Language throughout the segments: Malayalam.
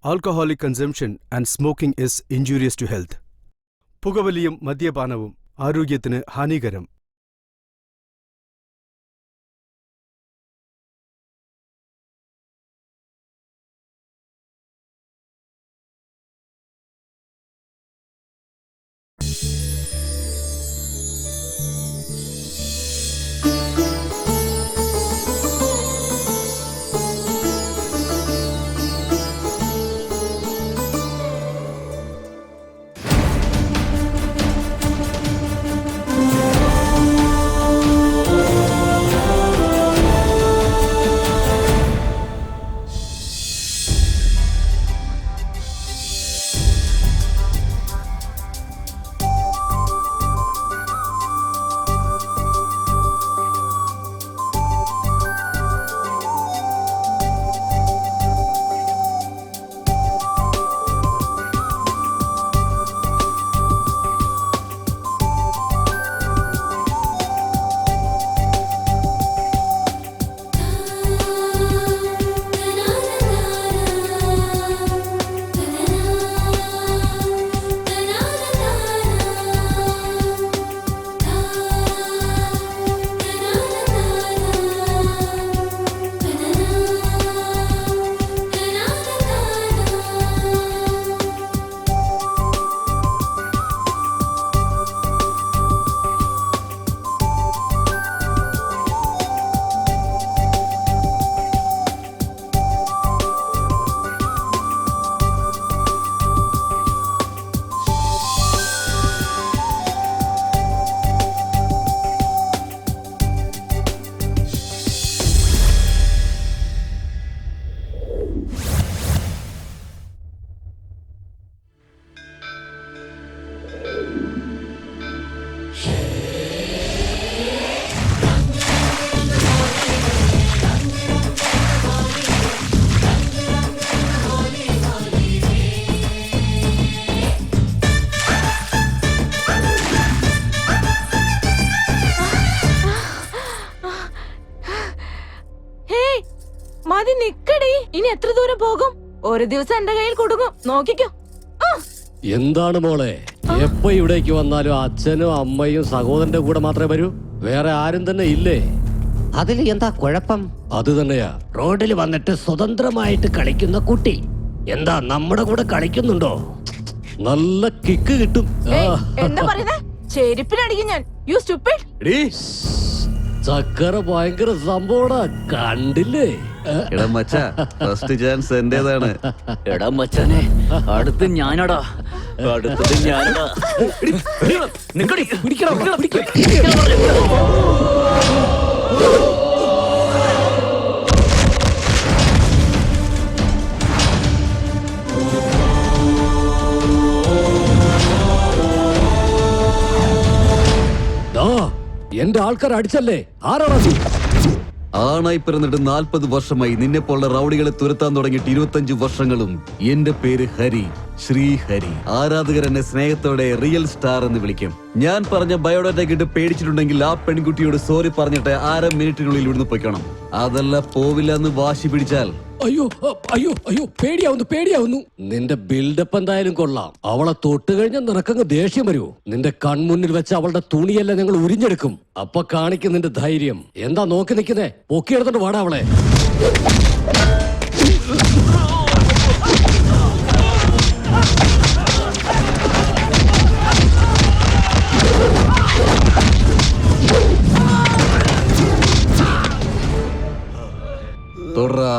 Alcoholic consumption and smoking is injurious to health. പുകവലിയും മദ്യപാനവും ആരോഗ്യത്തിന് ഹാനികരം. മതി നിക്കടി, ഇനി എത്ര ദൂരം പോകും? ഒരു ദിവസം എന്റെ കയ്യിൽ കൊടുക്കും, നോക്കിക്കോ. എന്താണ് മോളെ, എപ്പോ ഇവിടേക്ക് വന്നാലും അച്ഛനും അമ്മയും സഹോദരന്റെ കൂടെ മാത്രമേ വരൂ? വേറെ ആരും തന്നെ ഇല്ലേ? അതിൽ എന്താ കുഴപ്പം? അത് തന്നെയാ, റോഡിൽ വന്നിട്ട് സ്വതന്ത്രമായിട്ട് കളിക്കുന്ന കുട്ടി എന്താ നമ്മുടെ കൂടെ കളിക്കുന്നുണ്ടോ? നല്ല കിക്ക് കിട്ടും. എന്താ പറയുന്നേ? ചെരുപ്പിനടിക്കും ഞാൻ. U stupid. ചക്കര ഭയങ്കര സംഭവടാ, കണ്ടില്ലേ? എടാ മച്ചാ, ഫസ്റ്റ് ചാൻസ് എന്റേതാണ്. എടാ മച്ചാനെ, അടുത്ത് ഞാനടാ, അടുത്തത് ഞാനടാ. എന്റെ ആൾക്കാർ അടിച്ചല്ലേ? ആരാണോ? ആണായി പിറന്നിട്ട് 40 വർഷമായി. നിന്നെ പോലുള്ള റൗഡികളെ തുരത്താൻ തുടങ്ങിയിട്ട് 25 വർഷങ്ങളും. എന്റെ പേര് ഹരി, ശ്രീഹരി. ആരാധകർ എന്നെ സ്നേഹത്തോടെ റിയൽ സ്റ്റാർ എന്ന് വിളിക്കും. ഞാൻ പറഞ്ഞ ബയോഡാറ്റ കിട്ട് പേടിച്ചിട്ടുണ്ടെങ്കിൽ ആ പെൺകുട്ടിയോട് സോറി പറഞ്ഞിട്ട് 1/2 മിനിറ്റിനുള്ളിൽ ഇവിടുന്ന് പൊയ്ക്കണം. അതല്ല പോവില്ല എന്ന് വാശി പിടിച്ചാൽ അയ്യോ അയ്യോ അയ്യോ, പേടിയാവുന്നു. നിന്റെ ബിൽഡപ്പ് എന്തായാലും കൊള്ളാം. അവളെ തൊട്ട് കഴിഞ്ഞാൽ നിനക്കങ്ങ് ദേഷ്യം വരുമോ? നിന്റെ കൺമുന്നിൽ വെച്ച് അവളുടെ തുണിയെല്ലാം ഞങ്ങൾ ഉരിഞ്ഞെടുക്കും. അപ്പൊ കാണിക്കും നിന്റെ ധൈര്യം. എന്താ നോക്കി നിൽക്കുന്നേ? പൊക്കിയെടുത്തോണ്ട് വാടാ അവളെ. തൊടാ.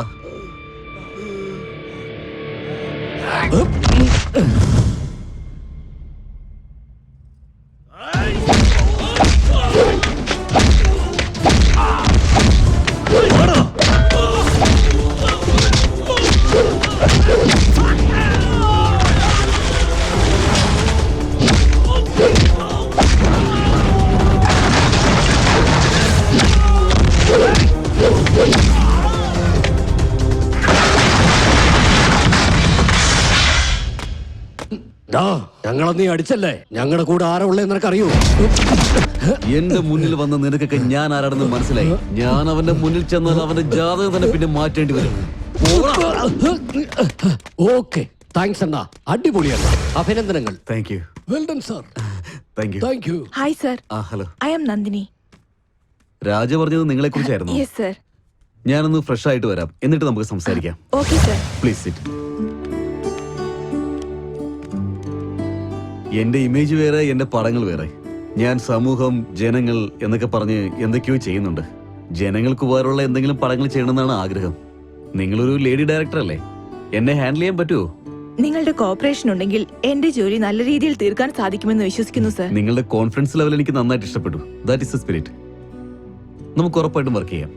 ഞങ്ങളെ നീ അടിച്ചല്ലേ? ഞങ്ങളുടെ കൂടെ ആരാ ഉള്ളേ നിനക്കറിയോ? എന്റെ മുന്നിൽ വന്ന നിനക്കൊക്കെ ഞാൻ ആരാണെന്ന് മനസ്സിലായി. ഞാൻ അവന്റെ മുന്നിൽ ചെന്നാൽ അവന്റെ ജാതകം തന്നെ പിന്നെ മാറ്റേണ്ടി വരും. ഓക്കെ, താങ്ക്സ് അണ്ണാ, അടിപൊളിയണ്ണ, അഭിനന്ദനങ്ങൾ. Thank you. Well done sir. Thank you. Thank you. Hi sir, hello. I am Nandini. Raja പറഞ്ഞത് നിങ്ങളെ കുറിച്ചായിരുന്നു. Yes sir. ഞാനൊന്ന് ഫ്രഷ് ആയിട്ട് വരാം, എന്നിട്ട് നമുക്ക് സംസാരിക്കാം. Okay sir. Please sit. എന്റെ ഇമേജ് വേറെ, എന്റെ പടങ്ങൾ വേറെ. ഞാൻ സമൂഹം, ജനങ്ങൾ എന്നൊക്കെ പറഞ്ഞ് എന്തൊക്കെയോ ചെയ്യുന്നുണ്ട്. ജനങ്ങൾക്ക് ഉപകാരമുള്ള എന്തെങ്കിലും പടങ്ങൾ ചെയ്യണമെന്നാണ് ആഗ്രഹം. നിങ്ങളൊരു ലേഡി ഡയറക്ടർ അല്ലേ, എന്നെ ഹാൻഡിൽ ചെയ്യാൻ പറ്റുമോ? നിങ്ങളുടെ കോപ്പറേഷൻ ഉണ്ടെങ്കിൽ എന്റെ ജോലി നല്ല രീതിയിൽ തീർക്കാൻ സാധിക്കുമെന്ന് വിശ്വസിക്കുന്നു സർ. നിങ്ങളുടെ കോൺഫിഡൻസ് ലെവൽ എനിക്ക് നന്നായിട്ട് ഇഷ്ടപ്പെട്ടു. That is the spirit. നമുക്ക് ഉറപ്പായിട്ടും വർക്ക് ചെയ്യാം.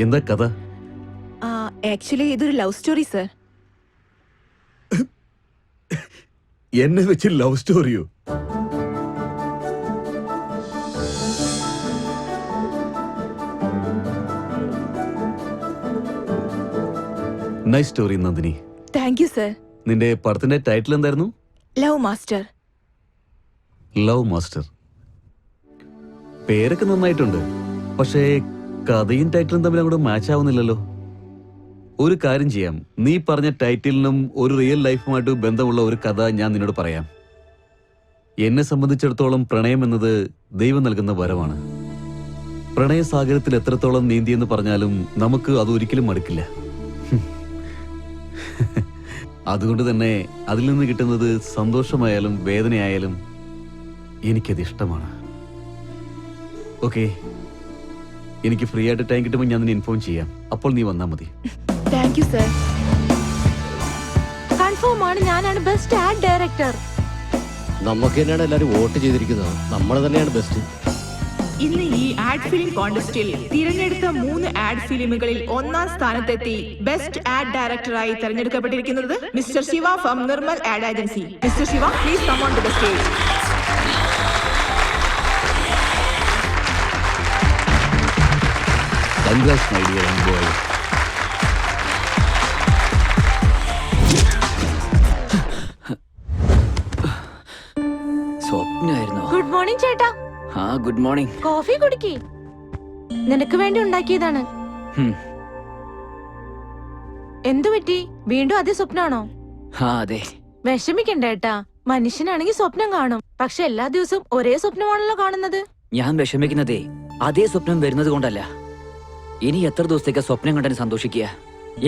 എന്താ കഥ? ആക്ച്വലി ഇതൊരു ലവ് സ്റ്റോറി സർ. എന്നെ വെച്ച് ലവ് സ്റ്റോറിയോ? Nice story Nandini. Thank you sir. നിന്റെ പടത്തിന്റെ ടൈറ്റിൽ എന്തായിരുന്നു? Love master. Love master. പേരൊക്കെ നന്നായിട്ടുണ്ട്, പക്ഷേ കഥയും ടൈറ്റിലും തമ്മിൽ അങ്ങോട്ട് മാച്ച് ആവുന്നില്ലല്ലോ. ഒരു കാര്യം ചെയ്യാം, നീ പറഞ്ഞ ടൈറ്റിലിനും ഒരു റിയൽ ലൈഫുമായിട്ട് ബന്ധമുള്ള ഒരു കഥ ഞാൻ നിന്നോട് പറയാം. എന്നെ സംബന്ധിച്ചിടത്തോളം പ്രണയം എന്നത് ദൈവം നൽകുന്ന വരമാണ്. പ്രണയസാഗരത്തിൽ എത്രത്തോളം നീന്തിയെന്ന് പറഞ്ഞാലും നമുക്ക് അത് ഒരിക്കലും മടുക്കില്ല. അതുകൊണ്ട് തന്നെ അതിൽ നിന്ന് കിട്ടുന്നത് സന്തോഷമായാലും വേദനയായാലും എനിക്കത് ഇഷ്ടമാണ്. ഓക്കെ, എനിക്ക് ഫ്രീ ആയിട്ട് ടൈം കിട്ടുമ്പോൾ ഞാൻ നിന്നെ ഇൻഫോം ചെയ്യാം. അപ്പോൾ നീ വന്നാൽ മതി. Thank you sir. കൺഫേം ആണ്, ഞാനാണ് ബെസ്റ്റ് ആഡ് ഡയറക്ടർ. നമുക്ക് തന്നെയാണ് എല്ലാരും വോട്ട് ചെയ്തിരിക്കുന്നത്, നമ്മൾ തന്നെയാണ് ബെസ്റ്റ്. ഇന്ന് ഈ ആഡ് ഫിലിം കോൺടെസ്റ്റിൽ തിരഞ്ഞെടുത്ത 3 ആഡ് ഫിലിമുകളിൽ ഒന്നാം സ്ഥാനത്തെത്തി ബെസ്റ്റ് ആഡ് ഡയറക്ടറായി തെരഞ്ഞെടുക്കപ്പെട്ടിരിക്കുന്നത് mister Shiva from Nirmal ad agency. Mister Shiva, please come on to the stage. Congrats, my dear young boy. സ്വപ്നായിരുന്നോ? ഗുഡ് മോർണിംഗ് ചേട്ടാ. ആ ഗുഡ് മോർണിംഗ്. കോഫി കുടിക്ക്. നിനക്ക് വേണ്ടി ഉണ്ടാക്കിയതാണ്. എന്തു പറ്റി? വീണ്ടും അതേ സ്വപ്നാണോ? ആ അതെ. വിഷമിക്കണ്ട ഏട്ടാ, മനുഷ്യനാണെങ്കിൽ സ്വപ്നം കാണും. പക്ഷെ എല്ലാ ദിവസവും ഒരേ സ്വപ്നമാണല്ലോ കാണുന്നത്. ഞാൻ വിഷമിക്കുന്നതേ അതേ സ്വപ്നം വരുന്നത് കൊണ്ടല്ല. ഇനി എത്ര ദിവസത്തേക്ക് സ്വപ്നം കണ്ടതിന് സന്തോഷിക്കുക.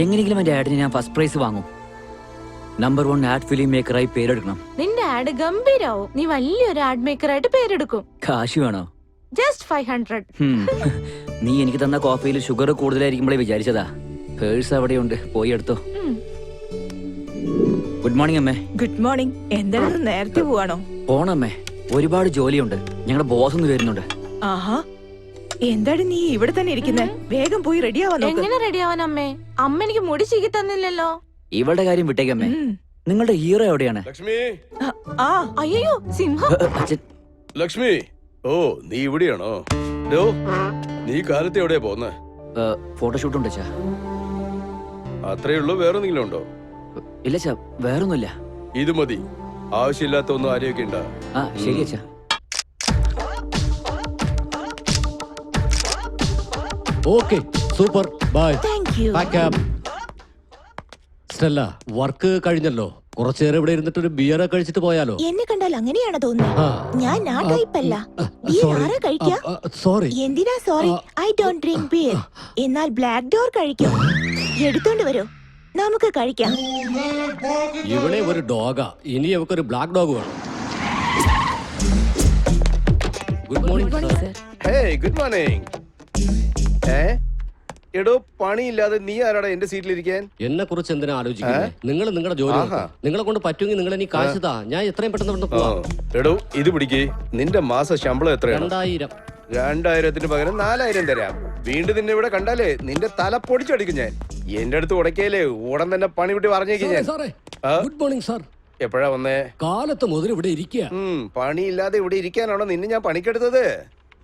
എങ്ങനെയെങ്കിലും എന്റെ ആഡിന് ഞാൻ ഫസ്റ്റ് പ്രൈസ് വാങ്ങും. നമ്പർ 1 ആഡ് ഫിലിം മേക്കറായി പേരെടുക്കണം. നിന്റെ ആഡ് ഗംഭീരാവും. നീ വലിയൊരു ആഡ് മേക്കറായിട്ട് പേരെടുക്കും. കാശ് വേണോ? ജസ്റ്റ് 500. നീ എനിക്ക് തന്ന കോഫിയിൽ ഷുഗർ കൂടുതലായിരിക്കുമ്പോഴേ വിചാരിച്ചതാ. പേഴ്സ് അവിടെയുണ്ട്, പോയി എടുത്തോ. ഗുഡ് മോർണിംഗ് അമ്മേ. Good morning. എന്താണ് നേരത്തെ പോവാണോ? പോണമ്മേ, ഒരുപാട് ജോലിയുണ്ട്. ഞങ്ങളുടെ ബോസ് ഒന്ന് വരുന്നുണ്ട്. ആഹാ, എന്താണ് നീ ഇവിടെ തന്നെ ഇരിക്കുന്നത്? വേഗം പോയി റെഡിയാവാൻ നോക്ക്. എങ്ങനെ റെഡിയാവാൻ അമ്മേ? അമ്മ എനിക്ക് മുടി ചീകി തന്നില്ലല്ലോ. ഇവളുടെ കാര്യം വിട്ടേക്കമ്മേ. നിങ്ങളുടെ ഹീറോ എവിടെയാണ്? ലക്ഷ്മി, ആ അയ്യോ സിംഹം. അച്ഛൻ. ലക്ഷ്മി, ഓ നീ ഇവിടെയാണോ? ഡോ, നീ കാലത്ത് എവിടെയാ പോന്നെ? ഫോട്ടോഷൂട്ട് ഉണ്ട് അച്ഛാ. അത്രേ ഉള്ളൂ, വേറെ എന്തെങ്കിലും ഉണ്ടോ? ഇല്ല അച്ഛാ, വേറൊന്നുമില്ല. ഇത് മതി, ആവശ്യമില്ലാത്ത ഒന്നും ആരെയൊക്കെ ഉണ്ടാ. ആ ശരി അച്ഛാ. Okay, super, bye. Thank you. Stella, work കഴിഞ്ഞല്ലോ, കുറച്ചേരം ഇവിടെ ഇരുന്നിട്ട് ഒരു ബിയർ കഴിച്ചിട്ട് പോയാലോ? എന്നെ കണ്ടാൽ അങ്ങനെയാണ് തോന്നുന്നത്. ഞാൻ ആ ടൈപ്പ് അല്ല. ബിയർ ആരാ കഴിക്കാ? സോറി. എന്തിനാ sorry? I don't drink beer. എന്നാൽ ബ്ലാക്ക് ഡോർ കഴിക്കും. എടുത്തോണ്ട് വരൂ, നമുക്ക് കഴിക്കാം. ഇവിടെ ഒരു ഡോഗാ, ഇനി അവക്കൊരു ബ്ലാക്ക് ഡോഗ് വേണം. Good morning sir. Hey, good morning. എടോ, പണിയില്ലാതെ നീ ആരാടാ എന്റെ സീറ്റിലിരിക്കാൻ? എന്നെ കുറിച്ച് എന്തിനാ ആലോചിക്കുന്നത്? നിങ്ങൾ നിങ്ങളുടെ ജോലി നോക്ക്. നിങ്ങളെ കൊണ്ട് പറ്റുമെങ്കിൽ നിങ്ങൾ എനിക്ക് കാശ് താ, ഞാൻ എത്രയും പെട്ടെന്ന് ഇവിടുന്ന് പോവാം. എടോ, ഇത് പിടിക്ക്. നിന്റെ മാസ ശമ്പളം എത്രയാണ്? 2000. 2000-ന് പകരം 4000 തരാം. വീണ്ടും നിന്നെ ഇവിടെ കണ്ടാലേ നിന്റെ തല പൊടിച്ചടിക്കും ഞാൻ. എന്റെ അടുത്ത് ഉടക്കയിലേ ഉടൻ തന്നെ പണി വിട്ട് പറഞ്ഞേക്കും ഞാൻ. സാറേ, ഗുഡ് മോർണിംഗ് സാർ. എപ്പോഴാ വന്നേ? കാലത്ത് മുതൽ ഇവിടെ ഇരിക്കുക. പണിയില്ലാതെ ഇവിടെ ഇരിക്കാനാണോ നിന്നെ ഞാൻ പണിക്കെടുത്തത്?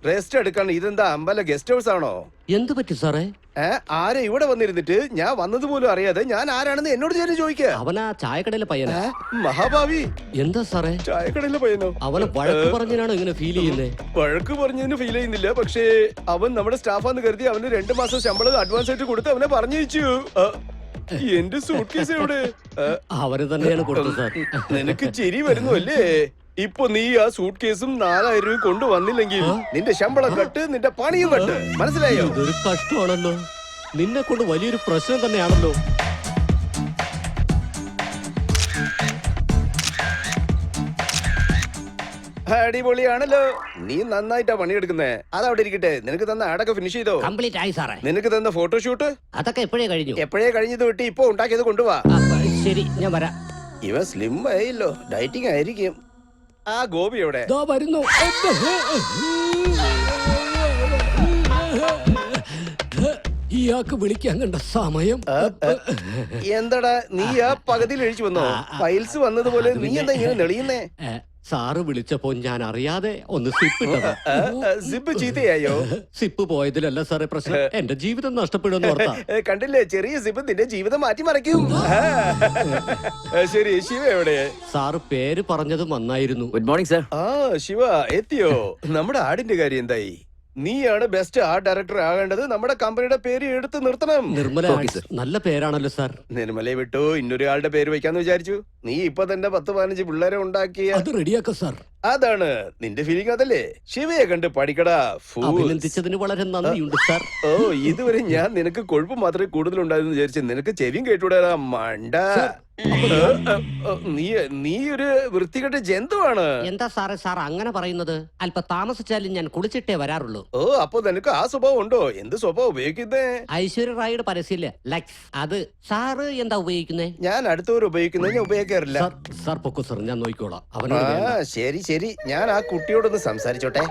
റെസ്റ്റ് എടുക്കാൻ. ഇതെന്താ അമ്പല ഗസ്റ്റ് ഹൗസ് ആണോ? എന്ത് പറ്റി സാറേ? ആരെ ഇവിടെ വന്നിരുന്നിട്ട് ഞാൻ വന്നത് പോലും അറിയാതെ ഞാൻ ആരാണെന്ന് എന്നോട് ചേരും ചോദിക്കുക. അവനാ ചായക്കടയിലെ പയ്യനാ. മഹാഭാവി. എന്താ സാറേ? ചായക്കടയിലെ പയ്യനോ? അവനെ വഴക്ക് പറഞ്ഞാണോ ഇങ്ങനെ ഫീൽ ചെയ്യുന്നേ? വഴക്ക് പറഞ്ഞതിന് ഫീൽ ചെയ്യുന്നില്ല, പക്ഷേ അവൻ നമ്മുടെ സ്റ്റാഫാന്ന് കരുതി അവന് 2 മാസം ശമ്പളം അഡ്വാൻസ് ആയിട്ട് കൊടുത്ത് അവനെ പറഞ്ഞു വെച്ചു. എന്റെ സൂട്ട് കേസ് എവിടെ? അവര് തന്നെയാണ് കൊടുത്തത് സാർ. നിനക്ക് ചിരി വരുന്നു അല്ലേ? ഇപ്പൊ നീ ആ സൂട്ട് കേസും 4000 രൂപ കൊണ്ടുവന്നില്ലെങ്കിൽ നിന്റെ ശമ്പളം കട്ട്, നിന്റെ പണിയും കട്ട്. മനസ്സിലായോ? ഇതൊരു കഷ്ടമാണല്ലോ. നിന്നെ കൊണ്ട് വലിയൊരു പ്രശ്നം തന്നെയാണല്ലോ. അടിപൊളിയാണല്ലോ. നീ നന്നായിട്ടാ പണിയെടുക്കുന്നേ. അതവിടെ ഇരിക്കട്ടെ. നിനക്ക് തന്ന ആടൊക്കെ ഫിനിഷ് ചെയ്തോ? കംപ്ലീറ്റ് ആയി സാറേ. നിനക്ക് തന്ന ഫോട്ടോഷൂട്ട് അതൊക്കെ എപ്പോഴേ കഴിഞ്ഞു. എപ്പോഴേ കഴിഞ്ഞത് വിട്ട് ഇപ്പൊ ഉണ്ടാക്കിയത് കൊണ്ടുപോവാ. ശരി, ഞാൻ വരാം. ഇവ സ്ലിം ആയില്ലോ. ഡയറ്റിംഗ് ആയിരിക്കും. ആ ഗോപി എവിടെ? ദാ വരുന്നു. ഇയാൾക്ക് വിളിക്കാൻ കണ്ട സമയം. എന്താടാ നീ ആ പകുതിയിൽ എഴിച്ചു വന്നോ? ഫൈൽസ് വന്നതുപോലെ നീ എന്താ ഇങ്ങനെ നെളിയുന്നേ? സാറ് വിളിച്ചപ്പോ ഞാൻ അറിയാതെ ഒന്ന് സിപ്പ് ഇട്ടതാ. സിപ്പ് ചീത്തയായോ? സിപ്പ് പോയതിലല്ല സാറേ പ്രശ്നം, എന്റെ ജീവിതം നഷ്ടപ്പെടുമെന്ന് ഓർത്താ. കണ്ടില്ലേ, ചെറിയ സിപ്പ് നിന്റെ ജീവിതം മാറ്റി മറിക്കും. ശരി, ശിവ എവിടെ? സാറ് പേര് പറഞ്ഞത് നന്നായിരുന്നു. Good morning sir. ആ ശിവ എത്തിയോ? നമ്മുടെ ആടിന്റെ കാര്യം എന്തായി? നീയാണ് ബെസ്റ്റ് ആർട്ട് ഡയറക്ടർ ആകേണ്ടത്. നമ്മുടെ കമ്പനിയുടെ പേര് എടുത്ത് നിർത്തണം. നിർമ്മല നല്ല പേരാണല്ലോ സാർ. നിർമ്മലയെ വിട്ടു ഇന്നൊരാളുടെ പേര് വെക്കാന്ന് വിചാരിച്ചു. നീ ഇപ്പൊ തന്നെ 10-15 പിള്ളേരെ ഉണ്ടാക്കിയ. അത് റെഡിയാക്കാം സാർ. അതാണ് നിന്റെ ഫീലിംഗ്. അതല്ലേ? ശിവയെ കണ്ട് പഠിക്കടാ. അഭിനന്ദിച്ചതിന് വളരെ നന്ദിയുണ്ട് സാർ. ഓ, ഇതുവരെ ഞാൻ നിനക്ക് കൊഴുപ്പ് മാത്രമേ കൂടുതലുണ്ടായിരുന്നു വിചാരിച്ചു. നിനക്ക് ചെവിയും കേട്ടൂടാ മണ്ട. നീ ഒരു വൃത്തികെട്ട ജന്തുവാണ്. എന്താ സാറേ സാർ അങ്ങനെ പറയുന്നത്? അല്പം താമസിച്ചാലും ഞാൻ കുളിച്ചിട്ടേ വരാറുള്ളൂ. ഓ, അപ്പൊ നിനക്ക് ആ സ്വഭാവം ഉണ്ടോ? എന്ത് സ്വഭാവം ഉപയോഗിക്കുന്നേ? ഐശ്വര്യ റായിയുടെ പരസ്യമില്ല ലക്സ്, അത് സാറ് എന്താ ഉപയോഗിക്കുന്നേ? ഞാൻ അടുത്തവർ ഉപയോഗിക്കുന്നത് ഞാൻ ഉപയോഗിക്കാറില്ല. സാർ പൊക്കോ സാർ, ഞാൻ നോക്കിക്കോളാം. ആ ശരി ശരി, ഞാൻ ആ കുട്ടിയോടൊന്ന് സംസാരിച്ചോട്ടെ.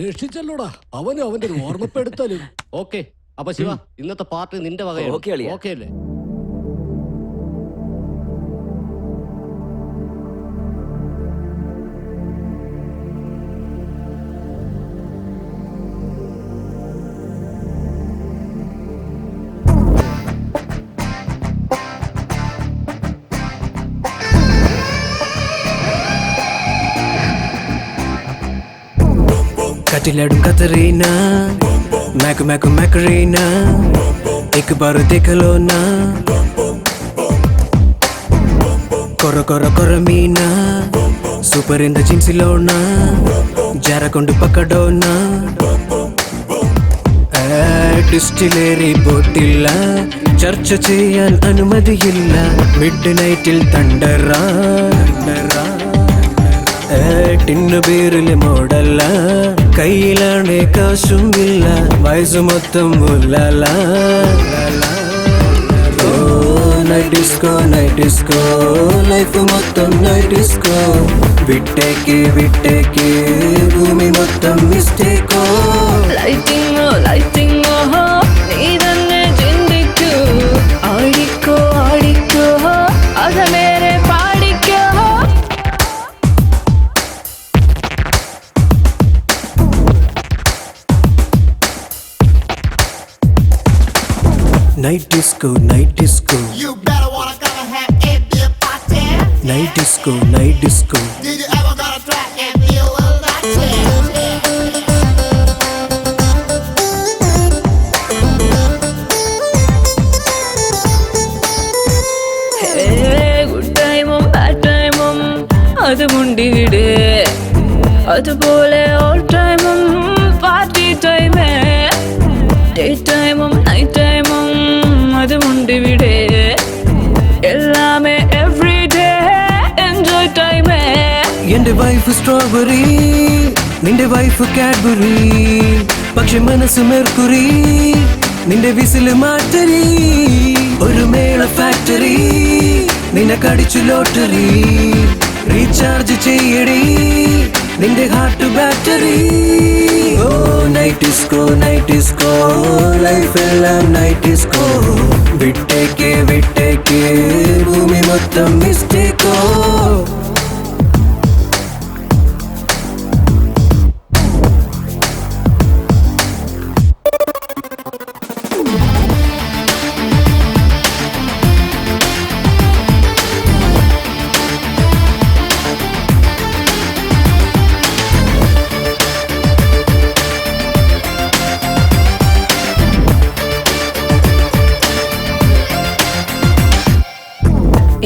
രക്ഷിച്ചല്ലോടാ, അവനും അവന്റെ ഒരു ഓർമ്മപ്പെടുത്തലും. ഓക്കെ, അപ്പൊ ശിവ ഇന്നത്തെ പാർട്ടി നിന്റെ വകയാണ്. ഓക്കേ അളിയാ. ഓക്കെ അല്ലേ? कटिलडू कतरीना मैक मैक मैकरीना एक बार देख लो ना कोर कोर कोर मीना सूपर इन द जिंसिलोना जरा कोंडु पकड़ोना ഡിസ്റ്റിലേറി ബോട്ടില്ല ചർച്ച ചെയ്യാൻ അനുമതിയില്ല മിഡ് നൈറ്റിൽ തണ്ടറാ ടിന്നു പേരില് മോഡല്ല കയ്യിലാണ് കാശും ഇല്ല വയസ്സ് മൊത്തം ഉല്ലല നൈറ്റ് ഡിസ്കോ ലൈഫ് മൊത്തം നൈറ്റ് ഡിസ്കോ വിട്ടേക്ക് വിട്ടേക്ക് ഭൂമി മൊത്തം മിസ്റ്റേക്കോ ലൈറ്റിംഗോ നീ തന്നെ ചിന്തിക്കൂ ആടിക്കോ ആടിക്കോ അത് മേരെ പാടിക്കോ Night disco, you better wanna come and have it be a party. Night disco, did you ever gonna try and feel good ടൈമും ബാഡ് ടൈമും അത് മുണ്ടിവിടെ അതുപോലെ ഓൾ ടൈമും പാർട്ടി ടൈമേ ഡേ ടൈമും നൈറ്റ് ടൈമും അത് മുണ്ടിവിടെ എല്ലാമേ എവറിഡേ എൻജോയ് ടൈമേ എന്റെ വൈഫ് സ്ട്രോബെറി നിന്റെ വൈഫ് കാഡ്ബറി പക്ഷെ മനസ്സ് മെർക്കുറി നിന്റെ വിസില് മാറ്ററി ഒരു മേള ഫാക്ടറി നിന്നെ കടിച്ചു ലോട്ടറി റീചാർജ് ചെയ്യടി നിന്റെ ഹാർട്ട് ബാറ്ററി ഓ നൈറ്റ് ഡിസ്കോ ലൈഫ് എല്ലാം നൈറ്റ് ഡിസ്കോ വിട്ടേക്ക് വിട്ടേക്ക് ഭൂമി മൊത്തം മിസ്റ്റേക്കോ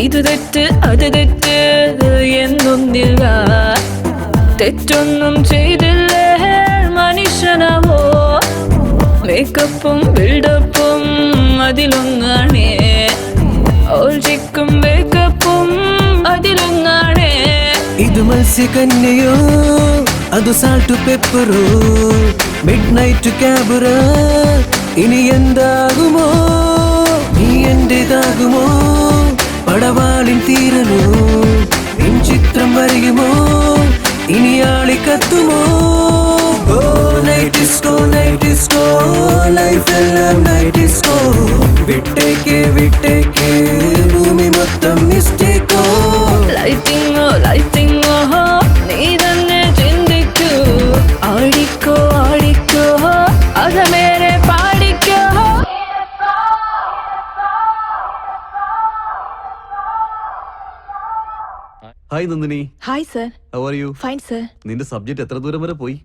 ഇത് തെറ്റ് അത് തെറ്റ് എന്നൊന്നില്ല, തെറ്റൊന്നും ചെയ്തില്ലേ മനുഷ്യനാവോ. മേക്കപ്പും ബിൽഡപ്പും അതിലൊന്നാണേ, ഓൾജിക്കും മേക്കപ്പും അതിലൊന്നാണേ. ഇത് മത്സ്യകന്യയോ അത് സാൾട്ട് പെപ്പറോ, മിഡ് നൈറ്റ് ക്യാബറ, ഇനി എന്താകുമോ, നീ എന്റേതാകുമോ, പടവാളിൻ തീരനോ, നിൻ ചിത്രം വരയുമോ, ഇനി ആളി കത്തുമോ. ഓ night disco night disco, life എല്ലാം നൈറ്റ് ഡിസ്കോ, വിട്ടേക്ക് വിട്ടേക്ക് ഭൂമി മൊത്തം മിസ്റ്റേക്കോ. ലൈറ്റിങ്ങോ ലൈറ്റിങ്ങോ നീ തന്നെ ചിന്തിക്കൂ, ആടിക്കോ ആടിക്കോ അത് മേരെ പാടിക്കോ. Hi Nandini, hi sir. How are you? Fine sir. നിന്റെ സബ്ജക്ട് എത്ര ദൂരം വരെ പോയി?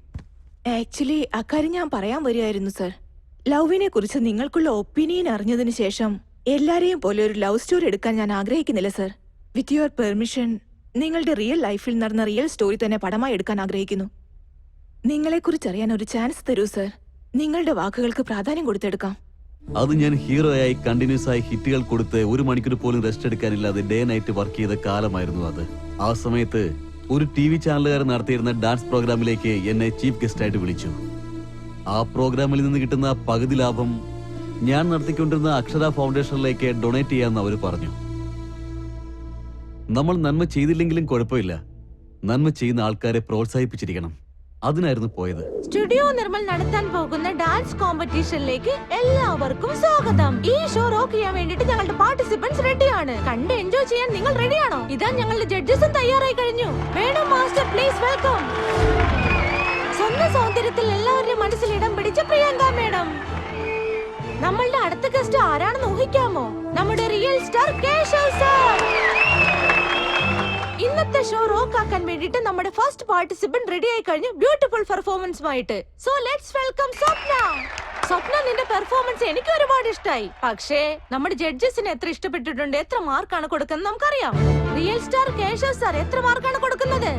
ആക്ച്വലി അക്കാര്യം ഞാൻ പറയാൻ വരികയായിരുന്നു സർ. ലവിനെ കുറിച്ച് നിങ്ങൾക്കുള്ള ഒപ്പീനിയൻ അറിഞ്ഞതിന് ശേഷം എല്ലാരെയും പോലെ ഒരു ലവ് സ്റ്റോറി എടുക്കാൻ ഞാൻ ആഗ്രഹിക്കുന്നില്ല സർ. വിത്ത് യുവർ പെർമിഷൻ നിങ്ങളുടെ റിയൽ ലൈഫിൽ നടന്ന റിയൽ സ്റ്റോറി തന്നെ പടമായി എടുക്കാൻ ആഗ്രഹിക്കുന്നു. നിങ്ങളെക്കുറിച്ച് അറിയാൻ ഒരു ചാൻസ് തരൂ സർ. നിങ്ങളുടെ വാക്കുകൾക്ക് പ്രാധാന്യം കൊടുത്തെടുക്കാം. അത് ഞാൻ ഹീറോ ആയി കണ്ടിന്യൂസ് ആയി ഹിറ്റുകൾ കൊടുത്ത് 1 മണിക്കൂർ പോലും റെസ്റ്റ് എടുക്കാനില്ലാതെ ഡേ നൈറ്റ് വർക്ക് ചെയ്ത കാലമായിരുന്നു അത്. ആ സമയത്ത് ഒരു TV ചാനലുകാരൻ നടത്തിയിരുന്ന ഡാൻസ് പ്രോഗ്രാമിലേക്ക് എന്നെ ചീഫ് ഗസ്റ്റ് ആയിട്ട് വിളിച്ചു. ആ പ്രോഗ്രാമിൽ നിന്ന് കിട്ടുന്ന പകുതി ലാഭം ഞാൻ നടത്തിക്കൊണ്ടിരുന്ന അക്ഷര ഫൗണ്ടേഷനിലേക്ക് ഡൊണേറ്റ് ചെയ്യാമെന്ന് അവർ പറഞ്ഞു. നമ്മൾ നന്മ ചെയ്തില്ലെങ്കിലും കുഴപ്പമില്ല, നന്മ ചെയ്യുന്ന ആൾക്കാരെ പ്രോത്സാഹിപ്പിച്ചിരിക്കണം. അതിനായിരുന്നു പോയത്. സ്റ്റുഡിയോ നിർമ്മൽ നടത്താൻ പോകുന്ന ഡാൻസ് കോമ്പറ്റീഷനിലേക്ക് എല്ലാവർക്കും സ്വാഗതം. ഈ ഷോ റോക്ക് ചെയ്യാൻ വേണ്ടിട്ട് ഞങ്ങളുടെ പാർട്ടിസിപ്പൻസ് റെഡിയാണ്. കണ്ട് എൻജോയ് ചെയ്യാൻ നിങ്ങൾ റെഡിയാണോ? ഇതാ ഞങ്ങളുടെ ജഡ്ജസും തയ്യാറായി കഴിഞ്ഞു. വേണം മാസ്റ്റർ, പ്ലീസ് വെൽക്കം. സ്വന്തം സൗന്ദര്യത്തിൽ എല്ലാവരുടെയും മനസ്സിൽ ഇടം പിടിച്ച പ്രിയങ്ക മേഡം. നമ്മളുടെ അടുത്ത ഗസ്റ്റ് ആരാണെന്ന് ഊഹിക്കാമോ? നമ്മുടെ റിയൽ സ്റ്റാർ കേശവ് സർ. ഇന്നത്തെ ഷോ റോക്ക് ആക്കാൻ വേണ്ടിട്ട് നമ്മുടെ ഫസ്റ്റ് പാർട്ടിസിപ്പന്റ് റെഡി ആയി കഴിഞ്ഞു, ബ്യൂട്ടിഫുൾ പെർഫോമൻസുമായിട്ട്. സോ ലെറ്റ്സ് വെൽക്കം സ്വപ്ന. സ്വപ്ന, നിന്റെ പെർഫോമൻസ് എനിക്ക് ഒരുപാട് ഇഷ്ടമായി. പക്ഷേ നമ്മുടെ ജഡ്ജസിന് എത്ര ഇഷ്ടപ്പെട്ടിട്ടുണ്ട്, എത്ര മാർക്കാണ് കൊടുക്കുന്നത് നമുക്കറിയാം. റിയൽ സ്റ്റാർ കേശവ് സർ എത്ര മാർക്കാണ് കൊടുക്കുന്നത്?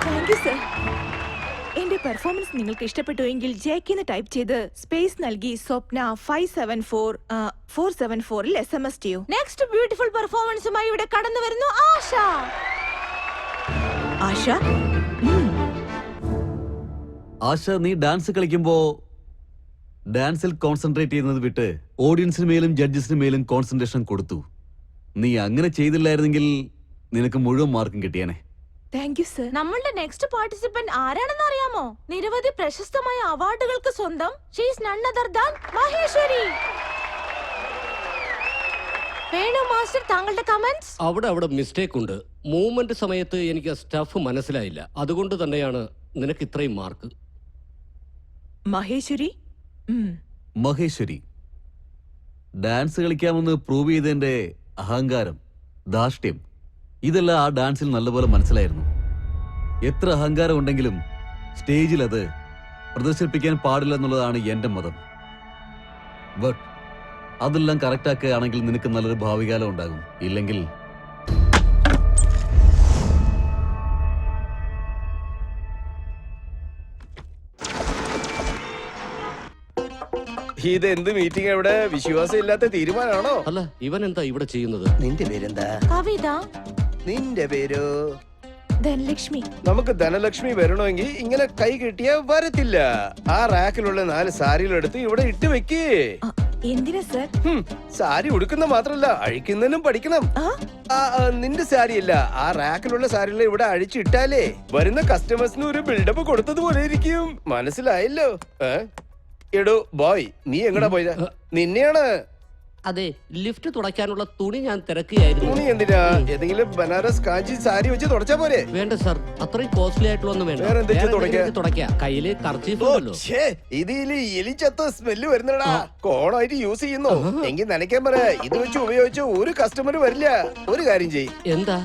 Thank you sir. എന്റെ പെർഫോമൻസ് നിങ്ങൾക്ക് ഇഷ്ടപ്പെട്ടുവെങ്കിൽ ജെക്കിന്ന് ടൈപ്പ് ചെയ്ത് സ്പേസ് നൽകി സ്വപ്ന 574-474 SMS ചെയ്യൂ. നെക്സ്റ്റ് ബ്യൂട്ടിഫുൾ പെർഫോമൻസുമായി ഇവിടെ കടന്നു വരുന്നു ആശ. ആശ, ആശ, നീ ഡാൻസ് കളിക്കുമ്പോ ഡാൻസിൽ കോൺസെൻട്രേറ്റ് ചെയ്യുന്നത് വിട്ട് ഓഡിയൻസിന് മേലും ജഡ്ജസിന് മേലും കോൺസെൻട്രേഷൻ കൊടുത്തു. നീ അങ്ങനെ ചെയ്തില്ലായിരുന്നെങ്കിൽ നിനക്ക് മുഴുവൻ മാർക്കും കിട്ടിയാനെ. Thank you sir. നമ്മളുടെ നെക്സ്റ്റ് പാർട്ടിസിപ്പന്റ് ആരാണെന്ന് അറിയാമോ? നിരവധി പ്രശസ്തമായ അവാർഡുകൾക്ക് സ്വന്തം. She is none other than Maheshwari. Venu master, താങ്കളുടെ കമന്റ്സ്? അവിടെ മിസ്റ്റേക്ക് ഉണ്ട്. മൂവ്മെന്റ് സമയത്ത് എനിക്ക് സ്റ്റഫ് മനസ്സിലായില്ല, അതുകൊണ്ട് തന്നെയാണ് നിനക്ക് ഇത്രയും mark. Maheshwari, Maheshwari, dance കളിക്കാമെന്ന് prove ചെയ്തതിന്റെ അഹങ്കാരം, ധാർഷ്ട്യം, ഇതെല്ലാം ആ ഡാൻസിൽ നല്ലപോലെ മനസ്സിലായിരുന്നു. എത്ര അഹങ്കാരം ഉണ്ടെങ്കിലും സ്റ്റേജിൽ അത് പ്രദർശിപ്പിക്കാൻ പാടില്ല എന്നുള്ളതാണ് എന്റെ മതം. ബട്ട് അതെല്ലാം കറക്റ്റ് ആക്കുകയാണെങ്കിൽ നിനക്ക് നല്ലൊരു ഭാവികാലം ഉണ്ടാകും. ഇല്ലെങ്കിൽ ഇതെന്ത് മീറ്റിംഗ്? എവിടെ വിശ്വാസം ഇല്ലാത്ത തീരുമാനമാണോ? അല്ല, ഇവൻ എന്താ ഇവിടെ ചെയ്യുന്നത്? നിന്റെ പേരെന്താ? കവിത. നിന്റെ പേരോ? ധനലക്ഷ്മി. നമുക്ക് ധനലക്ഷ്മി വരണമെങ്കിൽ ഇങ്ങനെ കൈ കിട്ടിയാ വരത്തില്ല. ആ റാക്കിലുള്ള 4 സാരികളെടുത്ത് ഇവിടെ ഇട്ട് വെക്കേ. എന്തിനാ സർ? സാരി ഉടുക്കുന്ന മാത്രല്ല, അഴിക്കുന്നതിനും പഠിക്കണം. നിന്റെ സാരിയല്ല, ആ റാക്കിലുള്ള സാരികൾ ഇവിടെ അഴിച്ചിട്ടാലേ വരുന്ന കസ്റ്റമേഴ്സിന് ഒരു ബിൽഡപ്പ് കൊടുത്തതുപോലെ ഇരിക്കും. മനസ്സിലായല്ലോ? എടോ ബോയ്, നീ എങ്ങടാ പോയത്? നിന്നെയാണ്. അതെ, ലിഫ്റ്റ് തുടയ്ക്കാനുള്ള തുണി ഞാൻ തിരക്കുകയായിരുന്നു. തുണി എന്തിനാ? ഏതെങ്കിലും ബനാറസ് കാഞ്ചി സാരി വെച്ച് തുടച്ചാ പോരെ? വേണ്ട സർ, അത്രയും കോസ്റ്റ്ലി ആയിട്ടുള്ള ഒന്നും വേണ്ട. വേറെ എന്തെങ്കിലും തുടയ്ക്കാം. കയ്യില് കർച്ചീഫ് ഉണ്ടല്ലോ. ഇതില് എലിച്ചത്ത സ്മെല്ല് വരുന്നടാ. കോണായിട്ട് യൂസ് ചെയ്യുന്നു എങ്കിൽ നനയ്ക്കാൻ പറ. ഇത് വെച്ച് ഉപയോഗിച്ച് ഒരു കസ്റ്റമർ വരില്ല. ഒരു കാര്യം ചെയ്യ്. എന്താ?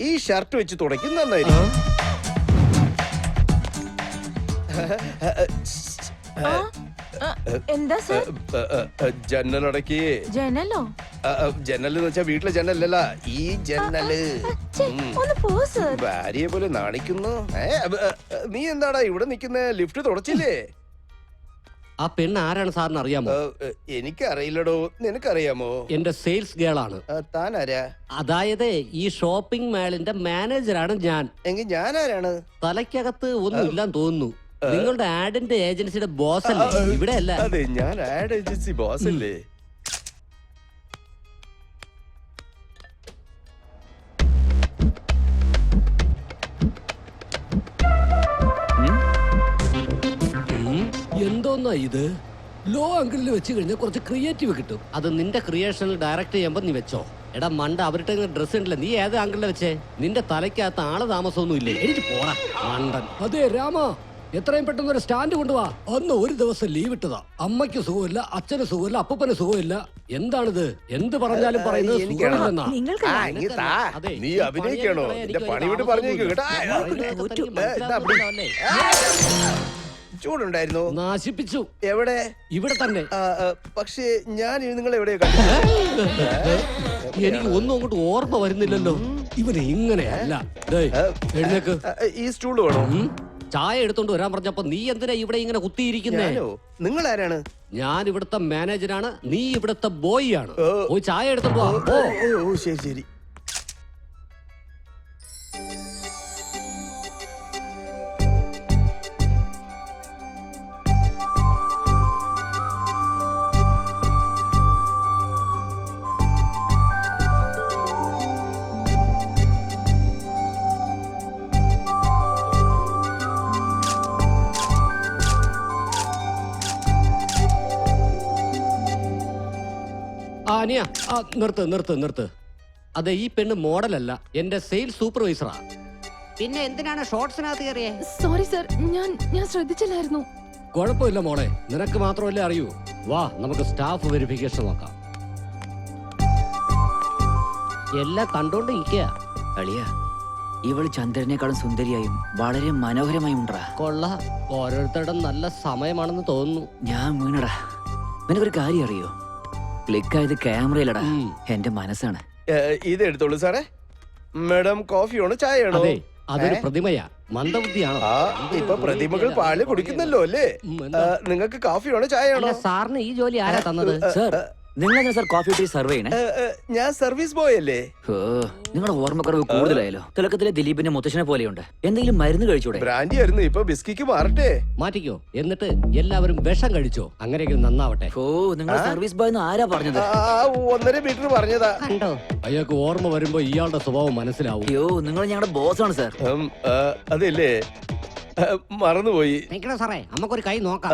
ഈ ഷർട്ട് വെച്ച് തുടയ്ക്കും, നന്നായിരിക്കും. എന്താ സർ? ജനലടക്കി. ജനലോ? ജനൽ എന്ന് വെച്ചാ വീട്ടിലെ ജനലല്ല, ഈ ജനല്. ഒന്ന് പോ സർ. ഭാര്യയെ പോലെ നാണിക്കുന്നു. നീ എന്താടാ ഇവിടെ നിൽക്കുന്ന? ലിഫ്റ്റ് തുടച്ചില്ലേ? ആ പെണ്ണ് ആരാണ് സാറിന് അറിയാമോ? എനിക്കറിയില്ലടോ, നിനക്കറിയാമോ? എന്റെ സെയിൽസ് ഗേൾ ആണ്. താൻ ആരാ? അതായത് ഈ ഷോപ്പിംഗ് മാളിന്റെ മാനേജറാണ് ഞാൻ. എങ്കിൽ ഞാൻ ആരാണ്? തലയ്ക്കകത്ത് ഒന്നും ഇല്ലാന്ന് തോന്നുന്നു. നിങ്ങളുടെ ആഡിന്റെ ഏജൻസിയുടെ ബോസ് അല്ലേ? ഇവിടെ അല്ല. അതെ, ഞാൻ ആഡ് ഏജൻസി ബോസ് അല്ലേ? എന്തോന്നാ ഇത്? ലോ ആംഗിളിൽ വെച്ച് കഴിഞ്ഞാൽ കുറച്ച് ക്രിയേറ്റീവ് കിട്ടും. അത് നിന്റെ ക്രിയേഷനിൽ ഡയറക്റ്റ് ചെയ്യുമ്പോ നീ വെച്ചോ. എടാ മണ്ട, അവരുടെ ഡ്രസ് ഉണ്ടല്ലേ, നീ ഏത് ആംഗിളിൽ വെച്ചേ? നിന്റെ തലയ്ക്കകത്ത് ആള് താമസമൊന്നും ഇല്ലേ? എനിക്ക് പോടാ മണ്ടൻ. അതെ രാമ, എത്രയും പെട്ടെന്ന് ഒരു സ്റ്റാൻഡ് കൊണ്ടുവാ. അന്ന് ഒരു ദിവസം ലീവ് ഇട്ടതാ. അമ്മയ്ക്ക് സുഖമില്ല, അച്ഛന് സുഖമില്ല, അപ്പന് സുഖമില്ല. എന്താണിത്? എന്ത് പറഞ്ഞാലും പറയുന്നത് സുഖമില്ലെന്നാ. നീ അഭിനയിക്കണോ? എന്റെ പണി വിട്ട് പറഞ്ഞേക്കോ കേട്ടാ. ചൂടുണ്ടായിരുന്നു. നാശിപ്പിച്ചു. എവിടെ? ഇവിടെ തന്നെ. പക്ഷേ ഞാൻ നിങ്ങൾ എവിടെയോ കണ്ടു. എനിക്ക് ഒന്നും അങ്ങോട്ട് ഓർമ്മ വരുന്നില്ലല്ലോ. ഇവന് ഇങ്ങനെയല്ല. എഴുന്നേക്ക്. ഈ സ്റ്റൂള് വേണോ? ചായ എടുത്തോണ്ട് വരാൻ പറഞ്ഞപ്പോ നീ എന്തിനാ ഇവിടെ ഇങ്ങനെ കുത്തിയിരിക്കുന്നേ? നിങ്ങൾ ആരാണ്? ഞാൻ ഇവിടുത്തെ മാനേജറാണ്, നീ ഇവിടുത്തെ ബോയ് ആണ്. പോയി ചായ എടുത്തോണ്ട് വാ. ഓ ശരി ശരി. അനിയ, നിർത്ത്. അതെ, ഈ പെണ്ണ് മോഡലല്ല, എന്റെ സെയിൽസ് സൂപ്പർവൈസറാ. പിന്നെ എന്തിനാണ് ഷോർട്സിനകത്ത് കയറിയേ? സോറി സർ, ഞാൻ ശ്രദ്ധിച്ചില്ലായിരുന്നു. കുഴപ്പമില്ല മോളെ, നിനക്ക് മാത്രമല്ലേ അറിയൂ. വാ, നമുക്ക് സ്റ്റാഫ് വെരിഫിക്കേഷൻ നോക്കാം. എല്ലാം കണ്ടോണ്ട് ഇരിക്കുക. അളിയ, ഇവള് ചന്ദ്രനേക്കാളും സുന്ദരിയായും വളരെ മനോഹരമായും ഉണ്ടാ. കൊള്ളാം, ഓരോരുത്തരുടെ നല്ല സമയമാണെന്ന് തോന്നുന്നു. ഞാൻ വീണടാ. നിനക്കൊരു കാര്യം അറിയോ? ക്ലിക്കായത് ക്യാമറയിലടാ, എന്റെ മനസ്സാണ്. ഇത് എടുത്തോളൂ സാറേ. മാഡം കോഫിയാണോ ചായയാണോ? അതെ, അതൊരു പ്രതിമയാ. മന്ദബുദ്ധിയാണോ? ഇപ്പൊ പ്രതിമകൾ പാല് കുടിക്കുന്നല്ലോ അല്ലേ? നിങ്ങൾക്ക് കോഫിയാണോ ചായയാണോ? സാറിന് ഈ ജോലി ആരാ തന്നത്? സർ, നിങ്ങളെന്താ സർ കോഫി ടീ സർവ് ചെയ്യണേ? ഞാൻ സർവീസ് ബോയ് അല്ലേ? നിങ്ങളുടെ ഓർമ്മക്കുറവ് കൂടുതലായല്ലോ. തിലക്കത്തിലെ ദിലീപിന്റെ മുത്തശ്ശനെ പോലെയുണ്ട്. എന്തെങ്കിലും മരുന്ന് കഴിച്ചൂടെ? ബ്രാൻഡി ആയിരുന്നു, ഇപ്പൊ ബിസ്കിക്ക് മാറട്ടെ. മാറ്റിക്കോ, എന്നിട്ട് എല്ലാവരും വിഷം കഴിച്ചോ. അങ്ങനെയെങ്കിലും നന്നാവട്ടെ. ഓ, നിങ്ങൾ സർവീസ് ബോയ് എന്ന് ആരാ പറഞ്ഞത്? 1.5 മീറ്റർ പറഞ്ഞതാ. കണ്ടോ, അയാൾക്ക് ഓർമ്മ വരുമ്പോ ഇയാളുടെ സ്വഭാവം മനസ്സിലാവും. അയ്യോ, നിങ്ങൾ ഞങ്ങളുടെ ബോസാണ് സാർ. അതല്ലേ, മറന്നുപോയി. സാറേ, നമുക്കൊരു കൈ നോക്കാം.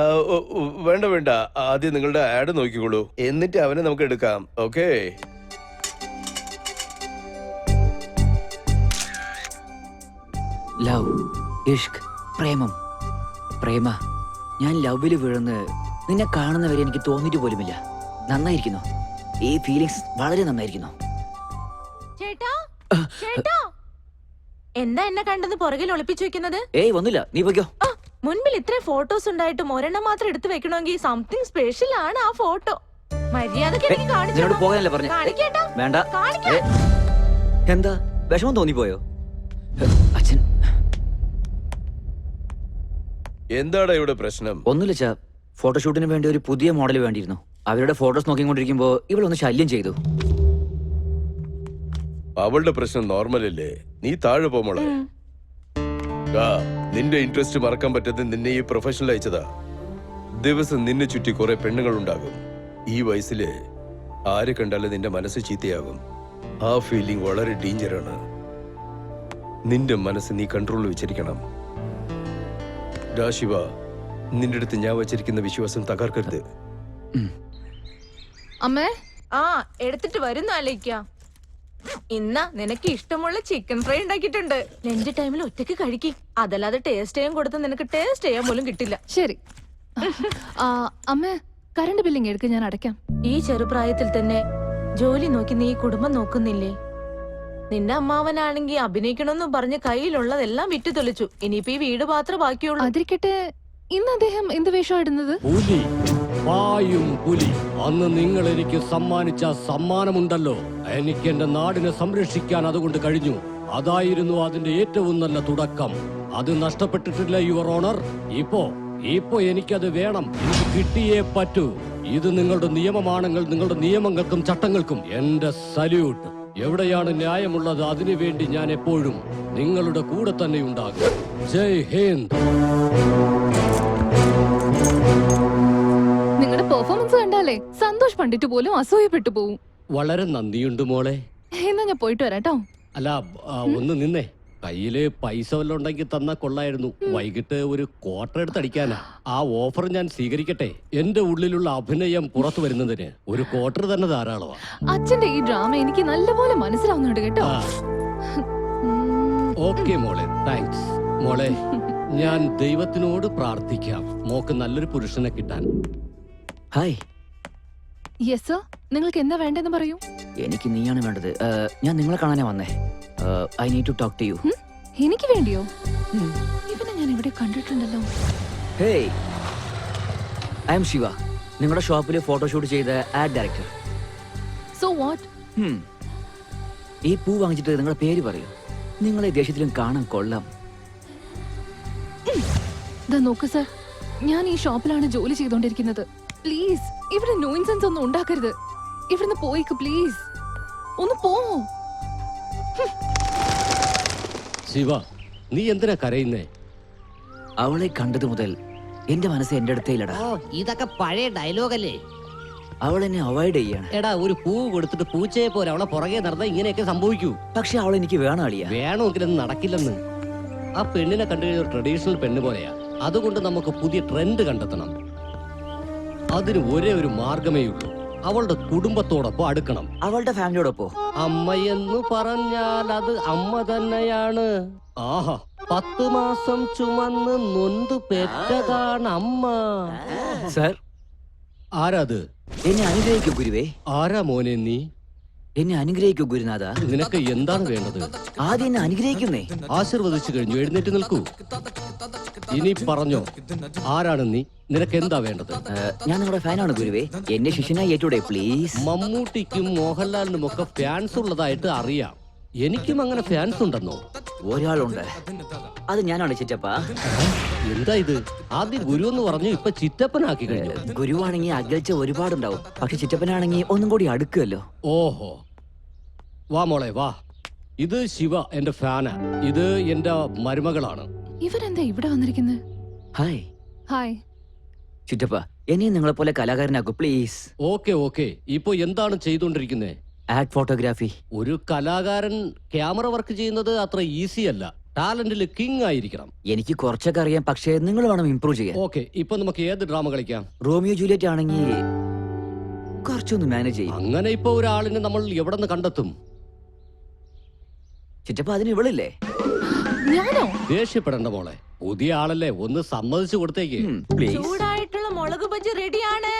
വേണ്ട, ആദ്യം നിങ്ങളുടെ ആഡ് നോക്കിക്കോളൂ, എന്നിട്ട് അവനെ നമുക്ക് എടുക്കാം. ഓക്കേ. ലവ്, ഇഷ്ക്, പ്രേമം. പ്രേമ, ഞാൻ ലവില് വീഴുന്ന് നിന്നെ കാണുന്നവരെ എനിക്ക് തോന്നിട്ട് പോലുമില്ല. നന്നായിരിക്കുന്നു, ഈ ഫീലിങ്സ് വളരെ നന്നായിരിക്കുന്നു. ചേട്ടാ, എന്താ എന്നെ കണ്ടെന്ന് പുറകിൽ ഒളിപ്പിച്ചു വെക്കുന്നത്? ഏയ് ഒന്നുമില്ല, നീ പോയിക്കോ. മുൻപിൽ ഇത്രയും ഫോട്ടോസ് ഉണ്ടായിട്ടും ഒരെണ്ണം മാത്രം എടുത്തു വെക്കണമെങ്കിൽ സംതിങ് സ്പെഷ്യൽ ആണ് ആ ഫോട്ടോ. മര്യാദക്ക് എനിക്ക് കാണിച്ചു പോകാനല്ലേ പറഞ്ഞു? വേണ്ട. എന്താ വിഷമം തോന്നിപ്പോയോ? അച്ഛൻ, എന്താടാ ഇവിടെ പ്രശ്നം? ഒന്നുമില്ല ചാ, ഫോട്ടോഷൂട്ടിന് വേണ്ടി ഒരു പുതിയ മോഡൽ വേണ്ടിയിരുന്നു. അവരുടെ ഫോട്ടോസ് നോക്കിക്കൊണ്ടിരിക്കുമ്പോ ഇവളൊന്ന് ശല്യം ചെയ്തു. അവളുടെ പ്രശ്നം നോർമൽ അല്ലേ? നീ താഴെ പോമോളെ. നിന്റെ ഇൻട്രസ്റ്റ് മറക്കാൻ പറ്റാതെ നിന്നെ ഈ പ്രൊഫഷനിൽ അയച്ചതാ. ദിവസം നിന്നെ ചുറ്റി കുറെ പെണ്ണുങ്ങൾ ഉണ്ടാകും. ഈ വയസ്സില് ആരെ കണ്ടാലും നിന്റെ മനസ്സ് ചീത്തയാകും. ആ ഫീലിംഗ് വളരെ ഡേഞ്ചറാണ്. നിന്റെ മനസ്സ് നീ കൺട്രോളിൽ വെച്ചിരിക്കണം. ശിവ, നിന്റെ അടുത്ത് ഞാൻ വെച്ചിരിക്കുന്ന വിശ്വാസം തകർക്കരുത്. അമ്മേ, എടുത്തിട്ട് വരുന്ന ആലോചിക്ക. ഇന്ന നിനക്ക് ഇഷ്ടമുള്ള ചിക്കൻ ഫ്രൈ ഉണ്ടാക്കിയിട്ടുണ്ട്. ലഞ്ച് ടൈമിൽ ഒറ്റയ്ക്ക് കഴിക്കി. അതല്ലാതെ ടേസ്റ്റ് ചെയ്യാൻ കൊടുത്ത നിനക്ക് ടേസ്റ്റ് ചെയ്യാൻ പോലും കിട്ടില്ല. ശരി അമ്മേ, കറണ്ട് ബില്ലിങ് എടുക്ക്, ഞാൻ അടയ്ക്കാം. ഈ ചെറുപ്രായത്തിൽ തന്നെ ജോലി നോക്കി നീ കുടുംബം നോക്കുന്നില്ലേ? നിന്റെ അമ്മാവനാണെങ്കി അഭിനയിക്കണമെന്ന് പറഞ്ഞ് കയ്യിലുള്ളതെല്ലാം വിറ്റു തൊലിച്ചു. ഇനിയിപ്പോ ഈ വീട് മാത്രമേ ബാക്കിയുള്ളൂ. അതിരിക്കട്ടെ, ഇന്ന് അദ്ദേഹം എന്ത് വേഷം ഇടുന്നത്? പുലി, പായും പുലി. അന്ന് നിങ്ങൾ എനിക്ക് സമ്മാനിച്ച സമ്മാനമുണ്ടല്ലോ, എനിക്ക് എന്റെ നാടിനെ സംരക്ഷിക്കാൻ അതുകൊണ്ട് കഴിഞ്ഞു. അതായിരുന്നു അതിന്റെ ഏറ്റവും നല്ല തുടക്കം. അത് നഷ്ടപ്പെട്ടിട്ടില്ല യുവർ ഓണർ. ഇപ്പോ എനിക്കത് വേണം, എനിക്ക് കിട്ടിയേ പറ്റൂ. ഇത് നിങ്ങളുടെ നിയമമാണെങ്കിൽ നിങ്ങളുടെ നിയമങ്ങൾക്കും ചട്ടങ്ങൾക്കും എന്റെ സല്യൂട്ട്. എവിടെയാണ് ന്യായമുള്ളത് അതിനുവേണ്ടി ഞാൻ എപ്പോഴും നിങ്ങളുടെ കൂടെ തന്നെ ഉണ്ടാകും. ജയ് ഹിന്ദ്. നിങ്ങളുടെ പെർഫോമൻസ് കണ്ടാലേ സന്തോഷ് പണ്ഡിറ്റ് പോലും അസൂയപ്പെട്ടു പോവും. വളരെ നന്ദിയുണ്ട് മോളെ. എന്നാ ഞാൻ പോയിട്ട് വരാട്ടോ. അല്ല, ഒന്ന് നിന്നേ. കയ്യില് പൈസ വല്ലതും ഉണ്ടെങ്കിൽ തന്നാ കൊള്ളായിരുന്നു. വൈകിട്ട് ഒരു ക്വാർട്ടർ എടുത്തടിക്കാനാ. ആ ഓഫർ ഞാൻ സ്വീകരിക്കട്ടെ? എന്റെ ഉള്ളിലുള്ള അഭിനയം പുറത്തു വരുന്നതിന് ഒരു ക്വാർട്ടർ തന്നെ ധാരാളമാ. അച്ഛന്റെ ഈ ഡ്രാമ എനിക്ക് നല്ലപോലെ മനസ്സിലാവുന്നുണ്ട് കേട്ടോ. ഓക്കെ മോളെ, താങ്ക്സ്. മോളെ, ഞാൻ ദൈവത്തിനോട് പ്രാർത്ഥിക്കാം മോക്ക് നല്ലൊരു പുരുഷനെ കിട്ടാൻ. ഹായ്. യെസ് സർ, നിങ്ങൾക്ക് എന്താ വേണ്ടെന്ന് പറയൂ. എനിക്ക് നീയാണ് വേണ്ടത്. ഞാൻ നിങ്ങളെ കാണാനാ വന്നേ. I need to talk to you. എനിക്ക് വേണ്ടിയോ? ഇവനെ ഞാൻ ഇവിടെ കണ്ടിട്ടുണ്ടല്ലോ. ഹേയ്, ഐ എം ശിവ, നിങ്ങളുടെ ഷോപ്പിൽ ഫോട്ടോഷൂട്ട് ചെയ്ത ആഡ് ഡയറക്ടർ. So what? ഈ പൂ വാങ്ങിച്ചിട്ട് നിങ്ങളുടെ പേര് പറയൂ. നിങ്ങളെ ദേഷ്യത്തിലും കാണാൻ കൊള്ളാം. നോക്ക് സർ, ഞാൻ ഈ ഷോപ്പിലാണ് ജോലി ചെയ്തോണ്ടിരിക്കുന്നത്. പ്ലീസ് ഇവിടെ നോയിൻസെൻസ് ഒന്നും ഉണ്ടാക്കരുത്. ഇവിടുന്ന് പോയിക്ക് പ്ലീസ്. ഒന്ന് പോ. ശിവ, നീ എന്തിനാ കരയുന്നേ? അവളെ കണ്ടത് മുതൽ എന്റെ മനസ്സ് എന്റെ അടുത്തേയില്ലടാ. ഇതൊക്കെ പഴയ ഡയലോഗല്ലേ? അവൾ എന്നെ അവോയ്ഡ് ചെയ്യാണ്. എടാ, ഒരു പൂ കൊടുത്തിട്ട് പൂച്ചയെ പോലെ അവളെ പുറകെ നടന്ന ഇങ്ങനെയൊക്കെ സംഭവിക്കൂ. പക്ഷെ അവൾ എനിക്ക് വേണം അളിയ. വേണമെങ്കിലൊന്നും നടക്കില്ലെന്ന്. ആ പെണ്ണിനെ കണ്ടു കഴിഞ്ഞ ട്രഡീഷണൽ പെണ്ണ് പോലെയാ. അതുകൊണ്ട് നമുക്ക് പുതിയ ട്രെൻഡ് കണ്ടെത്തണം. അതിന് ഒരേ ഒരു മാർഗമേ ഉള്ളൂ. അവളുടെ കുടുംബത്തോടൊപ്പം അടുക്കണം. അവളുടെ ഫാമിലിയോടൊപ്പം. അമ്മയെന്നു പറഞ്ഞാൽ അത് അമ്മ തന്നെയാണ്. ആഹാ, 10 മാസം ചുമന്ന് നൊന്തു പെറ്റതാണ് അമ്മ. സർ, ആരാത്? എന്നെ അനുഗ്രഹിക്കൂ ഗുരുവേ. ആരാ മോനെ നീ? എന്നെ അനുഗ്രഹിക്കൂ ഗുരുനാഥ. നിനക്ക് എന്താണ് വേണ്ടത്? ആദ്യം എന്നെ അനുഗ്രഹിക്കുന്നേ. ആശീർവദിച്ചു കഴിഞ്ഞു, എഴുന്നേറ്റ് നിൽക്കൂ. ഇനി പറഞ്ഞോ, ആരാണ് നീ? നിനക്ക് എന്താ വേണ്ടത്? ഞാൻ നിങ്ങളുടെ ഫാനാണ് ഗുരുവേ. എന്നെ ശിഷ്യനായി ഏറ്റൂടെ പ്ലീസ്. മമ്മൂട്ടിക്കും മോഹൻലാലിനും ഒക്കെ ഫാൻസ് ഉള്ളതായിട്ട് അറിയാം. എനിക്കും അങ്ങനെ ഫാൻസ് ഉണ്ടെന്നോ? ഒരാളുണ്ട്, അത് ഞാനാണ് ചിറ്റപ്പ. എന്താ ഇത്? ആദ്യം ഗുരു എന്ന് പറഞ്ഞു, ഇപ്പൊ ചിറ്റപ്പനാക്കി കഴിഞ്ഞു. ഗുരുവാണെങ്കിൽ അകൽച്ച ഒരുപാടുണ്ടാവും, പക്ഷെ ചിറ്റപ്പനാണെങ്കിൽ ഒന്നും കൂടി അടുക്കുമല്ലോ. ഓഹോ, വാ മോളെ വാ. ഇത് ശിവ, എന്റെ ഫാനാ. ഇത് എന്റെ മരുമകളാണ്. ഇവരെന്താ ഇവിടെ വന്നിരിക്കുന്നത്? ഹായ്. ഹായ് ചിറ്റപ്പ, എന്നെയും നിങ്ങളെ പോലെ കലാകാരനാക്കൂ പ്ലീസ്. ഓക്കെ. ഇപ്പൊ എന്താണ് ചെയ്തുകൊണ്ടിരിക്കുന്നത്? Add photography. ഒരു കലാകാരൻ ക്യാമറ വർക്ക് ചെയ്യുന്നത് അത്ര ഈസി അല്ല. ടാലന്റിൽ കിങ് ആയിരിക്കണം. എനിക്ക് കുറച്ചൊക്കെ അറിയാം, പക്ഷേ നിങ്ങൾ വേണം ഇംപ്രൂവ് ചെയ്യാൻ. ഓക്കെ, ഇപ്പൊ നമുക്ക് ഏത് ഡ്രാമ കളിക്കാം? റോമിയോ ജൂലിയറ്റ് ആണെങ്കിൽ കുറച്ചൊന്ന് മാനേജ് ചെയ്യും. അങ്ങനെ ഇപ്പൊ ഒരാളിനെ നമ്മൾ എവിടെ നിന്ന് കണ്ടെത്തും? ചിറ്റപ്പ, അതിന് ഇവളില്ലേ? ഞാനോ? ദേഷ്യപ്പെടണ്ട മോളെ, പുതിയ ആളല്ലേ, ഒന്ന് സമ്മതിച്ചു കൊടുത്തേക്ക്. ചൂടായിട്ടുള്ള മുളക് ബജി റെഡിയാണ്.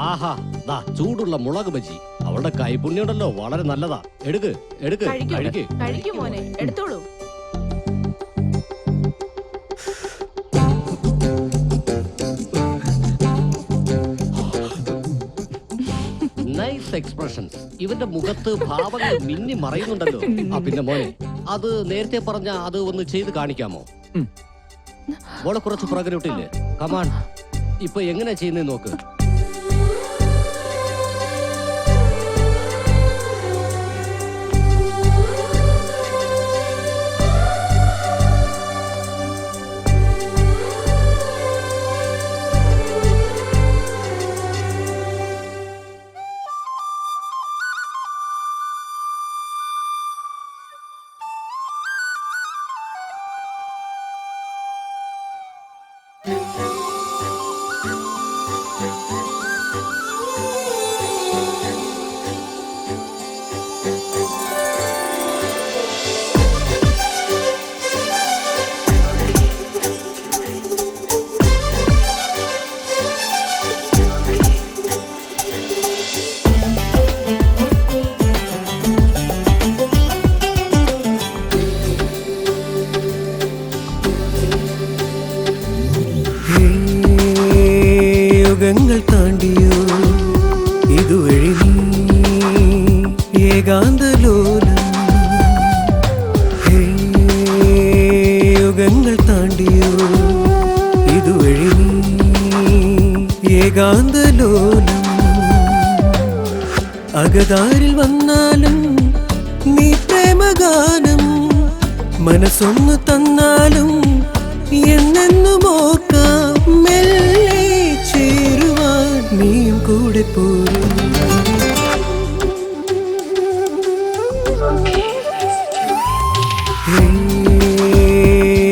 ആഹാ, ദാ ചൂടുള്ള മുളക് ബജി. അവളുടെ കൈപുണ്യുണ്ടല്ലോ, വളരെ നല്ലതാ. എടുക്ക് കഴിക്കും മോനെ, എടുത്തോളൂ. Nice expressions. ഇവന്റെ മുഖത്ത് ഭാവങ്ങൾ മിന്നി മറയുന്നുണ്ടല്ലോ. പിന്നെ മോനെ, അത് നേരത്തെ പറഞ്ഞ അത് ഒന്ന് ചെയ്ത് കാണിക്കാമോ? മോളെ കുറച്ച് പ്രകടനമില്ലേ? കമാൺ, ഇപ്പൊ എങ്ങനെയാ ചെയ്യുന്നത് നോക്ക്. അകതാരിൽ വന്നാലും നീ പ്രേമഗാനം മനസ്സൊന്നു തന്നാലും എന്നെന്നും ഓർക്കാം മെല്ലെ ചേരുവാൻ നീയും കൂടെ പോരും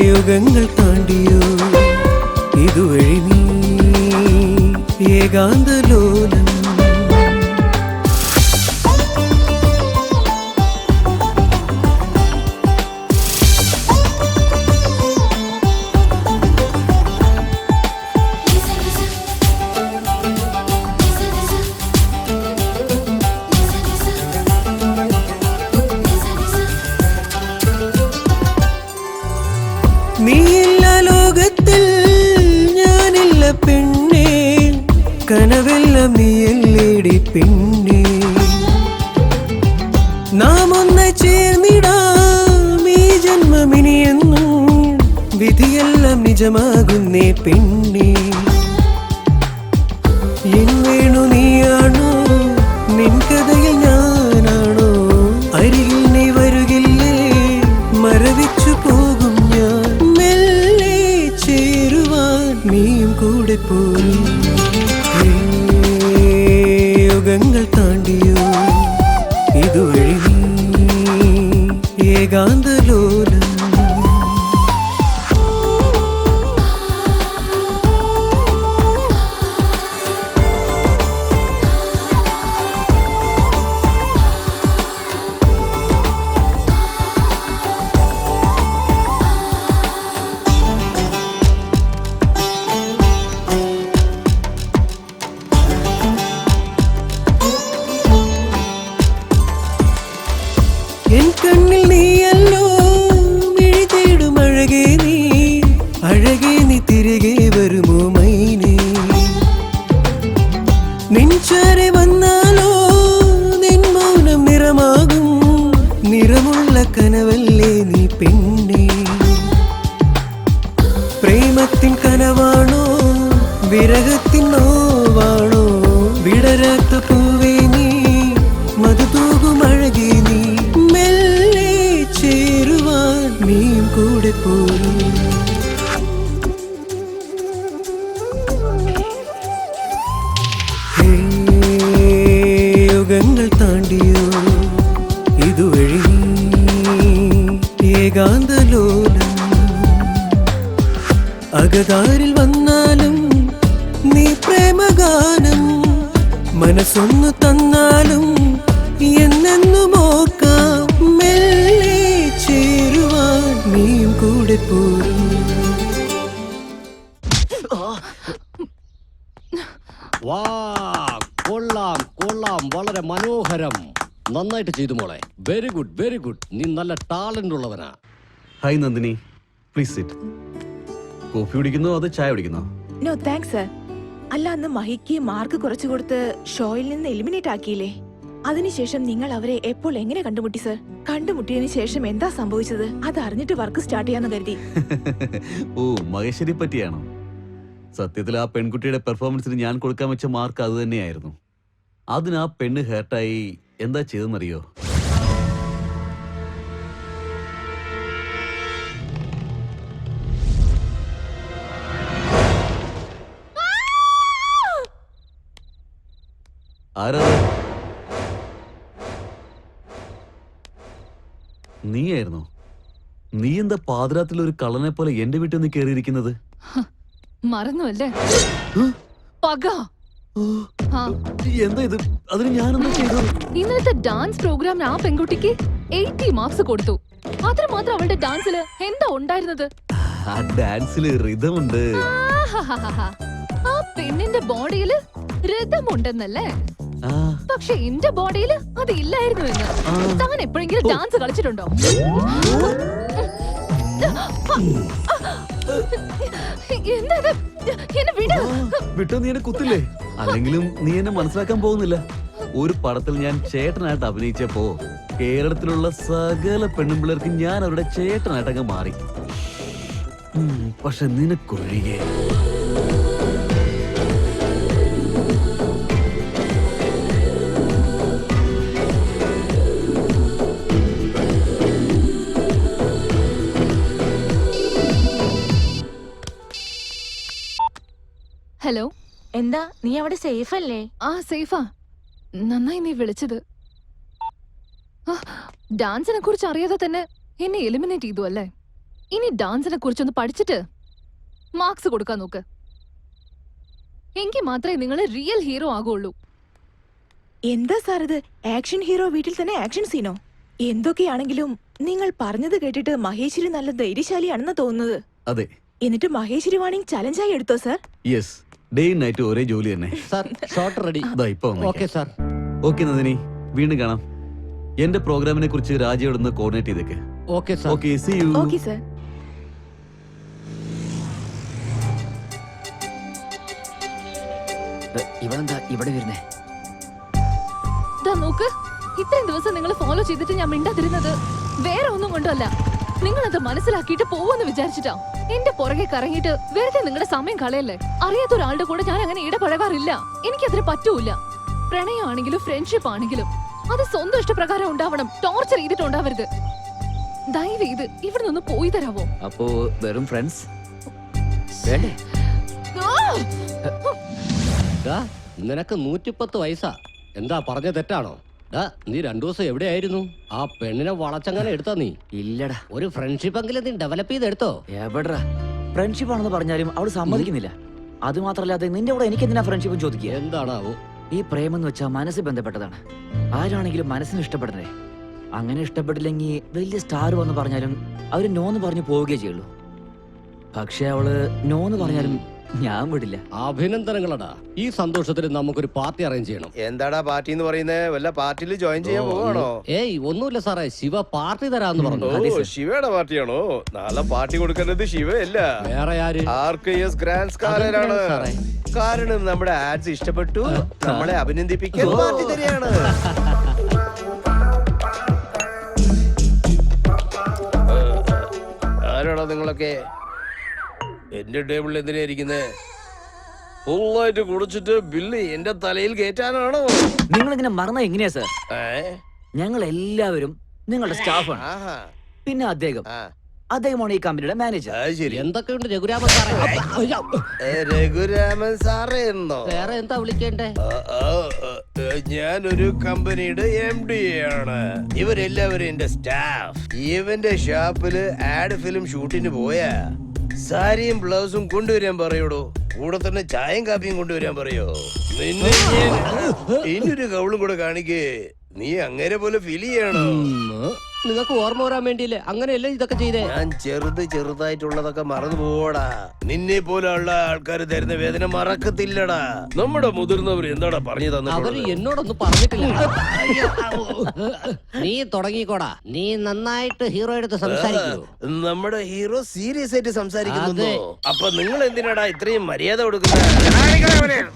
യുഗങ്ങൾ താണ്ടിയോ ഇതുവഴി നീ ഏകാന്തലോലം നീയില്ല ലോകത്തിൽ ഞാനില്ല പെണ്ണേ കനവെല്ലാം നീയല്ലേടി പെണ്ണേ നാം ഒന്ന് ചേർന്നിടാം ഈ ജന്മമിനിയെന്നും വിധിയെല്ലാം നിജമാകുന്നേ പെണ്ണേ എൻ വേണു നീയാണോ നിൻ കഥയിൽ ഞാനാണോ അരികിൽ നീ വരുകില്ലേ മരവിച്ചു പോകും ഞാൻ മെല്ലെ ചേരുവാൻ നീയും കൂടെ പോരും യുഗങ്ങൾ താണ്ടിയോ ഇതുവഴി നീ ഏകാന്തലോലം എൻ കണ്ണിൽ നീയല്ലോ മിഴി തേടും അഴകേ നീ തിരികെ വരുമോ മൈനേ നിൻചാരെ വന്നാലോ നിൻ മൗനം നിറമാകും നിറമുള്ള കനവല്ലേ നീ പെണ്ണേ പ്രേമത്തിൻ കനവാണോ വിരഹത്തിൻ നോവാണോ വിടരാത്ത പൂവേ നീ മധുതൂകും അഴകേ നീ മെല്ലെ ചേരുവാൻ നീയും കൂടെ പോരും യുഗങ്ങൾ താണ്ടിയോ ഇതുവഴി നീ ഏകാന്തലോലം അകതാരിൽ വന്നാലും നീ പ്രേമഗാനം മനസ്സൊന്നു തന്നാലും എന്നെന്നും ഓർക്കാം മെല്ലെ ചേരുവാൻ നീയും കൂടെ പോരും വാ കൊള്ളാം കൊള്ളാം വളരെ മനോഹരം നന്നായിട്ട് ചെയ്തു മോളെ വെരി ഗുഡ് വെരി ഗുഡ് നീ നല്ല ടാലന്റ് ഉള്ളവനാ hi Nandini please sit coffee കുടിക്കുന്നോ അതോ ചായ കുടിക്കുന്നോ നോ താങ്ക്സ് സർ അല്ല അന്ന് മഹിക്ക് മാർക്ക് കുറച്ചു കൊടുത്ത് ഷോയിൽ നിന്ന് എലിമിനേറ്റ് ആക്കിയില്ലേ അതിനുശേഷം നിങ്ങൾ അവരെ എപ്പോൾ എങ്ങനെ കണ്ടുമുട്ടി സർ കണ്ടുമുട്ടിയതിനു ശേഷം എന്താ സംഭവിച്ചത് അത് അറിഞ്ഞിട്ട് വർക്ക് സ്റ്റാർട്ട് ചെയ്യാന്ന് കരുതി ഓ മഹേശ്വരി പറ്റിയാണോ സത്യത്തിൽ ആ പെൺകുട്ടിയുടെ പെർഫോമൻസിന് ഞാൻ കൊടുക്കാൻ വെച്ച മാർക്ക് അത് തന്നെയായിരുന്നു അതിന് ആ പെണ്ണ് ഹേർട്ടായി എന്താ ചെയ്തെന്നറിയോ ആരാ നീയായിരുന്നോ നീ എന്താ പാതിരാത്രിയിൽ ഒരു കള്ളനെ പോലെ എന്റെ വീട്ടിൽ നിന്ന് കയറിയിരിക്കുന്നത് മറന്നു അല്ലേ പക എന്താ ഇത് അതിന് ഞാനെന്താ ചെയ്തു ഇന്നത്തെ ഡാൻസ് പ്രോഗ്രാമിന് ആ പെൺകുട്ടിക്ക് 80 മാർക്സ് കൊടുത്തു അതിന് മാത്രം അവളുടെ ഡാൻസില് എന്താ ഉണ്ടായിരുന്നത് ആ ഡാൻസില് റിതമുണ്ട് ആ പെണ്ണിന്റെ ബോഡിയില് രഥമുണ്ടെന്നല്ലേ പക്ഷെ എന്റെ ബോഡിയില് അത് ഇല്ലായിരുന്നു എന്ന് താൻ എപ്പോഴെങ്കിലും ഡാൻസ് കളിച്ചിട്ടുണ്ടോ വിട്ടോ നീ എന്നെ കുത്തില്ലേ അല്ലെങ്കിലും നീ എന്നെ മനസ്സിലാക്കാൻ പോകുന്നില്ല ഒരു പടത്തിൽ ഞാൻ ചേട്ടനായിട്ട് അഭിനയിച്ചപ്പോ കേരളത്തിലുള്ള സകല പെണ്ണുപിള്ളേർക്ക് ഞാൻ അവരുടെ ചേട്ടനായിട്ടങ്ങ് മാറി പക്ഷെ നിനക്കൊഴികെ ഹലോ. എന്താ നീ അവിടെ സേഫ് അല്ലേ? ആ സേഫാ. നന്നായി നീ വിളിച്ചത്. ഡാൻസിനെ കുറിച്ച് അറിയാതെ തന്നെ എന്നെ എലിമിനേറ്റ് ചെയ്തു അല്ലേ? ഇനി ഡാൻസിനെ കുറിച്ചൊന്ന് പഠിച്ചിട്ട് മാർക്സ് കൊടുക്കാൻ നോക്ക്. എങ്കിൽ മാത്രമേ നിങ്ങൾ റിയൽ ഹീറോ ആകുള്ളൂ. എന്താ സാർ ഇത്? ആക്ഷൻ ഹീറോ വീട്ടിൽ തന്നെ ആക്ഷൻ സീനോ? എന്തൊക്കെയാണെങ്കിലും നിങ്ങൾ പറഞ്ഞത് കേട്ടിട്ട് മഹേശ്വരി നല്ല ധൈര്യശാലിയാണെന്ന് തോന്നുന്നത്. അതെ. എന്നിട്ട് മഹേശ്വരി വാണിംഗ് ചലഞ്ചായി എടുത്തോ സാർ? യെസ്, ഡേയും നൈറ്റും ഒരേ ജോലി തന്നെ. Sir shot ready. Okay sir. Okay Nandini, വീണ്ടും കാണാം. എന്റെ പ്രോഗ്രാമിനെ കുറിച്ച് രാജയോടൊന്ന് കോർഡിനേറ്റ് ചെയ്തേക്ക്. Okay sir. Okay, see you. Okay sir. ഇവളെന്താ ഇവിടെ വരുന്നേ? നോക്ക്, ഇത്രയും ദിവസം നിങ്ങൾ ഫോളോ ചെയ്തിട്ട് ഞാൻ മിണ്ടാതിരുന്നത് വേറെ ഒന്നും കൊണ്ടല്ല. നിങ്ങളത് മനസ്സിലാക്കിയിട്ട് പോവെന്ന് വിചാരിച്ചിട്ടാ. എന്റെ പുറകെ കറങ്ങിയിട്ട് വെറുതെ നിങ്ങളുടെ സമയം കളയല്ലേ. അറിയാത്ത ഒരാളുടെ കൂടെ ഞാൻ അങ്ങനെ ഇടപഴകാറില്ല. എനിക്കത്ര പറ്റൂല. പ്രണയമാണെങ്കിലും ഫ്രണ്ട്ഷിപ്പ് ആണെങ്കിലും അത് സ്വന്തം ഇഷ്ടപ്രകാരം ഉണ്ടാവണം. ടോർച്ചർ ചെയ്തിട്ടുണ്ടാവരുത്. ദയവ് ചെയ്ത് ഇവിടെ നിന്ന് പോയി തരാവോ? അപ്പോ വെറും ഫ്രണ്ട്സ് വേണ്ടേ? നിനക്ക് 110 വയസ്സാ. എന്താ പറഞ്ഞ തെറ്റാണോ? നീ 2 ദിവസം എവിടെയായിരുന്നു? ആ പെണ്ണിനെ വളച്ചങ്ങനെ എടുത്താ നീ? ഇല്ലടാ. ഒരു ഫ്രണ്ട്ഷിപ്പ് എങ്കിലും നീ ഡെവലപ്പ് ചെയ്തെടുത്തോ? എവിടാ ഫ്രണ്ട്ഷിപ്പ് ആണെന്ന് പറഞ്ഞാലും അവള് സമ്മതിക്കുന്നില്ല. അത് മാത്രല്ലാതെ നിന്റെ കൂടെ എനിക്ക് എന്തിനാ ഫ്രണ്ട്ഷിപ്പും ചോദിക്കുക? എന്താണാവോ? ഈ പ്രേമം എന്ന് വെച്ചാൽ മനസ്സ് ബന്ധപ്പെട്ടതാണ്. ആരാണെങ്കിലും മനസ്സിന് ഇഷ്ടപ്പെടണേ. അങ്ങനെ ഇഷ്ടപ്പെട്ടില്ലെങ്കിൽ വലിയ സ്റ്റാർ വന്ന് പറഞ്ഞാലും അവര് നോന്ന് പറഞ്ഞു പോവുകയേ ചെയ്യുള്ളൂ. പക്ഷെ അവള് നോന്ന് പറഞ്ഞാലും ഞാൻ വിടില്ല. അഭിനന്ദനങ്ങളടാ. ഈ സന്തോഷത്തിന് നമുക്കൊരു പാർട്ടി അറേഞ്ച് ചെയ്യണം. എന്താടാ പാർട്ടി എന്ന് പറയുന്നത്? വല്ല പാർട്ടിയിൽ ജോയിൻ ചെയ്യാൻ പോവാണോ? ഏയ് ഒന്നുമില്ല സാറേ, ശിവ പാർട്ടി തരാന്ന് പറഞ്ഞു. ഓ, ശിവയുടെ പാർട്ടിയാണോ? നാളെ പാർട്ടി കൊടുക്കേണ്ടത് ശിവയല്ല, വേറെ ആര്? RKS ഗ്രാൻഡ് സ്കാലറാണ്. കാരണം നമ്മുടെ ആഡ്സ് ഇഷ്ടപ്പെട്ടു, നമ്മളെ അഭിനന്ദിപ്പിക്കാൻ പാർട്ടി തരികയാണ്. ആരാണോ നിങ്ങളൊക്കെ? എന്റെ ടേബിളിൽ എന്തിനാ ഇരിക്കുന്നേ? ഫുള്ളായിട്ട് കുടിച്ചിട്ട് ബില്ല് എന്റെ തലയിൽ കയറ്റാനാണോ? നിങ്ങൾ ഇങ്ങനെ മറന്നാ എങ്ങനെയാ സാർ? ഞങ്ങൾ എല്ലാവരും നിങ്ങളുടെ സ്റ്റാഫാണ്. പിന്നെ അദ്ദേഹമാണ് ഈ കമ്പനിയുടെ മാനേജർ. എന്തൊക്കെയുണ്ട് രഘുരാമൻ സാറേ? രഘുരാമൻ സാറേ എന്നോ? വേറെ എന്താ വിളിക്കേണ്ടേ? ഞാനൊരു കമ്പനിയുടെ MD ആണ്. ഇവരെല്ലാവരും എന്റെ സ്റ്റാഫ്. ഇവന്റെ ഷാപ്പില് ആഡ് ഫിലിം ഷൂട്ടിന് പോയാ സാരിയും ബ്ലൗസും കൊണ്ടുവരാൻ പറയൂടോ. കൂടെ തന്നെ ചായയും കാപ്പിയും കൊണ്ടുവരാൻ പറയോ? നിന്നെ ഇനിയൊരു കൗളും കൂടെ കാണിക്കേ. നീ അങ്ങനെ പോലെ ഫീൽ ചെയ്യണോ? നിങ്ങൾക്ക് ഓർമ്മ വരാൻ വേണ്ടിയില്ലേ അങ്ങനെയല്ലേ ഇതൊക്കെ ചെയ്തേ? ഞാൻ ചെറുതായിട്ടുള്ളതൊക്കെ മറന്നു പോടാ. നിന്നെ പോലെയുള്ള ആൾക്കാർ തരുന്ന വേദന മറക്കത്തില്ലടാ. നമ്മുടെ മുതിർന്നവർ എന്താടാ പറഞ്ഞു തന്നെ? അവര് എന്നോടൊന്നും പറഞ്ഞിട്ടില്ല. നീ തുടങ്ങിക്കോടാ. നീ നന്നായിട്ട് ഹീറോ എടുത്ത് സംസാരിക്കൂ. നമ്മുടെ ഹീറോ സീരിയസ് ആയിട്ട് സംസാരിക്കുന്നു. അപ്പൊ നിങ്ങൾ എന്തിനാടാ ഇത്രയും മര്യാദ കൊടുക്കുന്നത്?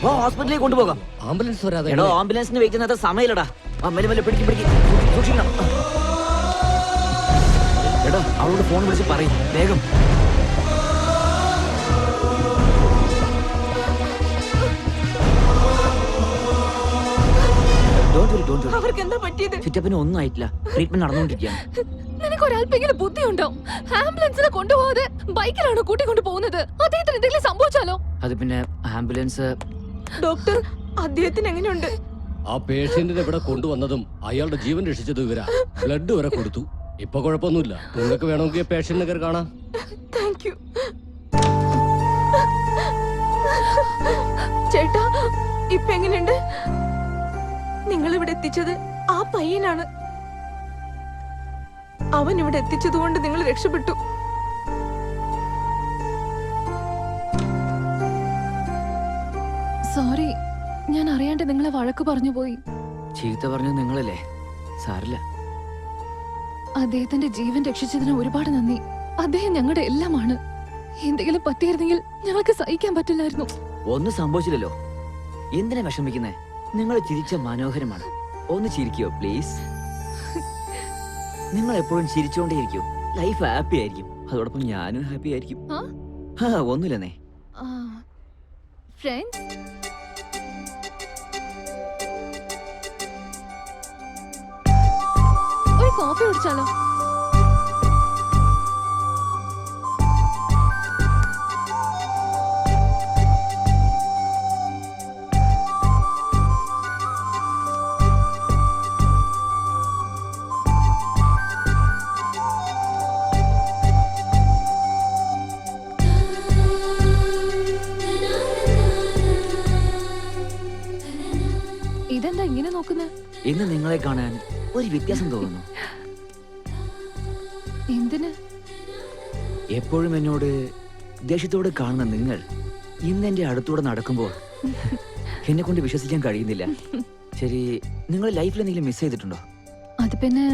ഹോസ്പിറ്റലിലേക്ക് കൊണ്ടുപോകാം. ആംബുലൻസ് വരാതെ. എടോ, ആംബുലൻസിന് വെയിറ്റ് ചെയ്യുന്ന സമയമില്ലടാ. മെല്ലെ പിടിക്കും. സൂക്ഷിക്കണം. എടോ, അവളോട് ഫോൺ വിളിച്ച് പറയും വേഗം. ചിറ്റപ്പന് ഒന്നും ആയിട്ടില്ല. ട്രീറ്റ്മെന്റ് നടന്നുകൊണ്ടിരിക്കുകയാണ്. നിനക്ക് ഒരല്പെങ്കിലും ബുദ്ധിയുണ്ടോ? ആംബുലൻസിനെ കൊണ്ടുപോകാതെ ബൈക്കിലാണോ കൂട്ടിക്കൊണ്ട് പോകുന്നത്? അദ്ദേഹത്തിന് എന്തെങ്കിലും സംഭവിച്ചാലോ? അത് പിന്നെ ആംബുലൻസ്. ഡോക്ടർ, അദ്ദേഹത്തിന് എങ്ങനെയുണ്ട്? ആ പേഷ്യന്റിനെ ഇവിടെ കൊണ്ടുവന്നതും അയാളുടെ ജീവൻ രക്ഷിച്ചതും ഇവരാ. ബ്ലഡ് വരെ കൊടുത്തു. ഇപ്പൊ കുഴപ്പമൊന്നുമില്ല. നിങ്ങൾക്ക് വേണമെങ്കിൽ പേഷ്യന്റിനെ കയറി കാണാം. താങ്ക് യു ചേട്ടാ. ഇപ്പൊ എങ്ങനെയുണ്ട്? നിങ്ങൾ ഇവിടെ എത്തിച്ചത് ആ പയ്യനാണ്. അവൻ ഇവിടെ എത്തിച്ചതുകൊണ്ട് നിങ്ങൾ രക്ഷപ്പെട്ടു. സോറി, ഞാൻ അറിയാണ്ട് നിങ്ങളെ വഴക്ക് പറഞ്ഞു പോയി. ചീത്ത പറഞ്ഞത് നിങ്ങളല്ലേ? സാരില്ല. അദ്ദേഹത്തിന്റെ ജീവൻ രക്ഷിച്ചതിന് ഒരുപാട് നന്ദി. അദ്ദേഹം ഞങ്ങളുടെ എല്ലാമാണ്. എന്തെങ്കിലും പറ്റിയിരുന്നെങ്കിൽ ഞങ്ങൾക്ക് സഹിക്കാൻ പറ്റില്ലായിരുന്നു. ഒന്നും സംഭവിച്ചില്ലല്ലോ. എന്തിനാ വിഷമിക്കുന്നേ? നിങ്ങൾ ചിരിച്ച മനോഹരമാണ്. ഒന്ന് ചിരിക്കോ പ്ലീസ്? നിങ്ങൾ എപ്പോഴും ചിരിച്ചോണ്ടേയിരിക്കും. ലൈഫ് ഹാപ്പി ആയിരിക്കും. അതോടൊപ്പം ഞാനും ഹാപ്പി ആയിരിക്കും. ഒന്നുമില്ലെന്നേ. ഫ്രണ്ട്സ് കോഫി കുടിച്ചാലോ? ഇതെന്താ ഇങ്ങനെ നോക്കുന്നത്? ഇന്ന് നിങ്ങളെ കാണാൻ ഒരു വ്യത്യാസം തോന്നുന്നു. എന്തിന്? എപ്പോഴും എന്നോട് ദേഷ്യത്തോടെ കാണുന്ന നിങ്ങൾ ഇന്ന് എന്റെ അടുത്തൂടെ നടക്കുമ്പോൾ എന്നെ കൊണ്ട് വിശ്വസിക്കാൻ കഴിയുന്നില്ല. ശരി, നിങ്ങൾ ലൈഫിൽ എന്തെങ്കിലും മിസ് ചെയ്തിട്ടുണ്ടോ? അത് പിന്നെ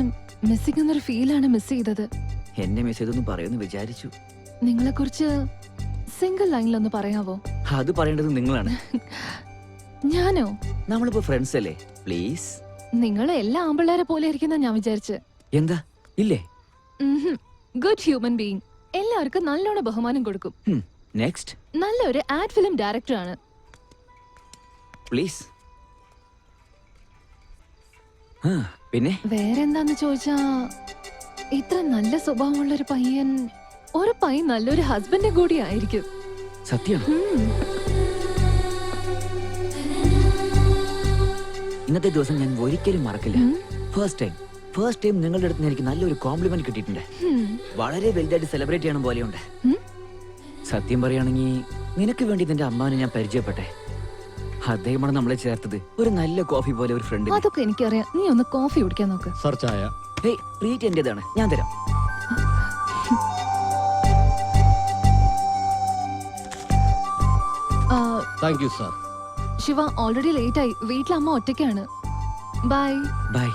മിസ്സിംഗ് എന്നൊരു ഫീലാണ് മിസ് ചെയ്തത്. എന്നെ മിസ് ചെയ്തൊന്നും പറയുമെന്ന് വിചാരിച്ചു. നിങ്ങളെ കുറിച്ച് സിംഗിൾ ലൈനിലൊന്ന് പറയാവോ? അത് പറയേണ്ടത് നിങ്ങളാണ്. ഞാനോ? നമ്മളിപ്പോ ഫ്രണ്ട്സ് അല്ലേ? പ്ലീസ്. നിങ്ങൾ എല്ലാ ആമ്പിള്ളേരെ പോലെ ഇരിക്കുന്ന ഞാൻ വിചാരിച്ച്. എന്താ ഇല്ലേ? Good human being. എല്ലാവർക്കും നല്ലോണം ബഹുമാനം കൊടുക്കും. നെക്സ്റ്റ്. നല്ലൊരു ആഡ് ഫിലിം ഡയറക്ടർ ആണ്. പ്ലീസ്. പിന്നെ വേറെന്താന്ന് ചോദിച്ചാ, ഇത്ര നല്ല സ്വഭാവമുള്ള ഒരു പയ്യൻ നല്ലൊരു ഹസ്ബൻഡ് കൂടി ആയിരിക്കും. സത്യം. ഇന്നത്തെ ദിവസം ഞാൻ ഒരിക്കലും മറക്കില്ല. ഫസ്റ്റ് ടൈം നിങ്ങളുടെ അടുത്ത് എനിക്ക് നല്ലൊരു കോംപ്ലിമെന്റ് കിട്ടിയിട്ടുണ്ട്. വളരെ വലുതായിട്ട് സെലിബ്രേറ്റ് ചെയ്യണം പോലെയുണ്ട്. സത്യം പറയുകയാണെങ്കിൽ നിനക്ക് വേണ്ടി നിന്റെ അമ്മാനെ ഞാൻ പരിചയപ്പെട്ടെ. അദ്ദേഹമാണ് നമ്മളെ ചേർത്തത്. ഒരു നല്ല കോഫി പോലെ ഒരു ഫ്രണ്ട്. അതൊക്കെ എനിക്കറിയാം. നീ ഒന്ന് കോഫി കുടിക്കാൻ നോക്ക്. സർ ചായ. ട്രീറ്റ് എന്റേതാണ്, ഞാൻ തരാം. Thank you sir. Shiva, already late ആയി. വീട്ടിൽ അമ്മ ഒറ്റയ്ക്കാണ്. ബൈ. ബൈ.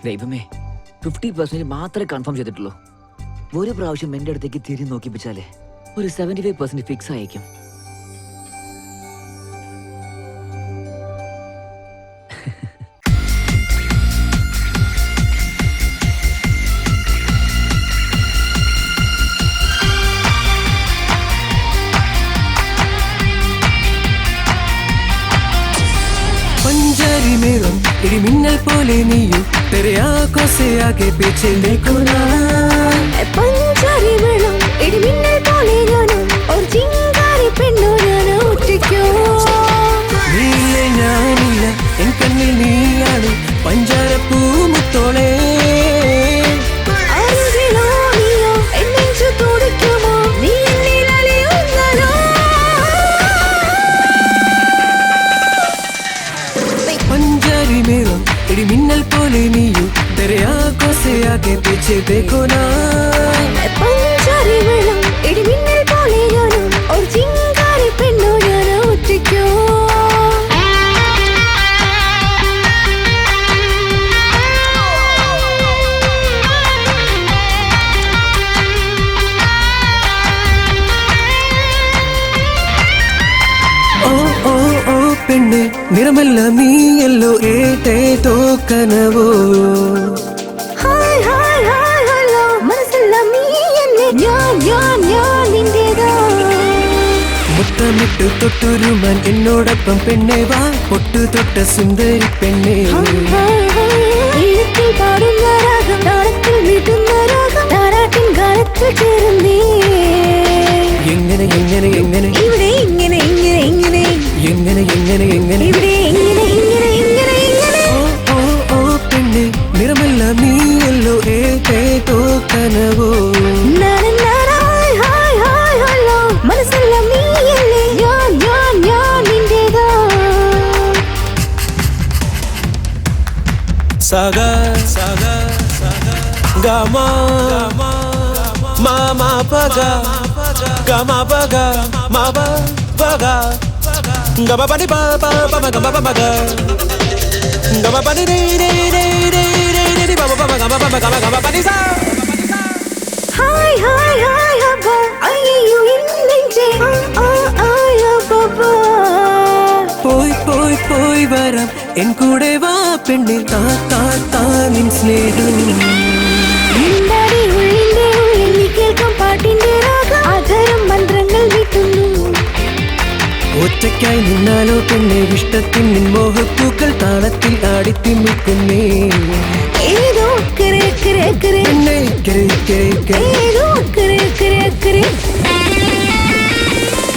ദൈവമേ, 50% മാത്രമേ കൺഫേം ചെയ്തിട്ടുള്ളൂ. ഒരു പ്രാവശ്യം എന്റെ അടുത്തേക്ക് തിരിഞ്ഞു നോക്കിപ്പിച്ചാലേ ഒരു 75% ഫിക്സ് ആയിരിക്കും. पंजारी मेरम इड़ी मिन्नल पोले नीयू तेरे आंखों से आगे पीछे देखो ना. पंजारी मेरम इड़ी मिन्नल पोले ഞാനും ഒരു ചിങ്കാരി പെണ്ണോ ഞാനോ ഒറ്റയ്ക്കോ. നീയേ ഞാനില്ല എൻ കണ്ണിൽ നീയാണ് പഞ്ചാരപ്പൂ മുത്തോളെ. അരികിലോ നീയോ എൻ നെഞ്ചു തുടിക്കുമോ നീ എന്നിൽ അലിയുന്നതോ. पंजारी मेरम इड़ी मिन्नल पोले नीयू तेरे आंखों से आगे पीछे देखो ना. पंजारी मेरम इड़ी मिन्नल पोले ഞാനും ഒരു ചിങ്കാരി പെണ്ണോ ഞാനോ ഒറ്റയ്ക്കോ. പെണ്ണെ നിറമല്ല നീയല്ലോ ഏതേതോ കനവോ. മുത്തമിട്ടു തൊട്ടുരുമാൻ എന്നോടൊപ്പം പെണ്ണെ വാ. പൊട്ടു തൊട്ട സുന്ദരി പെണ്ണെ. എങ്ങനെ എങ്ങനെ എങ്ങനെ ഇവിടെ ഇങ്ങനെ ഇങ്ങനെ ഇങ്ങനെ എങ്ങനെ എങ്ങനെ എങ്ങനെ ഇവിടെ ഇങ്ങനെ ഇങ്ങനെ ഇങ്ങനെ ഇങ്ങനെ. ഓ ഓ ഓ പെണ്ണെ നിറമല്ല നീയല്ലോ ഏതേതോ കനവോ. മനസ്സല്ല നീയല്ലേ ഞാൻ ഞാൻ ഞാൻ നിന്റേതാ. സഗ സഗ ഗമ മാമ പഗ ഗമ പഗ മാബ പഗ ഗമ പനി പ പ പ ഗമ പ പഗ ഗമ പനി രെ രെ രെ രെ രെ രെ പ പ ഗമ പ ഗമ ഗമ പനി സ. ഹായ് ഹായ് ഹായ് ഹബ അയ്യോ ഇന്നെഞ്ചേ ആയ ബബ. പോയി പോയി പോയി വരാം എൻ കൂടെ വാ പെണ്ണെ. താ താ താ നിൻ സ്നേഹം. നിന്താടി ഉള്ളിന്റെ ഉള്ളിൽ നീ കേൾക്കും പാട്ടിന്റെ രാഗം. ആദരം മന്ത്രങ്ങൾ വീട്ടുന്നു. ഒറ്റയ്ക്കായി നിന്ന കേട്ടാലോ പെണ്ണെ ഇഷ്ടത്തിൻ മോഹപ്പൂക്കൾ താളത്തിൽ ആടിത്തിമിക്കുന്നേ ഏതോ അക്കരെ അക്കരെ അക്കരെ പെണ്ണെ ഇക്കരെ ഇക്കരെ ഇക്കരെ ഏതോ അക്കരെ അക്കരെ അക്കരെ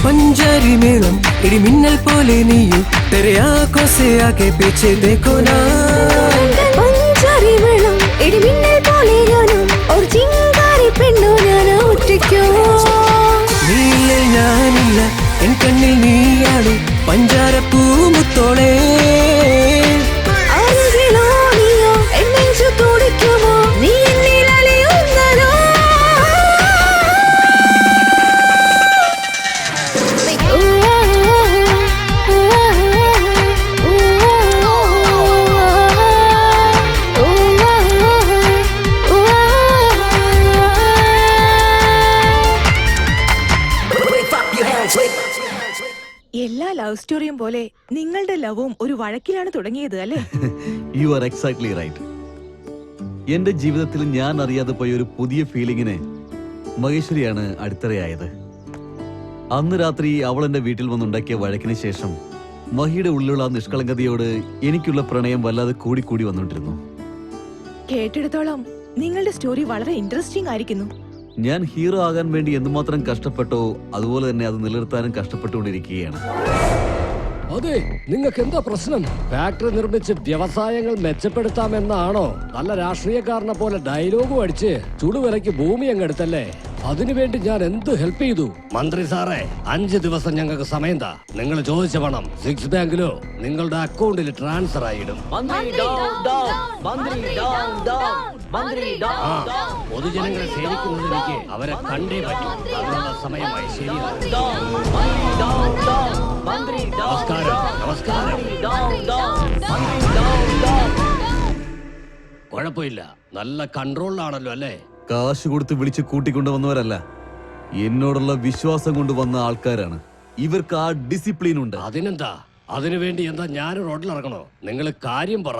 पंजारी मेलम इड़ी मिन्नल पोले नीयू तेरे आंखों से आके पीछे देखो ना പഞ്ചാരി വെള്ളം ഇടിമിന്നൽ പോലെ ഞാനും ഒരു ചിങ്കാരി പെണ്ണോ ഞാനോ ഒറ്റയ്ക്കോ നീയില്ലേ ഞാനില്ല എൻ കണ്ണിൽ നീയാണ് പഞ്ചാരപ്പൂ മുത്തോളേ അരുകിലോ നീയോ എൻ നെഞ്ചു തുടിക്കുമോ നീ എന്നിൽ അലിയുന്നതോ എല്ലാ ലവ് സ്റ്റോറിയും പോലെ നിങ്ങളുടെ ലവും ഒരു വഴക്കിലാണ് തുടങ്ങിയത് അല്ലേ? You are exactly right. എന്റെ ജീവിതത്തിൽ ഞാൻ അറിയാതെ പോയ ഒരു പുതിയ ഫീലിങ്ങിന് മഹേശ്വരിയാണ് അടിത്തറയായത്. അന്ന് രാത്രി അവൾ എന്റെ വീട്ടിൽ വന്നുണ്ടാക്കിയ വഴക്കിന് ശേഷം മഹിയുടെ ഉള്ളിലുള്ള ആ നിഷ്കളങ്കതയോട് എനിക്കുള്ള പ്രണയം വല്ലാതെ കൂടി വന്നുകൊണ്ടിരുന്നു. കേട്ടിടത്തോളം നിങ്ങളുടെ സ്റ്റോറി വളരെ ഇൻട്രസ്റ്റിംഗ് ആയിരിക്കുന്നു. ഞാൻ ഹീറോ ആകാൻ വേണ്ടി എന്തുമാത്രം കഷ്ടപ്പെട്ടോ അതുപോലെ തന്നെ അത് നിലനിർത്താനും കഷ്ടപ്പെട്ടുകൊണ്ടിരിക്കുകയാണ്. അതെ, നിങ്ങൾക്ക് എന്താ പ്രശ്നം? ഫാക്ടറി നിർമ്മിച്ച് വ്യവസായങ്ങൾ മെച്ചപ്പെടുത്താമെന്നാണോ? നല്ല രാഷ്ട്രീയക്കാരനെ പോലെ ഡയലോഗും അടിച്ച് ചുടുവിലയ്ക്ക് ഭൂമി അങ്ങ് എടുത്തല്ലേ? അതിനുവേണ്ടി ഞാൻ എന്ത് ഹെൽപ്പ് ചെയ്തു? മന്ത്രി സാറേ, 5 ദിവസം ഞങ്ങൾക്ക് സമയം താ. നിങ്ങൾ ചോദിച്ച പണം 6 ബാങ്കിലോ നിങ്ങളുടെ അക്കൗണ്ടിൽ ട്രാൻസ്ഫർ ആയിടും. പൊതുജനങ്ങളെ സേവിക്കുന്നതിലേക്ക് അവരെ കണ്ടേ പറ്റും. അതിനുള്ള സമയമായി. നമസ്കാരം. നമസ്കാരം. കുഴപ്പമില്ല, നല്ല കൺട്രോളിലാണല്ലോ അല്ലേ? കാശ് കൊടുത്ത് വിളിച്ച് കൂട്ടിക്കൊണ്ടുവന്നവരല്ല, എന്നോടുള്ള വിശ്വാസം കൊണ്ട് വന്ന ആൾക്കാരാണ്. ഇവർക്ക് ആ ഡിസിപ്ലിൻ ഉണ്ട്. അതിനെന്താ? അതിനുവേണ്ടി എന്താ ഞാൻ റോഡിലിറങ്ങണോ? നിങ്ങൾ കാര്യം പറ.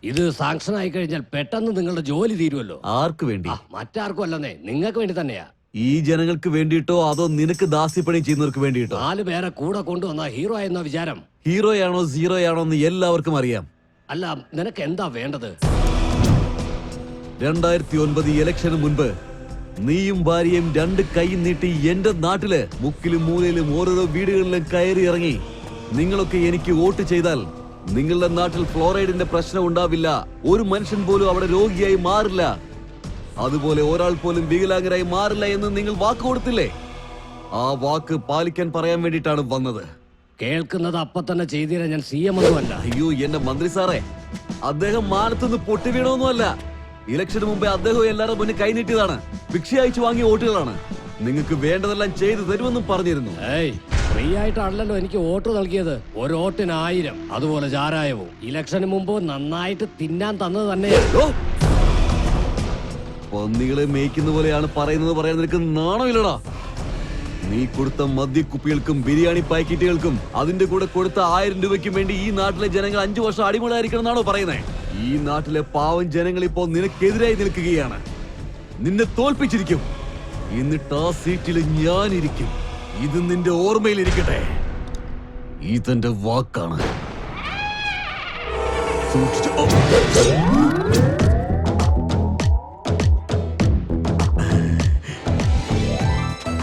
ഇത് സാങ്ഷൻ ആയി കഴിഞ്ഞാൽ പെട്ടെന്ന് നിങ്ങളുടെ ജോലി തീരുമല്ലോ. ആർക്ക് വേണ്ടി? മറ്റാർക്കും അല്ലെന്നേ, നിങ്ങൾക്ക് വേണ്ടി തന്നെയാ. ഈ ജനങ്ങൾക്ക് വേണ്ടിയിട്ടോ അതോ നിനക്ക് ദാസ്യപ്പണി ചെയ്യുന്നവർക്ക് വേണ്ടിയിട്ടോ? 4 പേരെ കൂടെ കൊണ്ടുവന്ന ഹീറോ എന്ന വിചാരം. ഹീറോയാണോ സീറോയാണോ എന്ന് എല്ലാവർക്കും അറിയാം. അല്ല, നിനക്ക് എന്താ വേണ്ടത്? 2009 ഇലക്ഷന് മുൻപ് നീയും ഭാര്യയും 2 കൈ നീട്ടി എന്റെ നാട്ടില് മുക്കിലും മൂലയിലും ഓരോരോ വീടുകളിലും കയറി ഇറങ്ങി നിങ്ങളൊക്കെ എനിക്ക് വോട്ട് ചെയ്താൽ നിങ്ങളുടെ നാട്ടിൽ ഫ്ലോറൈഡിന്റെ പ്രശ്നം ഉണ്ടാവില്ല, ഒരു മനുഷ്യൻ പോലും അവിടെ രോഗിയായി മാറില്ല, അതുപോലെ ഒരാൾ പോലും വികലാംഗരായി മാറില്ല എന്ന് നിങ്ങൾ വാക്ക് കൊടുത്തില്ലേ? ആ വാക്ക് പാലിക്കാൻ പറയാൻ വേണ്ടിയിട്ടാണ് വന്നത്. കേൾക്കുന്നത് അപ്പൊ തന്നെ ചെയ്തിരാ. ഞാൻ CM ഒന്നുമല്ല. അയ്യോ എന്റെ മന്ത്രി സാറേ, അദ്ദേഹം മാനത്തുനിന്ന് പൊട്ടി വീണൊന്നുമല്ല. ഇലക്ഷന് മുമ്പേ അദ്ദേഹം എല്ലാവരുടെ മുന്നിൽ കൈനീട്ടിയതാണ്. ഭിക്ഷ അയച്ചു വാങ്ങിയ വോട്ടുകളാണ്. നിങ്ങൾക്ക് വേണ്ടതെല്ലാം ചെയ്തു തരുമെന്നും പറഞ്ഞിരുന്നു. ഫ്രീ ആയിട്ടാണല്ലോ എനിക്ക് വോട്ട് നൽകിയത്. ഒരു വോട്ടിന് 1000. അതുപോലെ ചാരായവും ഇലക്ഷന് മുമ്പ് നന്നായിട്ട് തിന്നാൻ തന്നത് തന്നെയാണ്. പന്നികളെ മേയ്ക്കുന്ന പോലെയാണ് പറയുന്നത് പറയാൻ നിനക്ക് നാണമില്ലടാ. നീ കൊടുത്ത മദ്യക്കുപ്പികൾക്കും ബിരിയാണി പാക്കറ്റുകൾക്കും അതിന്റെ കൂടെ കൊടുത്ത 1000 രൂപയ്ക്കും വേണ്ടി ഈ നാട്ടിലെ ജനങ്ങൾ 5 വർഷം അടിമകളായിരിക്കണം എന്നാണോ പറയുന്നത്? ഈ നാട്ടിലെ പാവം ജനങ്ങൾ ഇപ്പോൾ നിനക്കെതിരായി നിൽക്കുകയാണ്. നിന്നെ തോൽപ്പിച്ചിരിക്കും. എന്നിട്ട് ആ സീറ്റിൽ ഞാനിരിക്കും. ഇത് നിന്റെ ഓർമ്മയിലിരിക്കട്ടെ. ഇതെന്റെ വാക്കാണ്.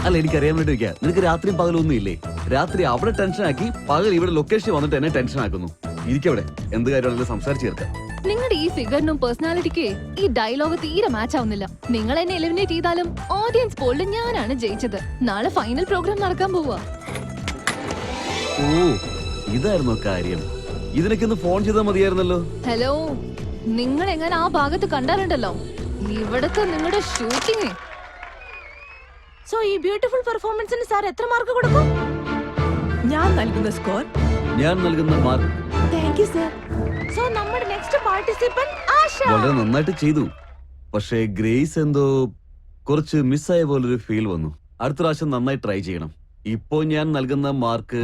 അല്ല, എനിക്കറിയാൻ വേണ്ടി വയ്ക്കാം. നിനക്ക് രാത്രിയും പകലൊന്നും ഇല്ലേ? രാത്രി അവിടെ ടെൻഷൻ ആക്കി, പകൽ ഇവിടെ ലൊക്കേഷൻ വന്നിട്ട് എന്നെ ടെൻഷൻ ആക്കുന്നു. ഇരിക്കവിടെ, എന്ത് കാര്യമാണെങ്കിലും സംസാരിച്ചു ചേർക്കാം. നിങ്ങളുടെ ഈ ഫിഗറിനും പേഴ്സണാലിറ്റിക്ക് ഈ ഡയലോഗ് തീരെ മാച്ച് ആവുന്നില്ല. നിങ്ങൾ എന്നെ എലിമിനേറ്റ് ചെയ്താലും ഓഡിയൻസ് പോളിൽ ഞാനാണ് ജയിച്ചത്. നാളെ ഫൈനൽ പ്രോഗ്രാം നടക്കാൻ പോവാ. ഓ, ഇതായിരുന്നോ കാര്യം? ഇതിനൊക്കെ ഒന്ന് ഫോൺ ചെയ്താൽ മതിയായിരുന്നല്ലോ. ഹലോ, നിങ്ങൾ എങ്ങനെ ആ ഭാഗത്ത് കണ്ടാലുണ്ടല്ലോ ഇവിടത്തെ നിങ്ങളുടെ ഷൂട്ടിങ്. സോ ഈ ബ്യൂട്ടിഫുൾ പെർഫോമൻസിന് സാർ എത്ര മാർക്ക് കൊടുക്കും? ഞാൻ നൽകുന്ന സ്കോർ, ഞാൻ നൽകുന്ന mark. Thank you sir. So നമ്മുടെ നെക്സ്റ്റ് പാർട്ടിസിപ്പന്റ് ആശ. വളരെ നന്നായിട്ട് ചെയ്തു. പക്ഷേ ഗ്രേസ് എന്തോ കുറച്ച് മിസ്സായ പോലൊരു ഫീൽ വന്നു. അടുത്ത പ്രാവശ്യം നന്നായി ട്രൈ ചെയ്യണം. ഇപ്പോ ഞാൻ നൽകുന്ന മാർക്ക്,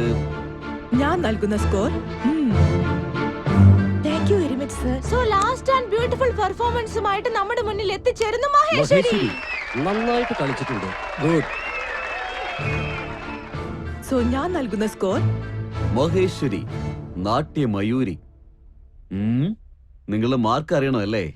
ഞാൻ നൽകുന്ന score, thank you very much sir. So last and beautiful പെർഫോമൻസുമായിട്ട് നമ്മുടെ മുന്നിൽ എത്തിച്ചേരുന്നു മഹേശ്വരി. നന്നായിട്ട് കളിച്ചിട്ടുണ്ട്. ഗുഡ്. സോ ഞാൻ നൽകുന്ന സ്കോർ മഹേശ്വരി, നാട്യമയൂരി. നിങ്ങളുടെ മാർക്ക് അറിയണോ അല്ലേ?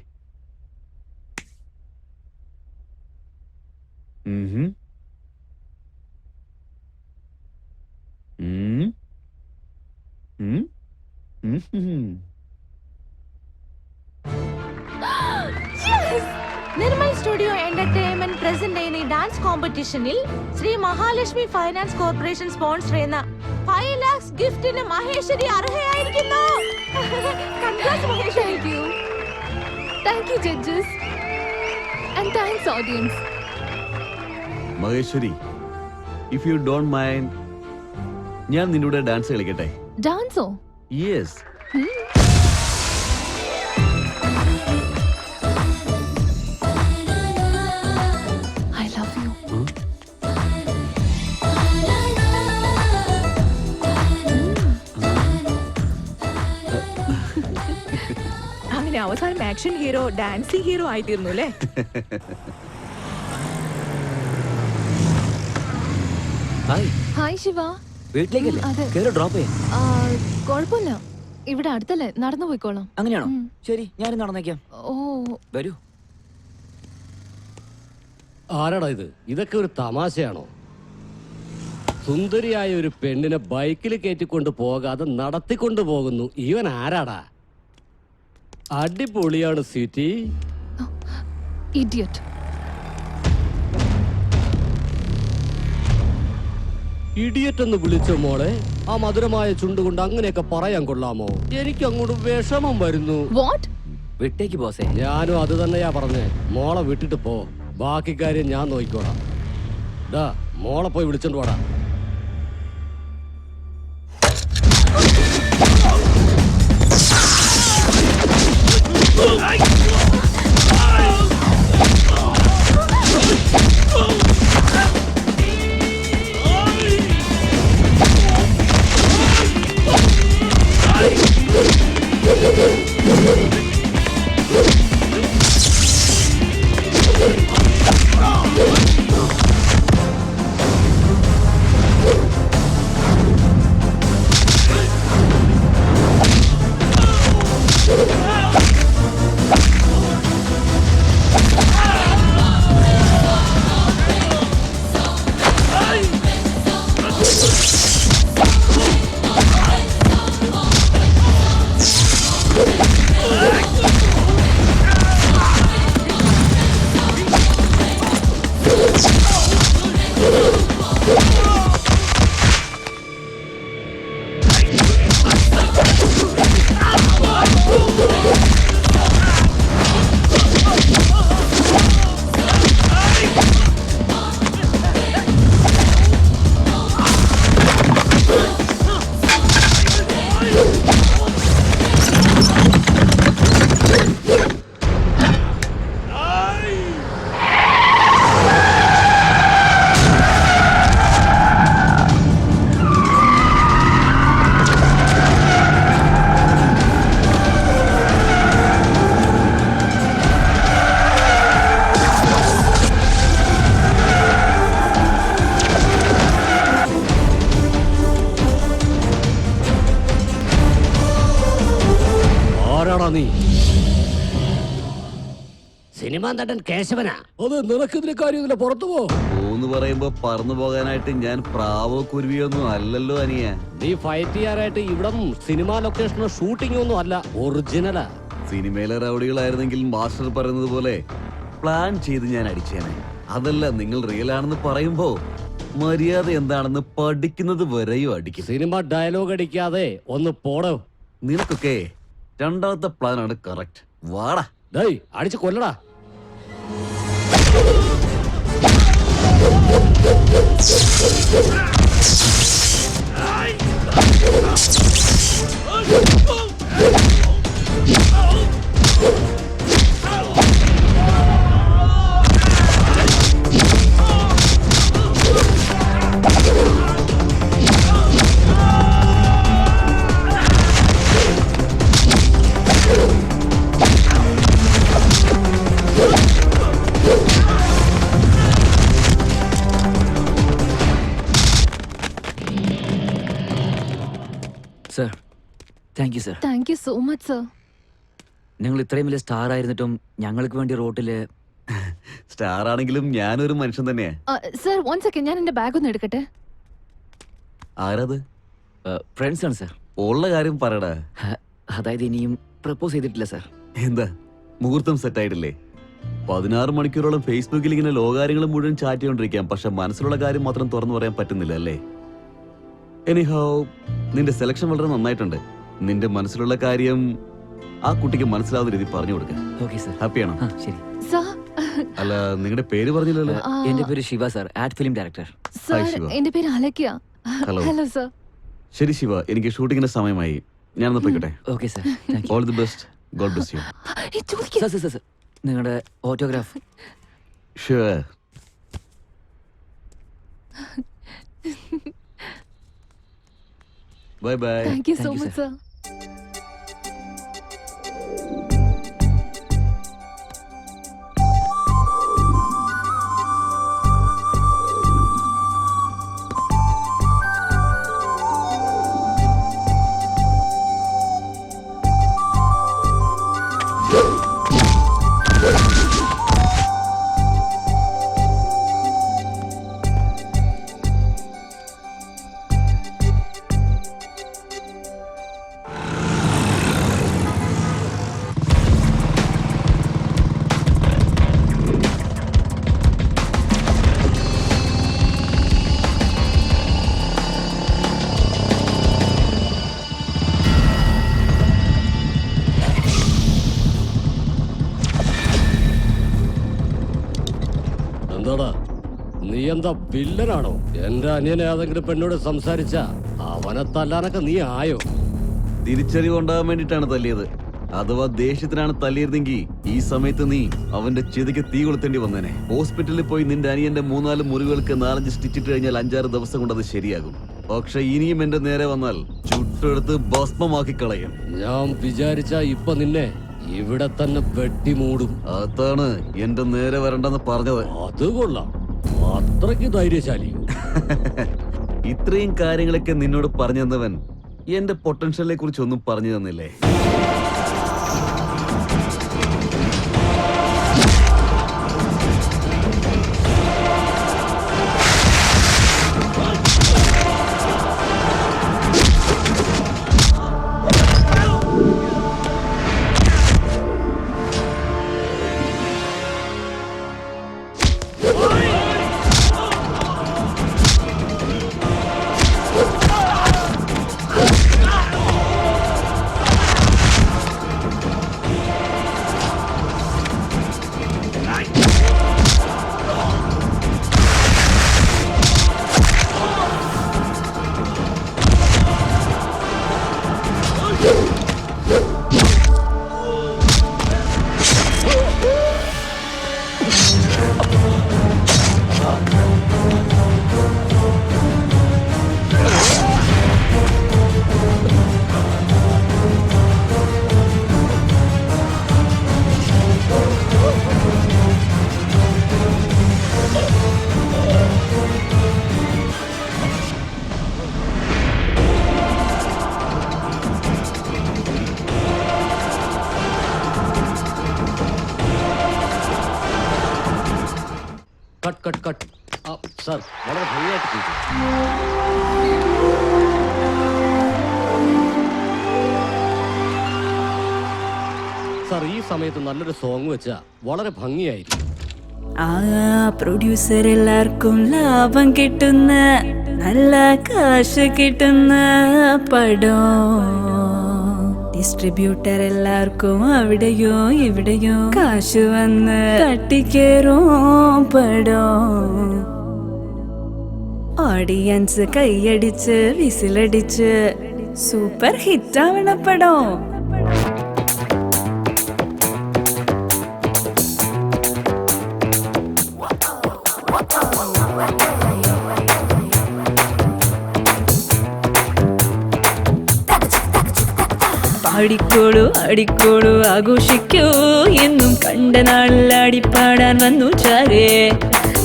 നിർമ്മൽ സ്റ്റുഡിയോ എന്റർടൈൻമെന്റ് പ്രസന്റ് ചെയ്യുന്ന ഈ ഡാൻസ് കോമ്പറ്റീഷനിൽ Sri Mahalakshmi finance corporation sponsor ചെയ്യുന്ന 5 lakhs ഗിഫ്റ്റിന് മഹേശ്വരി അർഹയായിരിക്കുന്നു. Congrats, Maheshwari. Thank you, judges. And thanks, audience. Maheshwari, if you don't mind, ഞാൻ നിന്നോട് ഡാൻസ് കളിക്കട്ടെ? ഡാൻസോ? യെസ്. I love you. അങ്ങനെ അവസാനം ആക്ഷൻ ഹീറോ ഡാൻസിങ് ഹീറോ ആയിത്തീർന്നു അല്ലേ? ഹായ് ശിവ. വീട്ടിലേക്കല്ലേ? അതെ. കേറി ഡ്രോപ്പ് ചെയ്യാം. കുഴപ്പമില്ല, ഇവിടെ അടുത്തല്ലേ, നടന്നു പോയിക്കോളാം. അങ്ങനെയാണോ? ശരി, ഞാനും നടന്നേക്കാം. ഓ വരൂ. ആരാടാ ഇത്? ഇതൊക്കെ ഒരു തമാശയാണോ? സുന്ദരിയായ ഒരു പെണ്ണിനെ ബൈക്കിൽ കയറ്റിക്കൊണ്ട് പോകാതെ നടത്തിക്കൊണ്ടു പോകുന്നു. ഇവൻ ആരാടാ? അടിപൊളിയാണ് സിറ്റി. ഇഡിയറ്റ്. ഇഡിയറ്റ് എന്ന് വിളിച്ചോ മോളെ? ആ മധുരമായ ചുണ്ടുകൊണ്ട് അങ്ങനെയൊക്കെ പറയാൻ കൊള്ളാമോ? എനിക്ക് അങ്ങോട്ട് വിഷമം വരുന്നു. വാട്ട്? വിട്ടേക്ക് ബോസേ. ഞാനും അത് തന്നെയാ പറഞ്ഞേ. മോളെ വിട്ടിട്ട് പോ, ബാക്കി കാര്യം ഞാൻ നോക്കിക്കോളാം. ഡാ, മോളെ പോയി വിളിച്ചോണ്ട് പോടാ. നീ സിനിമാ നടൻ കേശവനാ? അത് നിനക്കിതിന് കാര്യമില്ല, പുറത്തു പോ. പോന്ന് പറയുമ്പോ പറന്നു പോകാനായിട്ട് ഞാൻ പ്രാവോ കുരുവിയൊന്നും അല്ലല്ലോ അനിയ. നീ ഫൈറ്റ് ചെയ്യാനായിട്ട് ഇവിടം സിനിമാ ലൊക്കേഷനോ ഷൂട്ടിംഗ് ഒന്നും അല്ല, ഒറിജിനലാ. സിനിമയിലെ റൗഡികളായിരുന്നെങ്കിൽ മാസ്റ്റർ പറയുന്നത് പോലെ പ്ലാൻ ചെയ്ത് ഞാൻ അടിച്ചേനെ. അതല്ല, നിങ്ങൾ റിയൽ ആണെന്ന് പറയുമ്പോ മര്യാദ എന്താണെന്ന് പഠിക്കുന്നത് വരെയും അടിക്കും. സിനിമ ഡയലോഗ് അടിക്കാതെ ഒന്ന് പോടോ. നിനക്കൊക്കെ രണ്ടാമത്തെ പ്ലാനാണ് കറക്റ്റ്. വാടാ. ഡേയ്, അടിച്ച് കൊല്ലടാ. Sir, thank you sir. Thank you so much sir. നിങ്ങൾ ഇത്രയും വലിയ സ്റ്റാർ ആയിരുന്നിട്ടും ഞങ്ങൾക്ക് വേണ്ടി റോട്ടില്. സ്റ്റാർ ആണെങ്കിലും ഞാനൊരു മനുഷ്യൻ തന്നെയാ. സർ 1 സെക്കൻഡ്, ഞാൻ എന്റെ ബാഗ് ഒന്ന് എടുക്കട്ടെ. ആരാത്? ഫ്രണ്ട്സ് ആണ് സർ. ഉള്ള കാര്യം പറയടാ. അതായത് ഇനിയും പ്രപ്പോസ് ചെയ്തിട്ടില്ല സർ. എന്താ മുഹൂർത്തം സെറ്റായിട്ടില്ലേ? 16 മണിക്കൂറോളം ഫേസ്ബുക്കിൽ ഇങ്ങനെ ലോകാര്യങ്ങൾ മുഴുവൻ ചാറ്റ് ചെയ്തോണ്ടിരിക്കാം, പക്ഷെ മനസ്സിലുള്ള കാര്യം മാത്രം തുറന്നു പറയാൻ പറ്റുന്നില്ല അല്ലേ? എനിഹൗ, നിന്റെ സെലക്ഷൻ വളരെ നന്നായിട്ടുണ്ട്. നിന്റെ മനസ്സിലുള്ള കാര്യം ആ കുട്ടിക്ക് മനസ്സിലാവുന്ന രീതി പറഞ്ഞു കൊടുക്കുക. Okay sir. ഹാപ്പിയാണോ? ശരി. അല്ല, നിങ്ങളുടെ പേര് പറഞ്ഞില്ലല്ലോ. എന്റെ പേര് Shiva sir, ad film director. Sir എന്റെ പേര് അലക്യ. ഹലോ. Hello sir. ശരി ശിവ, എനിക്ക് ഷൂട്ടിങ്ങിന്റെ സമയമായി. ഞാനൊന്ന് പോയിക്കോട്ടെ. Okay sir. All the best. God bless you. Sir, നിങ്ങളുടെ autograph. Sure. Bye bye. Thank you so much sir. എന്താടാ, നീ എന്താ വില്ലനാണോ? എന്റെ അനിയനെ ഏതെങ്കിലും പെണ്ണോട് സംസാരിച്ച അവനെ തല്ലാനൊക്കെ നീ ആയോ? തിരിച്ചറിവുണ്ടാകാൻ വേണ്ടിട്ടാണ് തല്ലിയത്. അഥവാ ദേഷ്യത്തിനാണ് തല്ലിയിരുന്നെങ്കിൽ ഈ സമയത്ത് നീ അവന്റെ ചെതിക്ക് തീ കൊളുത്തേണ്ടി വന്നേനെ. ഹോസ്പിറ്റലിൽ പോയി നിന്റെ അനിയന്റെ 3-4 മുറിവുകൾക്ക് 4-5 സ്റ്റിച്ചിട്ട് കഴിഞ്ഞാൽ 5-6 ദിവസം കൊണ്ട് അത് ശരിയാകും. പക്ഷെ ഇനിയും എന്റെ നേരെ വന്നാൽ ചുട്ടെടുത്ത് ഭസ്മമാക്കി കളയും. ഞാൻ വിചാരിച്ച ഇപ്പൊ നിന്നെ ഇവിടെ തന്നെ വെട്ടിമൂടും. അതാണ് എന്റെ നേരെ വരണ്ടെന്ന് പറഞ്ഞത്. അത് കൊള്ളാം, അത്രയ്ക്ക് ധൈര്യശാലി. ഇത്രയും കാര്യങ്ങളൊക്കെ നിന്നോട് പറഞ്ഞു തന്നവൻ എന്റെ പൊട്ടൻഷ്യലിനെ കുറിച്ച് ഒന്നും പറഞ്ഞു തന്നില്ലേ? Cut cut. സർ, വളരെ ഭംഗിയായിട്ട് ചെയ്തു. സർ, ഈ സമയത്ത് നല്ലൊരു സോങ് വെച്ചാ വളരെ ഭംഗിയായിരിക്കും. പ്രൊഡ്യൂസർ എല്ലാവർക്കും ലാഭം കിട്ടുന്ന നല്ല കാശ് കിട്ടുന്ന പടം. ഡിസ്ട്രിബ്യൂട്ടർ എല്ലാവർക്കും അവിടെയോ ഇവിടെയോ കാശ് വന്ന് തട്ടിക്കേറും പടം. ഓഡിയൻസ് കൈയടിച്ച് വിസിലടിച്ച് സൂപ്പർ ഹിറ്റാവണ പടം. അടിക്കോളൂ അടിക്കോളൂ ആഘോഷിക്കൂ എന്നും കണ്ട നാളിൽ അടിപ്പാടാൻ വന്നു ചാരേ.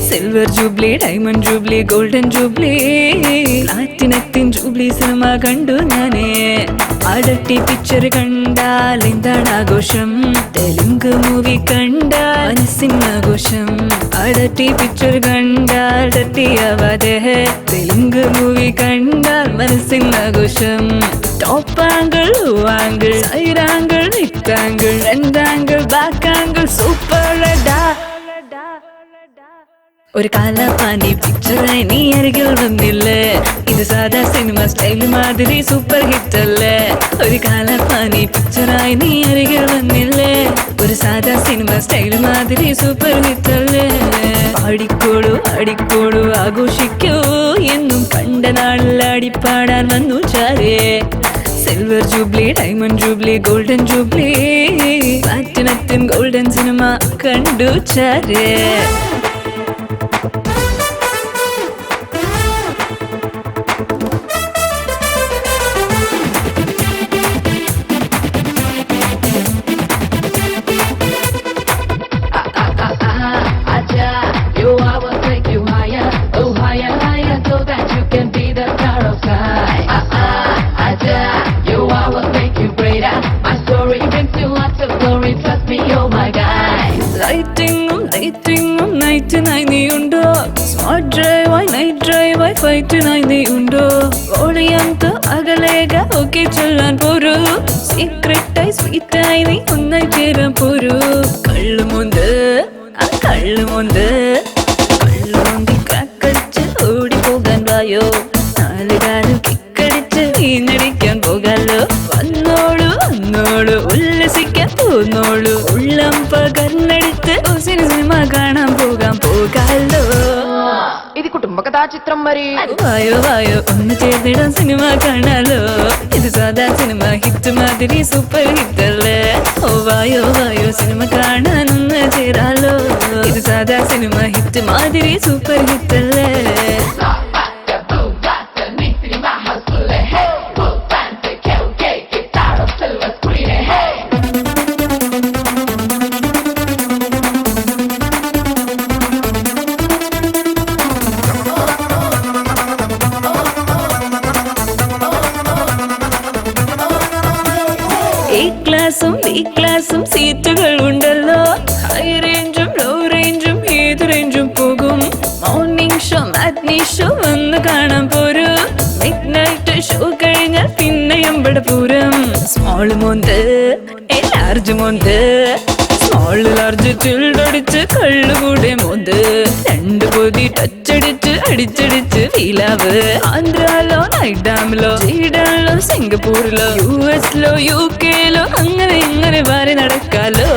Silver jubilee, diamond jubilee, golden jubilee, പ്ലാറ്റിനത്തിൻ ജൂബ്ലി സിനിമ കണ്ടു ഞാനേ. അടട്ടി പിക്ചർ കണ്ടാൽ എന്താണ് ആഘോഷം, തെലുങ്ക് മൂവി കണ്ടാൽ മനസ്സിനാഘോഷം. അടട്ടി പിക്ചർ കണ്ടാൽ ഡട്ടിയാവാതെ, തെലുങ്ക് മൂവി കണ്ടാൽ മനസ്സിനാഘോഷം. Top angle, low angle, side angle, hit angle, front angle, back angle, super. ഒരു കാലപ്പാനി പിക്ചറായി നീ അരികിൽ വന്നില്ലേ, ഇത് സാധാ സിനിമ സ്റ്റൈൽ മാതിരി സൂപ്പർ ഹിറ്റ് അല്ലേ. ഒരു കാലപ്പാനി പിക്ചറായി നീ അരികിൽ വന്നില്ലേ, ഒരു സാധാ സിനിമ സ്റ്റൈൽ മാതിരി സൂപ്പർ ഹിറ്റ് അല്ലേ. പാടിക്കോളൂ ആടിക്കോളൂ ആഘോഷിക്കൂ എന്നും കണ്ട നാളിൽ ആടിപ്പാടാൻ വന്നു ചാരേ. Silver jubilee, diamond jubilee, golden jubilee, പ്ലാറ്റിനത്തിൻ ഗോൾഡൻ സിനിമ കണ്ടു ചാരേ. ലൈറ്റിങ്ങും നൈറ്റിനായി നീയുണ്ടോ, സ്മാർട്ട് ഡ്രൈവായി നൈറ്റ് ഡ്രൈവായി ഫൈറ്റിനായി നീയുണ്ടോ. ഓളിയന്ത് അകലേക ഒക്കെ ചൊല്ലാൻ പോരൂ, സീക്രട്ടായി സ്വീറ്റായി നീ ഒന്നായി ചേരാൻ പോരൂ. കള്ളുമുണ്ട് ആ കള്ളുമുണ്ട്, കള്ളുമുണ്ടി കാക്കടിച്ച് ഓടിപ്പോകാൻ വായോ, നാലുകാലം കിക്കടിച്ച് വീണടിക്കാൻ പോകാലോ. വന്നോളൂ വന്നോളൂ ഉല്ലസിക്കാൻ പോന്നോളൂ, ഉള്ളം പകർന്നെടുത്ത് സിനിമ കാണാൻ പോകാലോ. ఇది కుటుంబ కథా చిత్రం మరి. വായോ വായോ ഒന്ന് ചേർന്നിടാൻ സിനിമ കാണാലോ, ഇത് സാധാ സിനിമ ഹിറ്റ് മാതിരി സൂപ്പർ ഹിറ്റ് അല്ലേ. ഓ വായോ വായോ സിനിമ കാണാൻ ഒന്ന് ചേരാലോ, ഇത് സാധാ സിനിമ ഹിറ്റ് മാതിരി സൂപ്പർ ഹിറ്റ് അല്ലേ. ഈ ക്ലാസും സീറ്റുകൾ ഉണ്ടല്ലോ, ഹൈ റേഞ്ചും ലോ റേഞ്ചും ഏത് റേഞ്ചും പോകും. മോർണിംഗ് ഷോ മാറ്റ്നി ഷോ വന്ന് കാണാൻ പോരൂ, മിഡ് നൈറ്റ് ഷോ കഴിഞ്ഞാൽ പിന്നെ അമ്പടപൂരം. സ്മോൾ മോന്ത് ലാർജ് മോന്ത്, സ്മോൾ ലാർജ് ചിൽഡടിച്ച് കള്ളുകൂടെ മോന്ത്, രണ്ട് പൊതി ടച്ചടിച്ച് അടിച്ചടിച്ച് ഫീലാവ്. ആന്ധ്രയിലോ നൈഡാമിലോ ജീഡാനിലോ സിംഗപ്പൂരിലോ US-ലോ UK-ലോ അങ്ങനെ ഇങ്ങനെ വാരി നടക്കാലോ.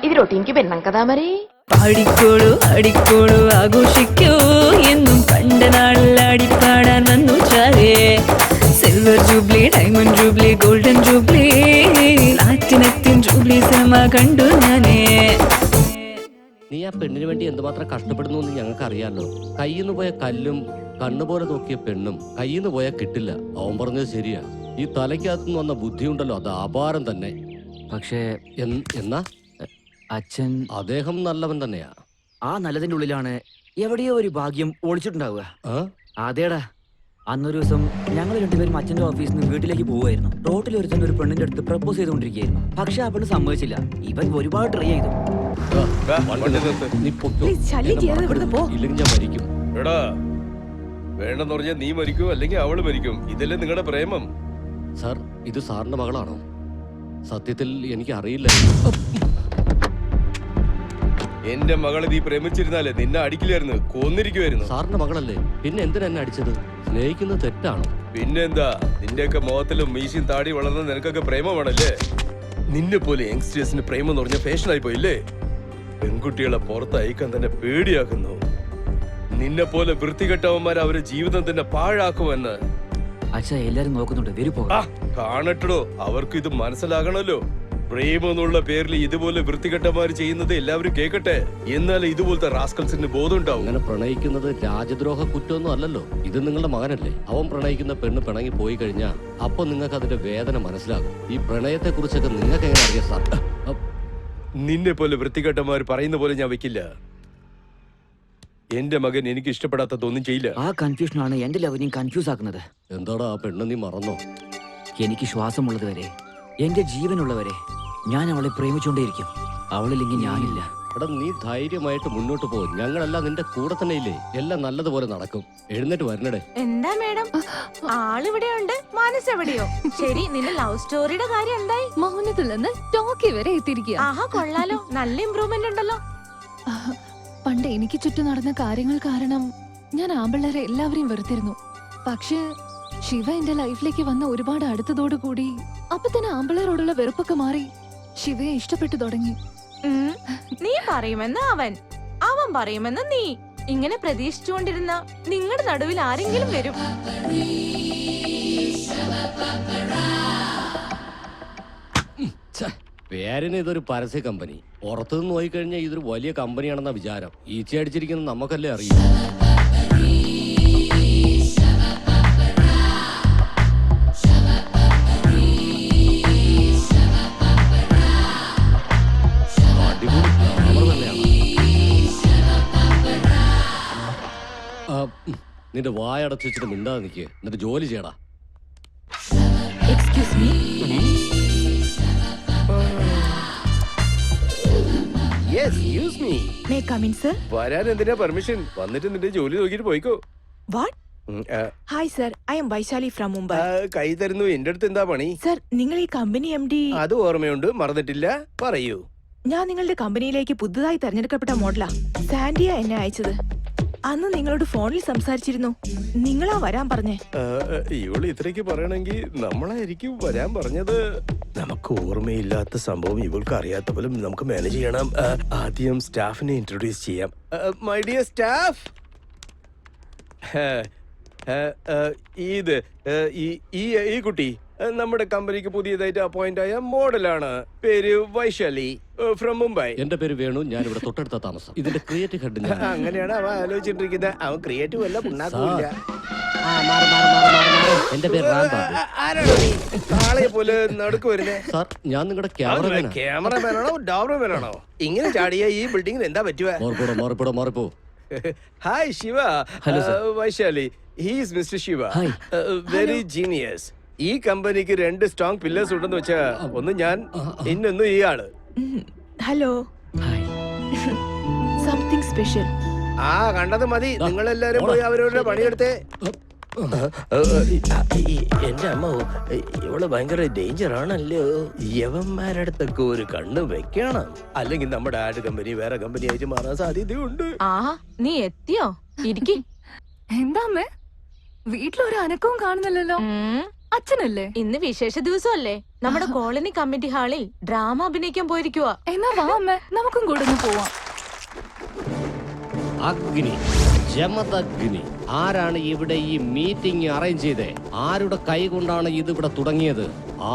ഇതിലോട്ട് എനിക്ക് പെണ്ണ കഥാ മരി. പാടിക്കോളൂ ആടിക്കോളൂ ആഘോഷിക്കൂ എന്നും കണ്ട നാളിൽ ആടിപ്പാടാൻ വന്നു ചാരേ. Silver jubilee, diamond jubilee, golden jubilee, പ്ലാറ്റിനത്തിൻ ജൂബ്ലി സിനിമ കണ്ടു ഞാനേ. നീ ആ പെണ്ണിന് വേണ്ടി എന്തുമാത്രം കഷ്ടപ്പെടുന്നു എന്ന് ഞങ്ങൾക്ക് അറിയാലോ. കയ്യിന്ന് പോയ കല്ലും കണ്ണുപോലെ നോക്കിയ പെണ്ണും കയ്യിന്ന് പോയാൽ കിട്ടില്ല. അവൻ പറഞ്ഞത് ശരിയാ. ഈ തലയ്ക്കകത്തുനിന്ന് വന്ന ബുദ്ധിയുണ്ടല്ലോ, അത് അപാരം തന്നെ. പക്ഷേ എന്നാ അച്ഛൻ അദ്ദേഹം നല്ലവൻ തന്നെയാ. ആ നല്ലതിന്റെ ഉള്ളിലാണ് എവിടെയോ ഒരു ഭാഗ്യം ഒളിച്ചിട്ടുണ്ടാവുക. അതേടാ, അന്നൊരു ദിവസം ഞങ്ങൾ രണ്ടുപേരും അച്ഛന്റെ ഓഫീസിൽ നിന്ന് വീട്ടിലേക്ക് പോവുമായിരുന്നു. റോട്ടിൽ ഒരുത്തൻ ഒരു പെണ്ണിന്റെ അടുത്ത് പ്രപ്പോസ് ചെയ്തുകൊണ്ടിരിക്കുകയായിരുന്നു. പക്ഷെ ആ പെണ്ണ് സമ്മതിച്ചില്ല. ഇവൻ ഒരുപാട് ട്രൈ ചെയ്തു. ഇല്ലെങ്കിൽ ഞാൻ മരിക്കും. വേണ്ടെന്ന് പറഞ്ഞാൽ നീ മരിക്കും, അല്ലെങ്കിൽ അവള് മരിക്കും. ഇതല്ലേ നിങ്ങളുടെ പ്രേമം? സാർ, ഇത് സാറിന്റെ മകളാണോ? സത്യത്തിൽ എനിക്ക് അറിയില്ല. എന്റെ മകളെ നീ പ്രേമിച്ചിരുന്നാലേ നിന്നെ അടിക്കില്ലായിരുന്നു, കൊന്നിരിക്കുവായിരുന്നു. സാറിന്റെ മകളല്ലേ, പിന്നെ എന്തിനാ എന്നെ അടിച്ചത്? സ്നേഹിക്കുന്നത് തെറ്റാണോ? പിന്നെന്താ, നിന്റെയൊക്കെ മുഖത്തിലും മീശയും താടി വളർന്ന നിനക്കൊക്കെ പ്രേമമാണല്ലേ. നിന്നെ പോലെ യങ്സ്റ്റേഴ്സിന് പ്രേമം എന്ന് പറഞ്ഞ ഫാഷനായി പോയില്ലേ. പെൺകുട്ടികളെ പുറത്ത് അയക്കാൻ തന്നെ പേടിയാക്കുന്നു. നിന്നെ പോലെ വൃത്തികെട്ടവന്മാർ അവരുടെ ജീവിതം തന്നെ പാഴാക്കുമെന്ന്. അച്ഛാ, എല്ലാരും നോക്കുന്നുണ്ട്, വരൂ പോകാം. കാണട്ടോ, അവർക്ക് ഇത് മനസ്സിലാകണല്ലോ. പ്രേമം എന്നുള്ള പേരിൽ ഇതുപോലെ വൃത്തികെട്ടമാര് ചെയ്യുന്നത് എല്ലാവരും കേൾക്കട്ടെ. എന്നാലേ ഇതുപോലത്തെ റാസ്കൽസിന് ബോധം ഉണ്ടാവും. അങ്ങനെ പ്രണയിക്കുന്നത് രാജദ്രോഹ കുറ്റമൊന്നും അല്ലല്ലോ. ഇത് നിങ്ങളുടെ മകനല്ലേ. അവൻ പ്രണയിക്കുന്ന പെണ്ണ് പിണങ്ങി പോയി കഴിഞ്ഞാൽ അപ്പൊ നിങ്ങൾക്ക് അതിന്റെ വേദന മനസ്സിലാകും. ഈ പ്രണയത്തെ കുറിച്ചൊക്കെ നിങ്ങൾക്ക് എങ്ങനെ അറിയാം സാർ? നിന്നെ പോലെ വൃത്തികെട്ടമാര് പറയുന്ന പോലെ ഞാൻ വെക്കില്ല. എന്റെ മകൻ എനിക്ക് ഇഷ്ടപ്പെടാത്തതൊന്നും ചെയ്യില്ല. ആ കൺഫ്യൂഷനാണ് എന്റെ ലവിനെയും കൺഫ്യൂസ് ആക്കുന്നത്. എന്താടാ ആ പെണ്ണ് നീ മറന്നോ? എനിക്ക് ശ്വാസമുള്ളത് വരെ, എന്റെ ജീവനുള്ളവരെ ഞാൻ അവളെ പ്രേമിച്ചുകൊണ്ടേയിരിക്കും. അവളില്ലെങ്കിൽ ഞാനില്ല. എടാ നീ ധൈര്യമായിട്ട് മുന്നോട്ട് പോ, ഞങ്ങളെല്ലാം നിന്റെ കൂടെ തന്നെ ഇല്ലേ. എല്ലാം നല്ലതുപോലെ നടക്കും. എഴുന്നേറ്റ് വരണടേ. എന്താ മേഡം, ആളിവിടെ ഉണ്ട്, മനസ്സെവിടെയോ? ശരി, നിന്റെ ലവ് സ്റ്റോറിയുടെ കാര്യം എന്തായി? മൗനത്തിൽ നിന്ന് ടോക്കി വരെ എത്തിയിരിക്കുക. ആഹാ, കൊള്ളാലോ, നല്ല ഇമ്പ്രൂവ്മെന്റ് ഉണ്ടല്ലോ. പണ്ട് എനിക്ക് ചുറ്റും നടന്ന കാര്യങ്ങൾ കാരണം ഞാൻ ആമ്പിള്ളേരെ എല്ലാവരെയും വെറുത്തിരുന്നു. പക്ഷേ ശിവ എന്റെ ലൈഫിലേക്ക് വന്ന ഒരുപാട് അടുത്തതോടുകൂടി അപ്പൊ തന്നെ ആമ്പിള്ളേരോടുള്ള വെറുപ്പൊക്കെ മാറി ശിവയെ ഇഷ്ടപ്പെട്ടു തുടങ്ങി. നീ പറയുമെന്ന് അവൻ, അവൻ പറയുമെന്ന് നീ. ഇങ്ങനെ പ്രതീക്ഷിച്ചുകൊണ്ടിരുന്ന നിങ്ങളുടെ നടുവിൽ ആരെങ്കിലും വരും. പേരിന് ഇതൊരു പരസ്യ കമ്പനി. പുറത്തുനിന്ന് നോക്കിക്കഴിഞ്ഞാൽ ഇതൊരു വലിയ കമ്പനിയാണെന്ന വിചാരം. ഈച്ചയടിച്ചിരിക്കുന്നത് നമുക്കല്ലേ അറിയൂ. നിന്റെ വായടച്ചു വെച്ചിട്ട് മിണ്ടാതെ നിൽക്കുക, എന്നിട്ട് ജോലി ചെയ്യടാ. Excuse me. May come in sir? വരാൻ എന്തിനാ പെർമിഷൻ? വന്നിട്ട് നിന്റെ ജോലി നോക്കിട്ട് പോയിക്കോ. What? Hi sir, I am Vaishali from Mumbai. കൈ തരുന്നു. എന്റെ അടുത്ത് എന്താ പണി? സർ, നിങ്ങൾ ഈ കമ്പനി MD? അത് ഓർമ്മയുണ്ട്, മറന്നിട്ടില്ല. പറയൂ. ഞാൻ നിങ്ങളുടെ കമ്പനിയിലേക്ക് പുതുതായി തെരഞ്ഞെടുക്കപ്പെട്ട മോഡലാ. സാൻഡിയ എന്നെ അയച്ചത്. അന്ന് നിങ്ങളോട് ഫോണിൽ സംസാരിച്ചിരുന്നു. നിങ്ങളാ വരാൻ പറഞ്ഞേ. ഇവള് ഇത്രയ്ക്ക് പറയണമെങ്കിൽ നമ്മളായിരിക്കും വരാൻ പറഞ്ഞത്. നമുക്ക് ഓർമ്മയില്ലാത്ത സംഭവം ഇവൾക്ക് അറിയാത്ത പോലും നമുക്ക് മാനേജ് ചെയ്യണം. ആദ്യം സ്റ്റാഫിനെ ഇൻട്രൊഡ്യൂസ് ചെയ്യാം. മൈ ഡിയർ സ്റ്റാഫ്, ഇത് ഈ കുട്ടി നമ്മുടെ കമ്പനിക്ക് പുതിയതായിട്ട് അപ്പോയിന്റ് ആയ മോഡലാണ്. പേര് വൈശാലി, ഫ്രം മുംബൈ. എന്റെ പേര് വേണു, ഞാൻ ഇവിടെ തൊട്ടടുത്ത താമസം. ഇതിന്റെ ക്രിയേറ്റീവ് ഹെഡ്. അങ്ങനെയാണ് അവൻ ആലോചിച്ചിട്ടിരിക്കുന്നത്. അവൻ ക്രിയേറ്റീവ് അല്ല, പുണ്ണാക്കില്ല. എന്റെ പേര് ആരാണോ നീ ആളെ പോലെ നടുക്ക് വരുന്നേ? സാർ, ഞാൻ നിങ്ങളുടെ ക്യാമറമാനാണോ ഡോബർമാനാണോ? ഇങ്ങനെ ചാടിയ ഈ ബിൽഡിംഗിൽ എന്താ പറ്റുക? മാറിപ്പോ. Hi Shiva. Vaishali, he is mister Shiva, very genius. ഈ കമ്പനിക്ക് 2 സ്ട്രോങ് പില്ലേഴ്സ് ഉണ്ടെന്ന് വെച്ചാ, ഒന്ന് ഞാൻ, ഇന്നൊന്നും ഈ ആള്. ഹലോ. Something special. കണ്ടത് മതി. നിങ്ങളെല്ലാരും പോയി അവരവരുടെ പണിയെടുത്തേ. എന്റെ അമ്മ, ഇവള് ഭയങ്കര ഡേഞ്ചർ ആണല്ലോ. യവന്മാരടുത്തൊക്കെ ഒരു കണ്ണ് വെക്കണം, അല്ലെങ്കിൽ നമ്മുടെ ആഡ് കമ്പനി വേറെ കമ്പനി ആയിട്ട് മാറാൻ സാധ്യതയുണ്ട്. നീ എത്തിയോ? ഇരിക്കി. എന്താമ്മേ, വീട്ടിലൊരു അനക്കവും കാണുന്നില്ലല്ലോ. അച്ഛനല്ലേ? ഇന്ന് വിശേഷ ദിവസമല്ലേ? നമ്മുടെ കോളനി കമ്മിറ്റി ഹാളിൽ ഡ്രാമ അഭിനയിക്കാൻ പോയിരിക്കുവാ. എന്നാ വാ അമ്മേ, നമുക്കും കൂടെ ഒന്ന് പോവാം. അഗ്നി, ജമദഗ്നി. ആരാണ് ഇവിടെ ഈ മീറ്റിംഗ് അറേഞ്ച് ചെയ്തേ? ആരുടെ കൈ കൊണ്ടാണ് ഇതിവിടെ തുടങ്ങിയത്?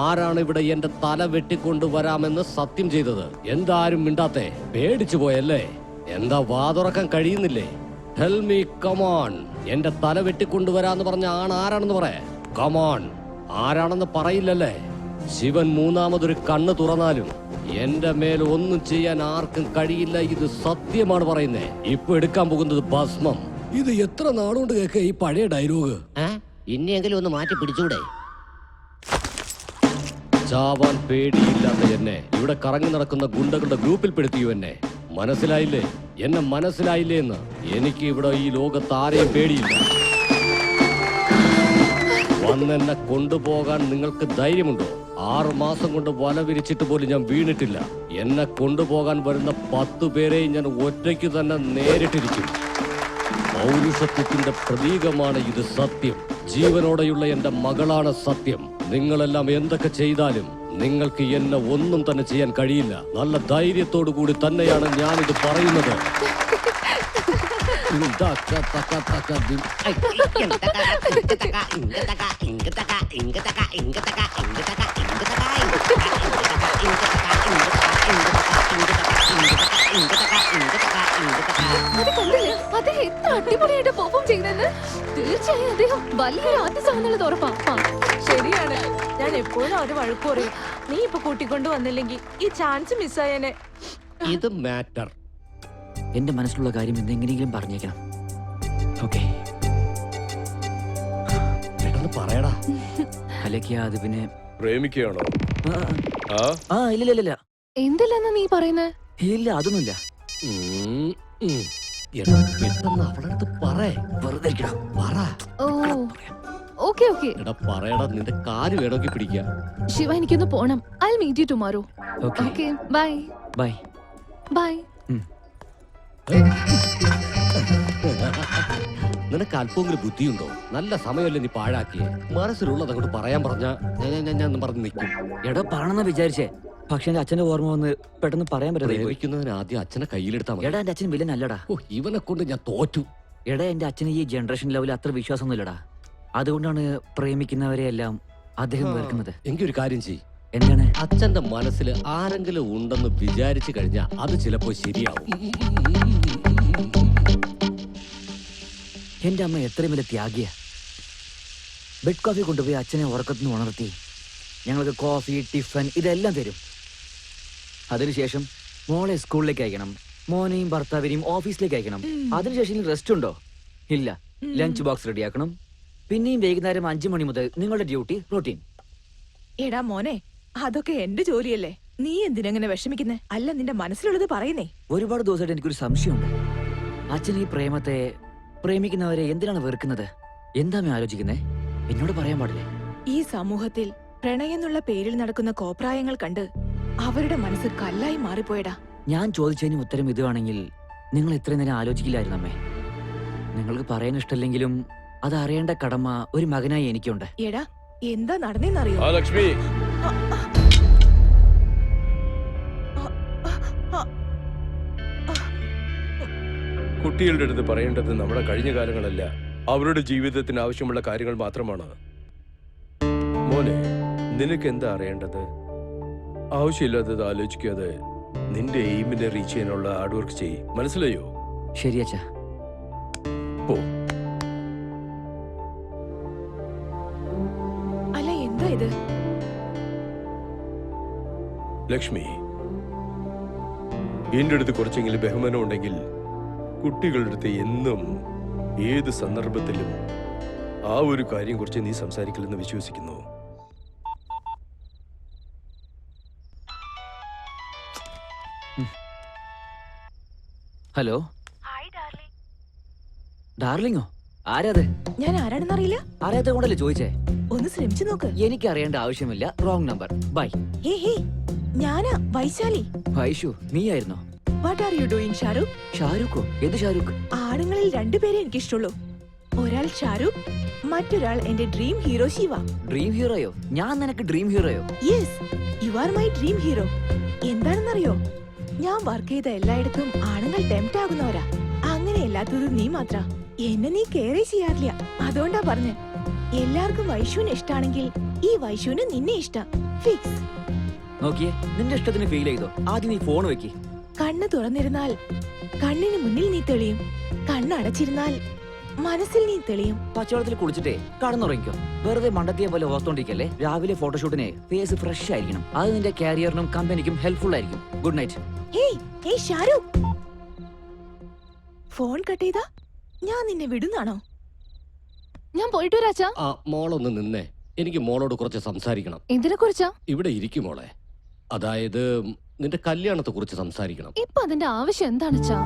ആരാണ് ഇവിടെ എന്റെ തല വെട്ടിക്കൊണ്ടുവരാമെന്ന് സത്യം ചെയ്തത്? എന്താരും മിണ്ടാത്തെ? പേടിച്ചു പോയല്ലേ? എന്താ വാതുറക്കാൻ കഴിയുന്നില്ലേ? Tell me, come on. എന്റെ തല വെട്ടിക്കൊണ്ടുവരാന്ന് പറഞ്ഞ ആരാണെന്ന് പറ. കമോൺ. ആരാണെന്ന് പറയില്ലല്ലേ? ശിവൻ മൂന്നാമതൊരു കണ്ണ് തുറന്നാലും എന്റെ മേൽ ഒന്നും ചെയ്യാൻ ആർക്കും കഴിയില്ല. ഇത് സത്യമാണ് പറയുന്നേ. ഇപ്പൊ എടുക്കാൻ പോകുന്നത് ഭസ്മം. ഇത് എത്ര നാളുകൊണ്ട് കേൾക്ക ഈ പഴയ ഡയലോഗ്? ഇനിയെങ്കിലും ഒന്ന് മാറ്റി പിടിച്ചൂടെ? ചാവാൻ പേടിയില്ലാത്ത എന്നെ ഇവിടെ കറങ്ങി നടക്കുന്ന ഗുണ്ടകളുടെ ഗ്രൂപ്പിൽ പെടുത്തിയോ എന്നെ? മനസ്സിലായില്ലേ? എന്നെ മനസ്സിലായില്ലേ എന്ന്? എനിക്ക് ഇവിടെ ഈ ലോകത്ത് ആരെയും പേടിയില്ല. വന്നെന്നെ കൊണ്ടുപോകാൻ നിങ്ങൾക്ക് ധൈര്യമുണ്ടോ? 6 മാസം കൊണ്ട് വല വിരിച്ചിട്ട് പോലും ഞാൻ വീണിട്ടില്ല. എന്നെ കൊണ്ടുപോകാൻ വരുന്ന 10 പേരെയും ഞാൻ ഒറ്റയ്ക്ക് തന്നെ നേരിട്ടിരിക്കും. പൗരുഷത്വത്തിന്റെ പ്രതീകമാണ് ഇത് സത്യം. ജീവനോടെയുള്ള എന്റെ മകളാണ് സത്യം. നിങ്ങളെല്ലാം എന്തൊക്കെ ചെയ്താലും നിങ്ങൾക്ക് എന്നെ ഒന്നും തന്നെ ചെയ്യാൻ കഴിയില്ല. നല്ല ധൈര്യത്തോടു കൂടി തന്നെയാണ് ഞാനിത് പറയുന്നത്. അദ്ദേഹം എത്ര അടിപൊളിയായിട്ട് പെർഫോം ചെയ്യുന്നെന്ന്. തീർച്ചയായും അദ്ദേഹം വലിയൊരു ആർട്ടിസ്റ്റ് ഉറപ്പാ. ശരിയാണ്, ഞാൻ എപ്പോഴും ഒരു വഴക്ക് പറയും. നീ ഇപ്പൊ കൂട്ടിക്കൊണ്ട് വന്നില്ലെങ്കിൽ ഈ ചാൻസ് മിസ്സായനെ. ഇത് മാറ്റർ. എന്റെ മനസ്സിലുള്ള കാര്യം എന്തെങ്ങനെയെങ്കിലും പറഞ്ഞേക്കണം. ഓക്കെ? പെട്ടെന്ന് പറയടാ. അലക്കിയ അത് പിന്നെ പ്രേമിക്കുകയാണോ? ഇല്ല എന്തില്ലെന്നാ നീ പറയുന്നേ? ഇല്ല, അതൊന്നുമില്ല. എടാ പെട്ടെന്ന് അവളുടെ അടുത്ത് പറ. വെറുതെ ഇരിക്കടാ. പറ. Oh okay okay. എടാ പറയടാ, നിന്റെ കാല് വേണമെങ്കിൽ പിടിക്കാം. ശിവ, എനിക്കൊന്ന് പോണം. I will meet you tomorrow. Okay, bye bye bye. നിനക്ക് അല്പമെങ്കിലും ബുദ്ധിയുണ്ടോ? നല്ല സമയമല്ലേ നീ പാഴാക്കിയേ. മനസ്സിലുള്ളത് അങ്ങോട്ട് പറയാൻ പറഞ്ഞാ ഞാൻ പറഞ്ഞ് നിൽക്കും. എടാ പറയണമെന്ന് വിചാരിച്ചേ, പക്ഷെ എന്റെ അച്ഛന്റെ ഓർമ്മ വന്ന് പെട്ടെന്ന് പറയാൻ പറ്റുന്നത്. പ്രേമിക്കുന്നതിന് ആദ്യം അച്ഛനെ കയ്യിലെടുത്താൽ മതി. എടാ എന്റെ അച്ഛൻ വില്ലൻ അല്ലടാ. ഓ, ഇവനെ കൊണ്ട് ഞാൻ തോറ്റു. എടാ എന്റെ അച്ഛന് ഈ ജനറേഷൻ ലെവലിൽ അത്ര വിശ്വാസമൊന്നുമില്ലടാ. അതുകൊണ്ടാണ് പ്രേമിക്കുന്നവരെയെല്ലാം അദ്ദേഹം വെറുക്കുന്നത്. എങ്കിൽ ഒരു കാര്യം ചെയ്യ്. എന്താണ്? അച്ഛന്റെ മനസ്സിൽ ആരെങ്കിലും ഉണ്ടെന്ന് വിചാരിച്ചു കഴിഞ്ഞാൽ അത് ചിലപ്പോ ശരിയാവും. എന്റെ അമ്മ എത്രയും വലിയ ത്യാഗിയ. ബെഡ് കോഫി കൊണ്ടുപോയി അച്ഛനെ ഉറക്കത്തിന് ഉണർത്തി ഞങ്ങൾക്ക് കോഫി, ടിഫൻ ഇതെല്ലാം തരും. അതിനുശേഷം മോളെ സ്കൂളിലേക്ക് അയക്കണം, മോനെയും ഭർത്താവിനെയും ഓഫീസിലേക്ക് അയക്കണം. അതിനുശേഷം റെസ്റ്റ് ഉണ്ടോ? ഇല്ല. ലഞ്ച് ബോക്സ് റെഡിയാക്കണം. പിന്നെയും വൈകുന്നേരം 5 മണി മുതൽ നിങ്ങളുടെ ഡ്യൂട്ടി റൊട്ടീൻ. എടാ മോനെ, അതൊക്കെ എന്റെ ജോലിയല്ലേ. നീ എന്തിനെങ്ങനെ വിഷമിക്കുന്നേ? അല്ല, നിന്റെ മനസ്സിലുള്ളത് പറയുന്നേ. ഒരുപാട് ദിവസമായിട്ട് എനിക്കൊരു സംശയമുണ്ട്. അച്ഛൻ ഈ പ്രേമത്തെ, പ്രേമിക്കുന്നവരെ എന്തിനാണ് വെറുക്കുന്നത്? എന്താ ആലോചിക്കുന്നേ? എന്നോട് പറയാൻ പാടില്ലേ? ഈ സമൂഹത്തിൽ പ്രണയെന്നുള്ള പേരിൽ നടക്കുന്ന കോപ്രായങ്ങൾ കണ്ട് അവരുടെ മനസ്സ് കല്ലായി മാറിപ്പോയടാ. ഞാൻ ചോദിച്ചതിന് ഉത്തരം ഇതുവാണെങ്കിൽ നിങ്ങൾ ഇത്രയും നേരം ആലോചിക്കില്ലായിരുന്നു അമ്മേ. നിങ്ങൾക്ക് പറയാൻ ഇഷ്ടമില്ലെങ്കിലും അത് അറിയേണ്ട കടമ ഒരു മകനായി എനിക്കുണ്ട്. എടാ, എന്താ നടന്നേന്നറിയോ? ലക്ഷ്മി, കുട്ടികളുടെ അടുത്ത് പറയേണ്ടത് നമ്മുടെ കഴിഞ്ഞ കാലങ്ങളല്ല, അവരുടെ ജീവിതത്തിന് ആവശ്യമുള്ള കാര്യങ്ങൾ മാത്രമാണ്. മോനെ, നിനക്ക് എന്താ അറിയേണ്ടത്? ആവശ്യമില്ലാത്തത് ആലോചിക്കാതെ നിന്റെ എയിമിനെ റീച്ച് ചെയ്യാനുള്ള ഹാർഡ് വർക്ക് ചെയ്യ്. മനസ്സിലായോ? ശരി അച്ഛാ. പോ. അല്ല, എന്താ ഇത്? ലക്ഷ്മി, എന്റെ അടുത്ത് കുറച്ചെങ്കിലും ബഹുമാനം ഉണ്ടെങ്കിൽ കുട്ടികളുടെ അടുത്ത് എന്നും ഏത് സന്ദർഭത്തിലും ആ ഒരു കാര്യം കുറിച്ച് നീ സംസാരിക്കില്ലെന്ന് വിശ്വസിക്കുന്നു. ഹലോ. ഡാർലിങ്ങോ? ആരാത്? ഞാൻ ആരാണെന്നറിയില്ല. അറിയാത്ത കൊണ്ടല്ലേ ചോദിച്ചേ. ഒന്ന് ശ്രമിച്ചു നോക്ക്. എനിക്ക് അറിയേണ്ട ആവശ്യമില്ല. Wrong number. ബൈ. ഹേ, ഞാനാ വൈശാലി. വൈഷു, നീയായിരുന്നോ? What are you doing Shahrukh? ഷാരൂഖോ? ഏത് ഷാരൂഖ്? ആണുങ്ങളിൽ 2 പേരെ എനിക്കിഷ്ടമുള്ളൂ. ഒരാൾ ഷാരൂഖ്, മറ്റൊരാൾ എന്റെ ഡ്രീം ഹീറോ ശിവ. ഡ്രീം ഹീറോയോ? ഞാൻ നിനക്ക് ഡ്രീം ഹീറോയോ? Yes, you are my dream hero. എന്താണെന്നറിയോ, ഞാൻ വർക്ക് ചെയ്ത എല്ലായിടത്തും ആണുങ്ങൾ ടെംപ്റ്റ് ആകുന്നവരാ. അങ്ങനെ അല്ലാത്തത് നീ മാത്ര. എന്നെ നീ കെയർ ചെയ്യാറില്ല. അതുകൊണ്ടാ പറഞ്ഞ്, എല്ലാവർക്കും വൈഷുവിനെ ഇഷ്ടാണെങ്കിൽ ഈ വൈഷുവിന് നിന്നെ ഇഷ്ടം. ഫിക്സ്. നോക്കിയേ, നിന്റെ ഇഷ്ടത്തിന് ഫീൽ ചെയ്തോ? ആദ്യം നീ ഫോൺ വെക്കി. കണ്ണ് തുറന്നിരുന്നാൽ കണ്ണിന് മുന്നിൽ നീ തെളിയും, കണ്ണടച്ചിരുന്നാൽ മനസ്സിൽ നീ തെളിയും. പച്ചവെള്ളത്തിൽ കുളിച്ചിട്ടേ കടന്നുറങ്ങിക്കോ. വെറുതെ മണ്ടത്തിയെ പോലെ ഓർത്തോണ്ടിരിക്കല്ലേ. രാവിലെ ഫോട്ടോഷൂട്ടിനെ ഫേസ് ഫ്രഷ് ആയിരിക്കണം. അത് നിന്റെ കാരിയറിനും കമ്പനിക്കും ഹെൽപ്ഫുൾ ആയിരിക്കും. Good night. Hey Shahrukh, phone cut ചെയ്താ ഞാൻ നിന്നെ വിടുന്നാണോ? ഞാൻ പോയിട്ട് വരാച്ചാ. ആ മോളൊന്ന് നിന്നേ, എനിക്ക് മോളോട് കുറച്ച് സംസാരിക്കണം. എന്തിനെ കുറിച്ചാ? ഇവിടെ ഇരിക്കും മോളെ. അതായത് നിന്റെ കല്യാണത്തെ കുറിച്ച് സംസാരിക്കണം. ഇപ്പൊ അതിന്റെ ആവശ്യം എന്താണെച്ചാ?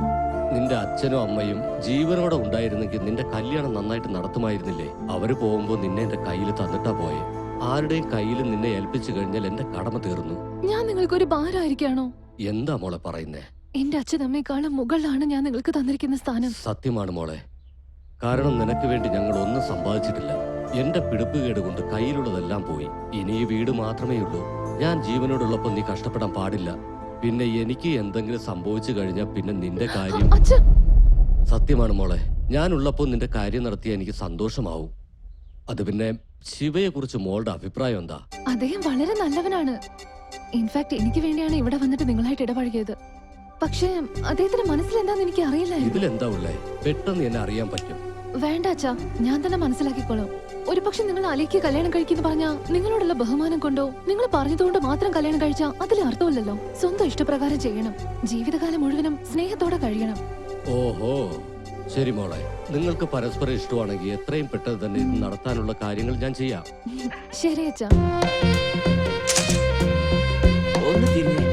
നിന്റെ അച്ഛനും അമ്മയും ജീവനോടെ ഉണ്ടായിരുന്നെങ്കിൽ നിന്റെ കല്യാണം നന്നായിട്ട് നടത്തുമായിരുന്നില്ലേ? അവര് പോകുമ്പോ നിന്നെ എന്റെ കയ്യിൽ തന്നിട്ടാ പോയെ. ആരുടെയും കയ്യിൽ നിന്നെ ഏൽപ്പിച്ചു കഴിഞ്ഞാൽ എന്റെ കടമ തീർന്നു. ഞാൻ നിങ്ങൾക്കൊരു ഭാരമായിരിക്കാണോ? എന്താ മോളെ പറയുന്നേ? എന്റെ അച്ഛനമ്മയെക്കാളും മുകളിലാണ് ഞാൻ നിങ്ങൾക്ക് തന്നിരിക്കുന്ന സ്ഥാനം. സത്യമാണ് മോളെ. കാരണം നിനക്ക് വേണ്ടി ഞങ്ങൾ ഒന്നും സമ്പാദിച്ചിട്ടില്ല. എന്റെ പിടിപ്പുകേട് കൊണ്ട് കയ്യിലുള്ളതെല്ലാം പോയി. ഇനി ഈ വീട് മാത്രമേ ഉള്ളൂ. ഞാൻ ജീവനോടുള്ളപ്പോ നീ കഷ്ടപ്പെടാൻ പാടില്ല. പിന്നെ എനിക്ക് എന്തെങ്കിലും സംഭവിച്ചു കഴിഞ്ഞാൽ പിന്നെ നിന്റെ കാര്യം. സത്യമാണ് മോളെ, ഞാനുള്ളപ്പോ നിന്റെ കാര്യം നടത്തിയാൽ എനിക്ക് സന്തോഷമാവും. അത് പിന്നെ ശിവയെ കുറിച്ച് മോളുടെ അഭിപ്രായം എന്താ? അദ്ദേഹം വളരെ നല്ലവനാണ്. ഇൻഫാക്ട് എനിക്ക് വേണ്ടിയാണ് ഇവിടെ വന്നിട്ട് നിങ്ങളായിട്ട് ഇടപഴകിയത്. പക്ഷേ അദ്ദേഹത്തിന്റെ മനസ്സിൽ എന്താന്ന് എനിക്ക് അറിയില്ലായിരുന്നു. ഇതിലെന്താ ഉള്ളേ? പെട്ടെന്ന് എന്നെ അറിയാൻ പറ്റും. വേണ്ട അച്ഛാ, ഞാൻ തന്നെ മനസ്സിലാക്കിക്കോളാം. ഒരു പക്ഷെ നിങ്ങൾ അലിക്ക് കല്യാണം കഴിക്കുന്നു പറഞ്ഞാ നിങ്ങളോടുള്ള ബഹുമാനം കൊണ്ടോ നിങ്ങൾ പറഞ്ഞതുകൊണ്ട് മാത്രം കല്യാണം കഴിച്ചാ അതിൽ അർത്ഥമില്ലല്ലോ. സ്വന്തം ഇഷ്ടപ്രകാരം ചെയ്യണം. ജീവിതകാലം മുഴുവനും സ്നേഹത്തോടെ കഴിയണം. ഓഹോ, ശരി മോളെ, നിങ്ങൾക്ക് പരസ്പരം ഇഷ്ടമാണെങ്കിൽ എത്രയും പെട്ടെന്ന് തന്നെ ഇത് നടത്താനുള്ള കാര്യങ്ങൾ ഞാൻ ചെയ്യാം. ശരി അച്ഛാ. ഒന്ന് തിരിഞ്ഞേ.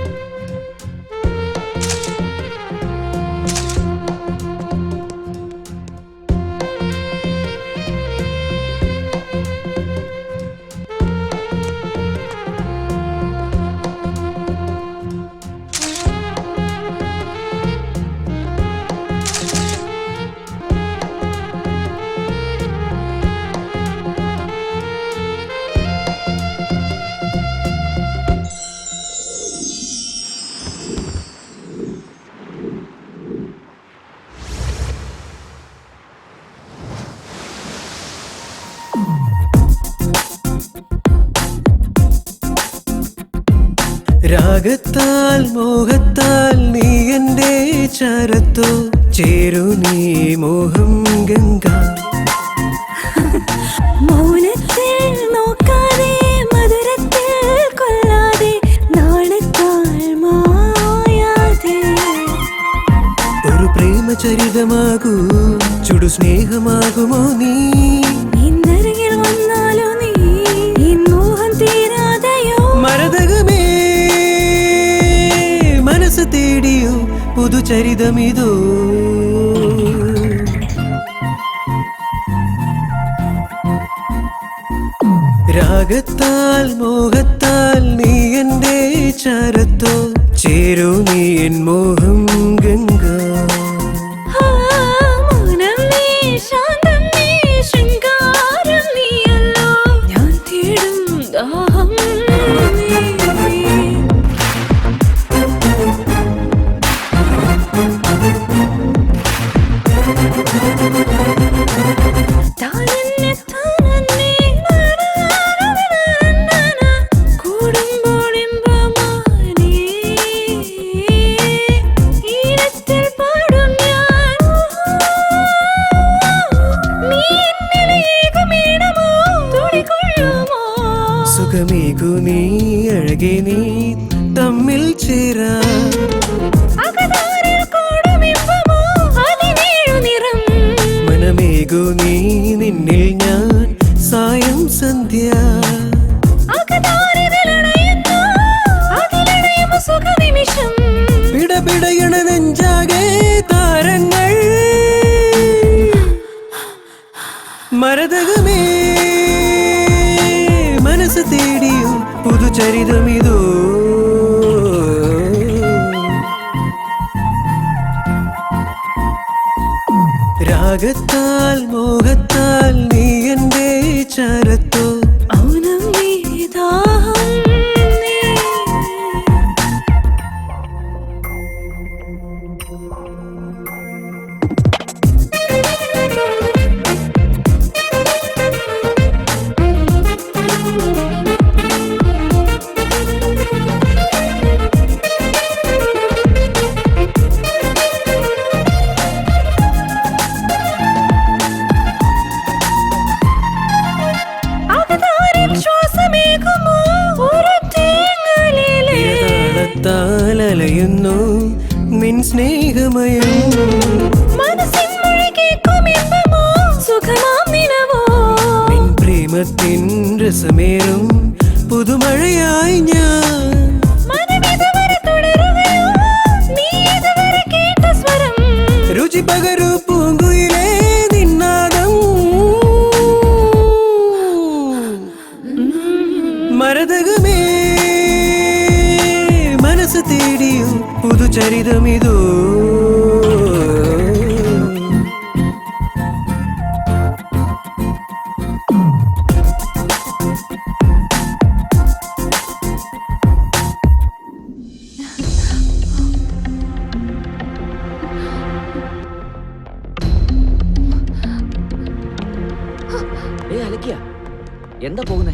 രാഗത്താൽ മോഹത്താൽ നീ എൻ്റെ ചരത്തോ ചേരു നീ മോഹം ഗംഗ. മൗനത്തിൽ നോക്കാതെ മധുരത്തിൽ കൊല്ലാതെ നാണത്താൽ മായാതെ ഒരു പ്രേമചരിതമാകൂ, ചുടു സ്നേഹമാകുമോ നീ? ഇന്നരികിൽ വന്നാലോ നീ ഈ മോഹം തീരാതെയോ? മരതകമേ മനസ്സ് തേടിയോ പുതുചരിതമിതോ? രാഗത്താൽ മോഹത്താൽ നീ എൻ്റെ ചരത്തോ ചേരു നീ എൻ മോഹം ഗംഗ. മൗനം നീ, ശാന്തം നീ, ശൃംഗാരം നീയല്ലോ, ഞാൻ തേടും ദാഹം നീ. താനന്നെ താനന്നെ കൂടുമ്പോൾ ഇമ്പമാനേ, ഈരത്തിൽ പാടും ഞാൻ. നീ എന്നിലേകുമീണമോ തുടികൊള്ളുമോ? സുഖമേകു നീ അഴകെ നീ തമ്മിൽ ചേരാ. അകതാരിൽ കൂടും ഇമ്പമോ അതിനേഴു നിറം? മനമേകു നീ നിന്നിൽ ഞാൻ സായം സന്ധ്യ. അകതാരിലണയുന്നു അതിലണയുമോ സുഖനിമിഷം? പിടപിടയണ നെഞ്ചാകെ താരങ്ങൾ. മരതകമേ മനസ്സ് തേടിയോ പുതുചരിതമിതോ? രാഗത്താൽ മോഹത്താൽ നീ എൻ്റെ ചരത്തോ ഔനം നീ, ദാഹം നീ. അകതാരിൽ ശ്വാസമേകുമോ ഒരു തേങ്ങലിലെ? താളത്താൽ അലയുന്നു നിൻ സ്നേഹമയം. മനസ്സിൻ മൊഴി കേൾക്കും ഇമ്പമോ സുഖമാം നിലവോ? നിൻ പ്രേമത്തിൻ രസമേറും പുതുമഴയായി ഞാൻ. മനമിതുവരെ തുടരുകയോ നീ ഇതുവരെ കേട്ട സ്വരം? രുചി പകരു പൂങ്കുയിലേ നിന്നാദം. മരതകമേ മനസ്സ് തേടിയോ പുതുചരിതമിതോ? അലക്കിയ എന്താ പോകുന്നേ?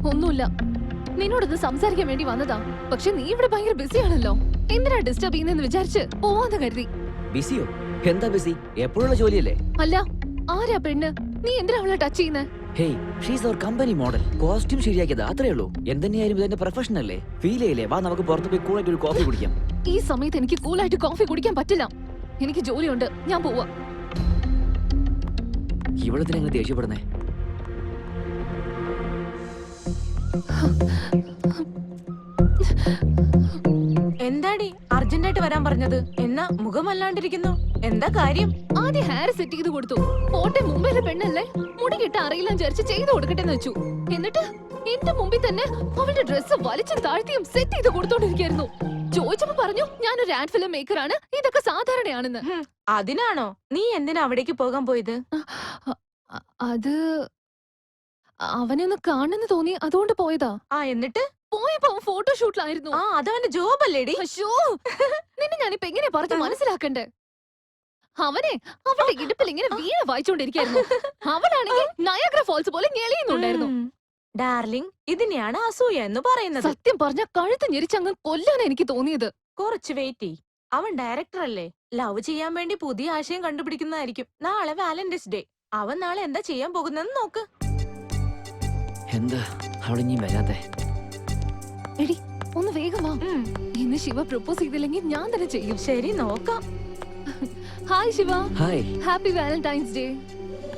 ഒന്നുമില്ല, നിന്നോടൊന്ന് സംസാരിക്കാൻ വേണ്ടി വന്നതാ. പക്ഷെ നീ ഇവിടെ ഭയങ്കര ബിസിയാണല്ലോ. എന്തിനാ ഡിസ്റ്റർബ് ചെയ്യുന്നെന്ന് വിചാരിച്ച് പോവാന്ന് കരുതി. ബിസിയോ? എന്താ ബിസി? എപ്പോഴുള്ള ജോലിയല്ലേ? അല്ല, ആരാ പെണ്ണ്? നീ എന്തിനാ അവളെ ടച്ച് ചെയ്യുന്നേ? ഹേയ്, ഷീസ് അവർ കമ്പനി മോഡൽ. കോസ്റ്റ്യൂം ശരിയാക്കിയത് അത്രേ ഉള്ളൂ. എന്തെന്നെയായാലും ഇതെന്റെ പ്രൊഫഷൻ അല്ലേ? ഫീൽ ചെയ്യില്ലേ? വാ നമുക്ക് പുറത്ത് പോയി കൂളായിട്ട് ഒരു കോഫി കുടിക്കാം. ഈ സമയത്ത് എനിക്ക് കൂളായിട്ട് കോഫി കുടിക്കാൻ പറ്റില്ല. എനിക്ക് ജോലിയുണ്ട്, ഞാൻ പോവാ. ഇവളത്തിനെങ്ങനെ ദേഷ്യപ്പെടുന്നേ? എന്താടി അർജന്റായിട്ട് വരാൻ പറഞ്ഞത്? എന്നാ മുഖമല്ലാണ്ടിരിക്കുന്നു, എന്താ കാര്യം? ആദ്യം ഹെയർ സെറ്റ് ചെയ്ത് കൊടുത്തു. പോട്ടെ, മുമ്പേ പെണ്ണല്ലേ, മുടി കിട്ട അറിയില്ല വിചാരിച്ച് ചെയ്ത് കൊടുക്കട്ടെ എന്ന് വെച്ചു. എന്നിട്ട് എന്റെ മുമ്പിൽ തന്നെ അവളുടെ ഡ്രസ്സ് വലിച്ചും താഴ്ത്തിയും സെറ്റ് ചെയ്ത് കൊടുത്തോണ്ടിരിക്കായിരുന്നു. ചോദിച്ചപ്പോ പറഞ്ഞു ഞാനൊരു ആഡ് ഫിലിം മേക്കർ ആണ്, ഇതൊക്കെ സാധാരണയാണെന്ന്. അതിനാണോ നീ എന്തിനാ അവിടേക്ക് പോകാൻ പോയത്? അത് അവനെ ഒന്ന് കാണുന്നു തോന്നി, അതുകൊണ്ട് പോയതാ. എന്നിട്ട് പോയപ്പോ ഫോട്ടോഷൂട്ടിലായിരുന്നു. അതവന്റെ ജോബ് അല്ലേടി? നിന്നെ ഞാനിപ്പോ എങ്ങനെ പറഞ്ഞു മനസ്സിലാക്കണ്ടേ? അവനെ അവളുടെ ഇടുപ്പിൽ ഇങ്ങനെ വീണ വായിച്ചോണ്ടിരിക്കായിരുന്നു. അവളാണെങ്കിൽ നയാഗ്ര ഫോൾസ് പോലെ ഞെളിയുന്നുണ്ടായിരുന്നു. ഡാർലിംഗ്, ഇതിനെയാണ് അസൂയ എന്ന് പറയുന്നത്. സത്യം പറഞ്ഞ കഴുത്ത് ഞെരിച്ചങ്ങ് കൊല്ലാൻ എനിക്ക് തോന്നിയത്. കുറച്ച് വെയിറ്റ് ചെയ്, അവൻ ഡയറക്ടർ അല്ലേ, ലവ് ചെയ്യാൻ വേണ്ടി പുതിയ ആശയം കണ്ടുപിടിക്കുന്നതായിരിക്കും. നാളെ വാലന്റൈൻസ് ഡേ, അവൻ നാളെ എന്താ ചെയ്യാൻ പോകുന്നെന്ന് നോക്ക്. എന്താ അവളിഞ്ഞി വരാതെ? എടി ഒന്ന് വേഗം വാ. ഇന്ന് ശിവ പ്രപ്പോസ് ചെയ്തില്ലെങ്കിൽ ഞാൻ തന്നെ ചെയ്യും. ശരി, നോക്കാം. Hi Shiva. Hi. Happy Valentine's Day.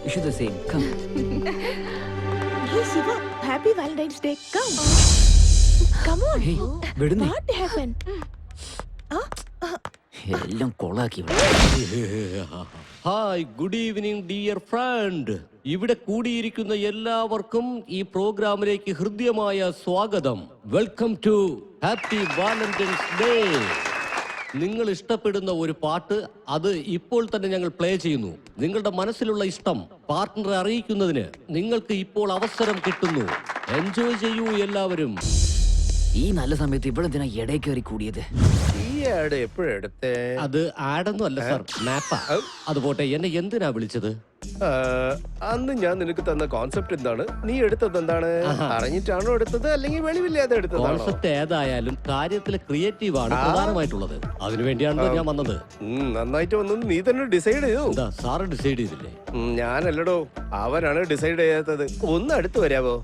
Wish you the same. Come. Hey Shiva, happy Valentine's Day. Come. Come on. Hey, വിടുന്നേ. What happened? എല്ലാം കൊളാക്കി. Hi, good evening dear friend. ഇവിടെ കൂടിയിരിക്കുന്ന എല്ലാവർക്കും ഈ പ്രോഗ്രാമിലേക്ക് ഹൃദ്യമായ സ്വാഗതം. Welcome to happy Valentine's Day. നിങ്ങൾ ഇഷ്ടപ്പെടുന്ന ഒരു പാട്ട് അത് ഇപ്പോൾ തന്നെ ഞങ്ങൾ പ്ലേ ചെയ്യുന്നു. നിങ്ങളുടെ മനസ്സിലുള്ള ഇഷ്ടം പാർട്ട്ണറെ അറിയിക്കുന്നതിന് നിങ്ങൾക്ക് ഇപ്പോൾ അവസരം കിട്ടുന്നു. എൻജോയ് ചെയ്യൂ എല്ലാവരും. ഈ നല്ല സമയത്ത് ഇവളെന്തിനാ ഇടയിൽ കയറി കൂടിയത്? ഈ ആഡ് എപ്പോഴെടുത്തേ? അത് ആഡൊന്നും അല്ല സാർ, മാപ്പാ. അത് പോട്ടെ, എന്നെ എന്തിനാ വിളിച്ചത്? അന്ന് ഞാൻ നിനക്ക് തന്ന കോൺസെപ്റ്റ് എന്താണ്? നീ എടുത്തത് എന്താണ്? അറിഞ്ഞിട്ടാണോ എടുത്തത് അല്ലെങ്കിൽ വെളിവില്ലാതെ എടുത്തത്? കോൺസെപ്റ്റ് ഏതായാലും കാര്യത്തിൽ ക്രിയേറ്റീവ് ആണ് പ്രധാനമായിട്ടുള്ളത്. അതിനുവേണ്ടിയാണല്ലോ ഞാൻ വന്നത്. നന്നായിട്ട് വന്നത് നീ തന്നെ ഡിസൈഡ് ചെയ്തു. എന്താ സാറ് ഡിസൈഡ് ചെയ്തില്ലേ? ഞാനല്ലടോ, അവനാണ് ഡിസൈഡ് ചെയ്യാത്തത്. ഒന്ന് അടുത്ത് വരാവോ?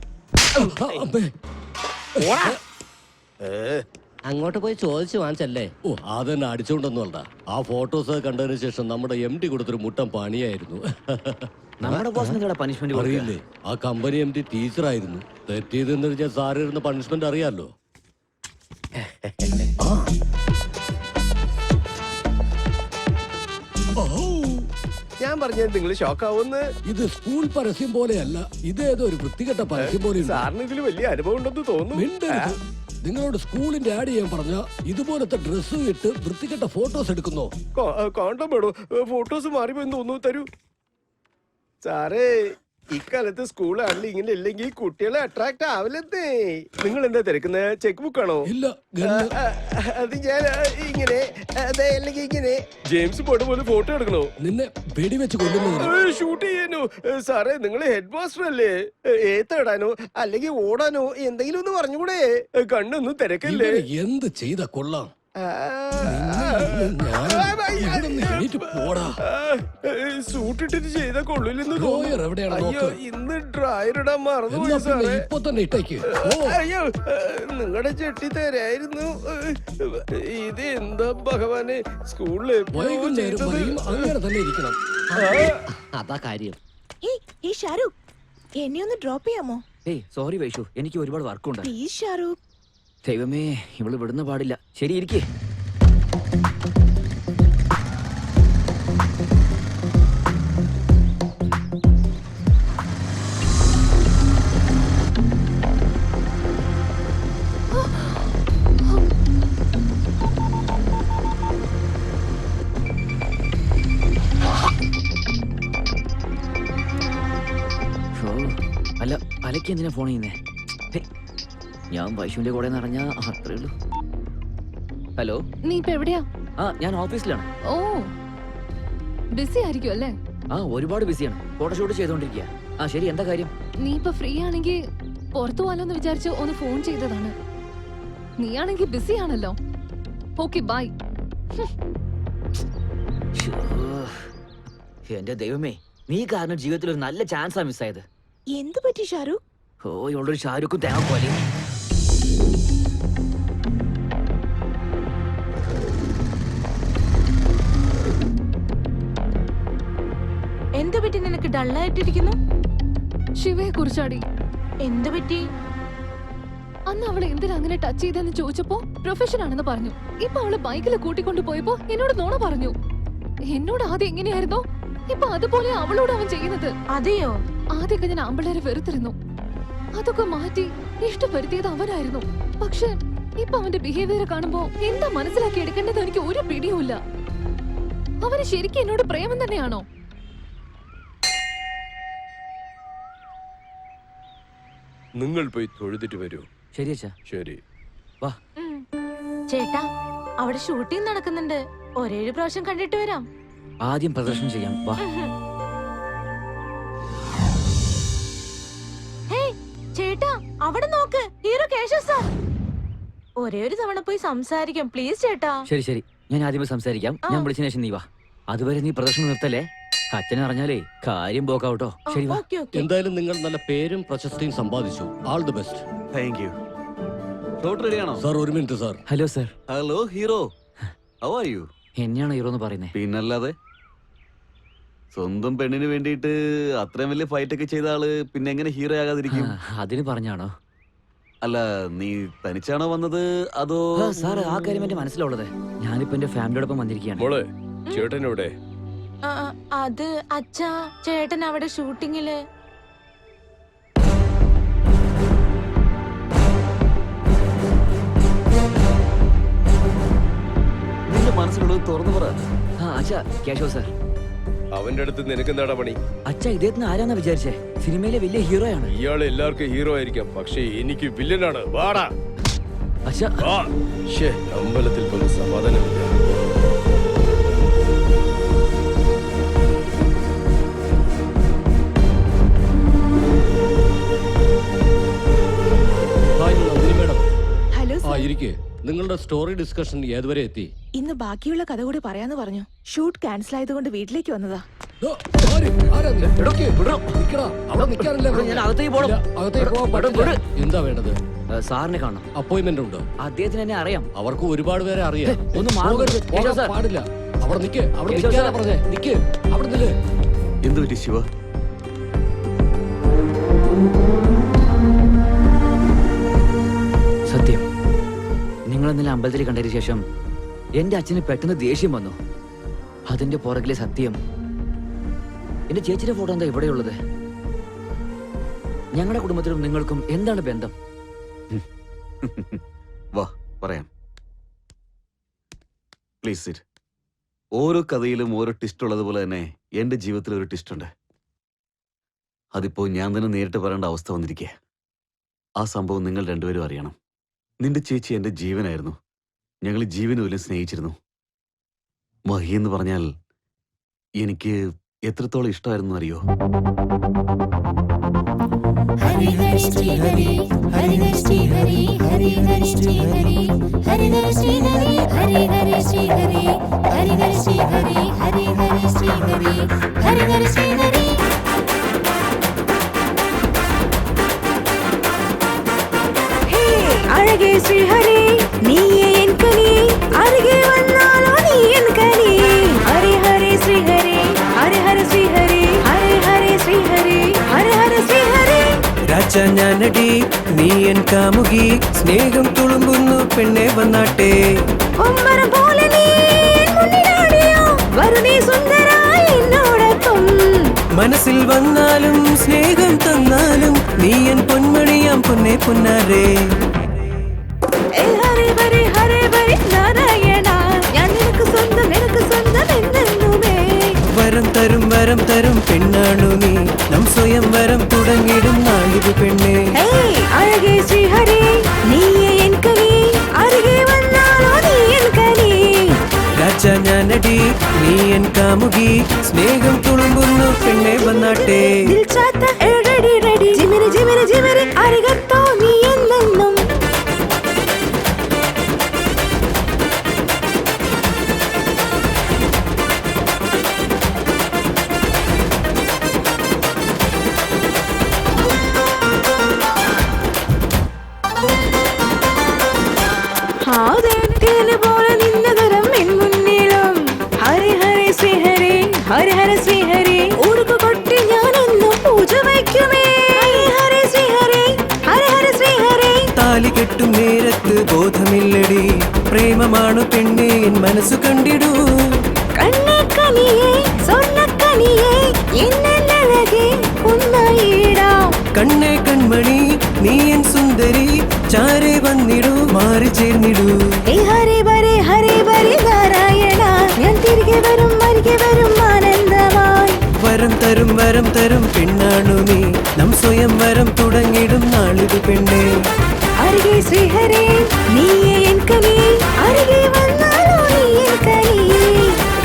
അങ്ങോട്ട് പോയി ചോദിച്ചു വാങ്ങിച്ചല്ലേ? ഓ, അതെന്നെ അടിച്ചുകൊണ്ടൊന്നുമല്ല. ആ ഫോട്ടോസ് കണ്ടതിന് ശേഷം നമ്മുടെ MD കൊടുത്തൊരു മുട്ടം പണിയായിരുന്നു. നമ്മുടെ ബോസിന് പണിഷ്മെന്റ് അറിയില്ലേ? ആ കമ്പനി MD ടീച്ചറായിരുന്നു. തെറ്റിയതെന്ന് വെച്ചാൽ സാറ് ഇരുന്ന പണിഷ്മെന്റ് അറിയാലോ. ഞാൻ പറഞ്ഞത് നിങ്ങൾ ഷോക്കാവുന്ന്. ഇത് സ്കൂൾ പരസ്യം പോലെയല്ല, ഇതേതോ ഒരു വൃത്തികെട്ട പരസ്യം പോലെ. സാറിന് ഇതിൽ വലിയ അനുഭവം ഉണ്ടെന്ന് തോന്നുന്നു. നിങ്ങളോട് സ്കൂളിന്റെ ആഡ് ചെയ്യാൻ പറഞ്ഞ ഇതുപോലത്തെ ഡ്രസ്സ് ഇട്ട് വൃത്തികെട്ട ഫോട്ടോസ് എടുക്കുന്നോ? കോണ്ടം വേണോ? ഫോട്ടോസ് മാറിപ്പോയി തോന്നുന്നു. തരൂ സാറേ. ഇക്കാലത്ത് സ്കൂൾ ആണെങ്കിൽ ഇങ്ങനെ ഇല്ലെങ്കിൽ കുട്ടികളെ അട്രാക്ട് ആവില്ലെന്നേ. നിങ്ങൾ എന്താ തിരക്കുന്നത്? ചെക്ക് ബുക്ക് ആണോ? ഇല്ല, അത് ഞാൻ ഇങ്ങനെ അല്ലെങ്കിൽ ഇങ്ങനെ ജെയിംസ് ബോണ്ട് പോലെ ഫോട്ടോ എടുക്കണോ? നിന്നെ വെടിവെച്ച് കൊല്ലുന്നു. ഷൂട്ട് ചെയ്യാനോ? സാറേ, നിങ്ങൾ ഹെഡ് മാസ്റ്റർ അല്ലേ? ഏത്തടാനോ അല്ലെങ്കിൽ ഓടാനോ എന്തെങ്കിലും ഒന്ന് പറഞ്ഞുകൂടെ? കണ്ണൊന്നും തിരക്കല്ലേ? എന്ത് ചെയ്ത കൊള്ളാം. സൂട്ടിട്ടിട്ട് ചെയ്ത കൊള്ളില്ലെന്ന് ഡ്രോയർ എവിടെയാണ്? അയ്യോ, ഇന്ന് ഡ്രയർ ഇടാൻ മറന്നുപോയി സാറേ. ഇപ്പൊ തന്നെ ഇട്ടേക്ക്. അയ്യോ, നിങ്ങളുടെ ചെട്ടി തരായിരുന്നു. ഇത് എന്താ ഭഗവാനെ, സ്കൂളിൽ അങ്ങനെ തന്നെ ഇരിക്കണം. അതാ കാര്യം. Hey ഷാരൂഖ്, എന്നെ ഒന്ന് ഡ്രോപ്പ് ചെയ്യാമോ? ഏയ് സോറി വൈഷു, എനിക്ക് ഒരുപാട് വർക്കുണ്ട്. പ്ലീസ് ഷാരൂഖ്. ദൈവമേ, ഇവള് വിടുന്ന പാടില്ല. ശരി, ഇരിക്കേ. അല്ല, അലക്ക് എന്തിനാ ഫോൺ ചെയ്യുന്നേ? ഞാൻ വൈഷുവിന്റെ കൂടെ നിറഞ്ഞ അത്രേ ഉള്ളൂ. ഹലോ, നീ ഇപ്പൊ എവിടെയാ? ഞാൻ ഓഫീസിലാണ്. ഓ, ബിസി ആയിരിക്കും അല്ലേ? ഒരുപാട് ബിസിയാണ്. ഫോട്ടോഷൂട്ട് ചെയ്തോണ്ടിരിക്കുക. ശരി, എന്താ കാര്യം? നീ ഇപ്പൊ ഫ്രീ ആണെങ്കിൽ പുറത്തു പോവാലോന്ന് വിചാരിച്ച് ഒന്ന് ഫോൺ ചെയ്തതാണ്. നീ ആണെങ്കിൽ ബിസി ആണല്ലോ. Okay, bye. എന്റെ ദൈവമേ, നീ കാരണം ജീവിതത്തിൽ ഒരു നല്ല ചാൻസാ മിസ്സായത്. എന്ത് പറ്റി ഷാരൂഖ്? ഓ ഇവളൊരു ഷാരൂഖും തേങ്ങ പോലെ. എന്ത് പറ്റി നിനക്ക് ഡള്ളായിട്ടിരിക്കുന്നു? ശിവയെ കുറിച്ചാടി. എന്ത് പറ്റി? അന്ന് അവളെ എന്തിനാ അങ്ങനെ ടച്ച് ചെയ്തെന്ന് ചോദിച്ചപ്പോ പ്രൊഫഷൻ ആണെന്ന് പറഞ്ഞു. ഇപ്പൊ അവള് ബൈക്കിൽ കൂട്ടിക്കൊണ്ടു പോയപ്പോ എന്നോട് നുണ പറഞ്ഞു. എന്നോട് ആദ്യം എങ്ങനെയായിരുന്നോ ഇപ്പൊ അതുപോലെ അവളോട് അവൻ ചെയ്യുന്നത്. അതെയോ? ആദ്യമൊക്കെ ഞാൻ ആമ്പിള്ളേരെ വെറുത്തിരുന്നു. അതൊക്കെ മാറ്റി ഇഷ്ടപ്പെടുത്തിയത് അവനായിരുന്നു. പക്ഷെ ഇപ്പൊ അവന്റെ ബിഹേവിയർ കാണുമ്പോ എന്താ മനസ്സിലാക്കി എടുക്കേണ്ടത് എനിക്ക് ഒരു പിടിയുമില്ല. അവന് ശരിക്കും എന്നോട് പ്രേമം തന്നെയാണോ? നിങ്ങൾ പോയി തൊഴുതിട്ട് വരൂ. ശരി അച്ഛാ. ശരി. വാ. ചേട്ടാ, അവിടെ ഷൂട്ടിംഗ് നടക്കുന്നുണ്ട്. ഒരേഴ് പ്രാവശ്യം കണ്ടിട്ട് വരാം. ആദ്യം പ്രദർശനം ചെയ്യാം. വാ. ഹേയ് ചേട്ടാ, അവിടെ നോക്ക്, ഹീറോ കേശവ് സാർ. ഒരേ ഒരു തവണ പോയി സംസാരിക്കാം പ്ലീസ് ചേട്ടാ. ശരി ശരി, ഞാൻ ആദ്യമേ സംസാരിക്കാം. ഞാൻ വിളിച്ചതിന് ശേഷം നീ വാ. അതുവരെ നീ പ്രദർശനം നിർത്തല്ലേ. അച്ഛനെ അറിഞ്ഞാലേ കാര്യം പോക്കാവട്ടോ. ശരി വാ. എന്തായാലും നിങ്ങൾ നല്ല പേരും പ്രശസ്തിയും സമ്പാദിച്ചു. All the best. Thank you. Shot റെഡിയാണോ സാർ? ഒരു minute sir. Hello sir. Hello hero, how are you? എന്നെയാണോ ഹീറോ എന്ന് പറയുന്നേ? പിന്നല്ലാതെ. സ്വന്തം പെണ്ണിന് വേണ്ടിയിട്ട് അത്രയും വലിയ ഫൈറ്റ് ഒക്കെ ചെയ്ത ആള് പിന്നെ എങ്ങനെ ഹീറോ ആകാതിരിക്കും? അതിന് പറഞ്ഞാണോ? അല്ല, നീ തനിച്ചാണോ വന്നത് അതോ? സാർ, ആ കാര്യം എന്റെ മനസ്സിലുള്ളത്. ഞാനിപ്പോ എന്റെ ഫാമിലിയോടൊപ്പം വന്നിരിക്കുകയാണ്. മോളെ, ചേട്ടനോടെ? അത് അച്ഛാ, ചേട്ടൻ അവിടെ ഷൂട്ടിങ്ങില്. നിന്റെ മനസ്സിലുള്ളത് തുറന്നു പറ. അച്ഛാ, കേശവ് സാർ. അവന്റെ അടുത്ത് നിനക്ക് എന്താടാ പണി? അച്ഛാ, ഇദ്ദേഹത്തിന് ആരാന്നാ വിചാരിച്ചേ? സിനിമയിലെ വലിയ ഹീറോ ആണ്. ഇയാൾ എല്ലാവർക്കും ഹീറോ ആയിരിക്കാം, പക്ഷേ എനിക്ക് വില്ലനാണ്. വാടാ. അച്ഛാ. അമ്പലത്തിൽ കൊണ്ട് സമാധാനമില്ല. ഹലോ ആ, സർ. ഇരിക്കെ. നിങ്ങളുടെ സ്റ്റോറി ഡിസ്കഷൻ ഏതുവരെ എത്തി? ഇന്ന് ബാക്കിയുള്ള കഥ കൂടി പറയാന്ന് പറഞ്ഞു. ഷൂട്ട് ക്യാൻസൽ ആയതുകൊണ്ട് വീട്ടിലേക്ക് വന്നതാ. എന്താ വേണ്ടത്? സാറിനെ കാണണം. അപ്പോയിന്റ്മെന്റ് ഉണ്ടോ? അദ്ദേഹത്തിന് എന്നെ അറിയാം. അവർക്ക് ഒരുപാട് പേരെ അറിയാം. ഒന്ന് പാടില്ല. അവിടെ നിക്ക്. അവിടെ നിൽക്കാനാ പറഞ്ഞേ. നിക്ക്. അവിടെ നില്ല്. എന്ത് പറ്റി ശിവ? സത്യം, നിങ്ങൾ ഇന്നലെ അമ്പലത്തിൽ കണ്ടതിന് ശേഷം എന്റെ അച്ഛന് പെട്ടെന്ന് ദേഷ്യം വന്നു. അതിന്റെ പുറകിലെ സത്യം, എന്റെ ചേച്ചിയുടെ ഫോട്ടോ എന്താ ഇവിടെയുള്ളത്? ഞങ്ങളുടെ കുടുംബത്തിലും നിങ്ങൾക്കും എന്താണ് ബന്ധം? വാ പറയാം. Please sit. ഓരോ കഥയിലും ഓരോ ട്വിസ്റ്റ് ഉള്ളതുപോലെ തന്നെ എന്റെ ജീവിതത്തിൽ ഒരു ട്വിസ്റ്റ് ഉണ്ട്. അതിപ്പോ ഞാൻ തന്നെ നേരിട്ട് പറയേണ്ട അവസ്ഥ വന്നിരിക്കുക. ആ സംഭവം നിങ്ങൾ രണ്ടുപേരും അറിയണം. നിന്റെ ചേച്ചി എന്റെ ജീവനായിരുന്നു. ഞങ്ങൾ ജീവന് പോലും സ്നേഹിച്ചിരുന്നു. മഹി എന്ന് പറഞ്ഞാൽ എനിക്ക് എത്രത്തോളം ഇഷ്ടമായിരുന്നു അറിയോ? ഹരി ഹരി ശ്രീ ഹരി, ഹരി ഹരി ശ്രീ ഹരി, ഹരി ഹരി ശ്രീ ഹരി, ഹരി ഹരി ശ്രീ ഹരി, ഹരി ഹരി ശ്രീ ഹരി, ഹരി ഹരി ശ്രീ ഹരി, ഹരി ഹരി ശ്രീ ഹരി, ഹരി ഹരി ശ്രീ ഹരി. அழகே ஸ்ரீஹரி, நீயே என் கனி, அருகே வந்தாலோ நீ என் கனி. ஹரி ஹரி ஸ்ரீஹரி, ஹரி ஹரி ஸ்ரீஹரி, ஹரி ஹரி ஸ்ரீஹரி, ஹரி ஹரி ஸ்ரீஹரி. രാജ ഞാനടി, നീ എൻ കാമുകി, സ്നേഹം തുളുമ്പുന്നു പെണ്ണെ വന്നാട്ടെ. ഒമ്പരം പോലെ നീ എൻ മുന്നിലാടിയോ, വരു നീ സുന്ദരായി എന്നോടൊപ്പം. മനസ്സിൽ വന്നാലും സ്നേഹം തന്നാലും നീ എൻ പൊന്മണിയാം പൊന്നെ പൊന്നാരേ. ഹരേ ഹരേ ഹരേ ഹരേ നാരായണ, ഞാൻ നിനക്ക് സ്വന്തം, നിനക്ക് സ്വന്തം എന്നെന്നുമേ. വരം തരും പെണ്ണാണു നീ, നം സ്വയം വരം തുടങ്ങിടും നാളിത് പെണ്ണെ. അഴകേ ശ്രീഹരി, നീയേ എൻ കനി, അരികെ വന്നാലോ നീ എൻ കനി. രാജ ഞാനടി, നീ എൻ കാമുകി, സ്നേഹം തുളുമ്പുന്നു പെണ്ണെ വന്നാട്ടെ. ദിൽ ചാത്ത എഴടി റെഡി, ജിമിരി ജിമിരി ജിമിരി, അരികത്തോ നീ എന്നെന്നും. പ്രേമമാണു പെണ്ണേ എൻ മനസ്സു കണ്ടിടൂ. കണ്ണക്കനിയേ സ്വർണ്ണക്കനിയേ എന്നഴകേ ഒന്നായിടാം. കണ്ണേ കൺമണി നീ എൻ സുന്ദരി ചാരെ വന്നിടൂ മാറി ചേർന്നിടൂ. ഹരേ ബരേ നാരായണ ഞാൻ തിരികെ വരും ആനന്ദമായി. വരം തരും പെണ്ണാണു നീ നം സ്വയം വരം തുടങ്ങിടും നാളിതു പെണ്ണേ. അരികെ ശ്രീഹരേ നീയേ എൻ കനി അരികെ വന്നാലോ നീ എൻ കനി.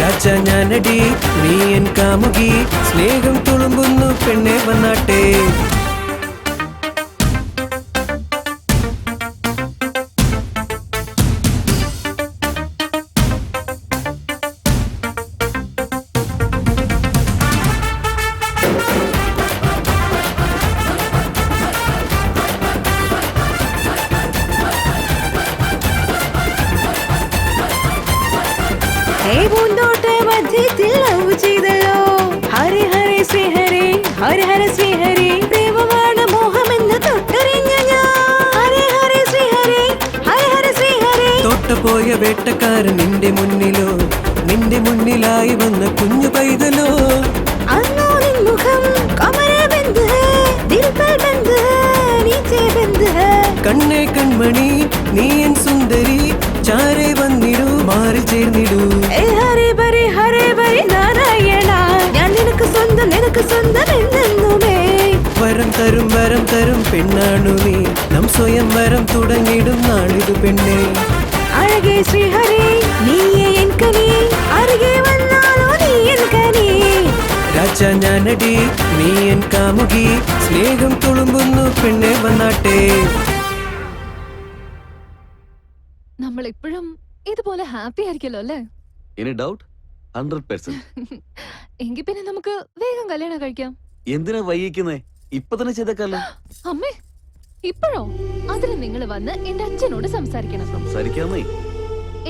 രാജ ഞാനടി നീ എൻ കാമുകി സ്നേഹം തുളുമ്പുന്നു പെണ്ണെ വന്നാട്ടെ. ഹേ പൂന്തോട്ട മധ്യത്തിൽ ലവ് ചെയ്തല്ലോ. ഹരേ ഹരേ ശ്രീഹരേ പ്രേമമാണ് മോഹമെന്ന് തൊട്ടറിഞ്ഞ ഞാൻ. ഹരേ ഹരേ ശ്രീഹരേ തൊട്ടുപോയ വേട്ടക്കാരൻ നിന്റെ മുന്നിലായി വന്ന കുഞ്ഞു പൈതലോ. അന്നോ നിൻ മുഖം കമരെ ബന്ദ് ഹൈ ദിൽ പർ ബന്ദ് ഹൈ നീച്ചേ ബന്ദ് ഹൈ. കണ്ണേ കൺമണി നീ എൻ സുന്ദരി ചാരെ വന്നിടൂ മാറി ചേർന്നിടൂ. ഹരേ ബരേ നാരായണ ഞാൻ നിനക്ക് സ്വന്തം എന്നെന്നുമേ. വരം തരും പെണ്ണാണു നീ നം സ്വയം വരം തുടങ്ങിടും നാളിതു പെണ്ണേ. അഴകേ ശ്രീഹരേ നീയേ എൻ കനി അരികെ വന്നാലോ നീ എൻ കനി. രാജ ഞാനടി നീ എൻ കാമുകി സ്നേഹം തുളുമ്പുന്നു പെണ്ണെ വന്നാട്ടെ. നമ്മൾ ഇപ്പോഴും ഇതുപോലെ ഹാപ്പി ആയിരിക്കല്ലോ അല്ലേ? Any doubt? 100%. എങ്കിൽ പിന്നെ നമുക്ക് വേഗം കല്യാണം കഴിക്കാം. എന്തിനാ വൈകിക്കുന്നേ? ഇപ്പൊ തന്നെ ചെയ്തേക്കല്ലോ. അമ്മേ ഇപ്പോഴോ? അതിന് നിങ്ങൾ വന്ന് എന്റെ അച്ഛനോട് സംസാരിക്കണം. സംസാരിക്കാന്നേ.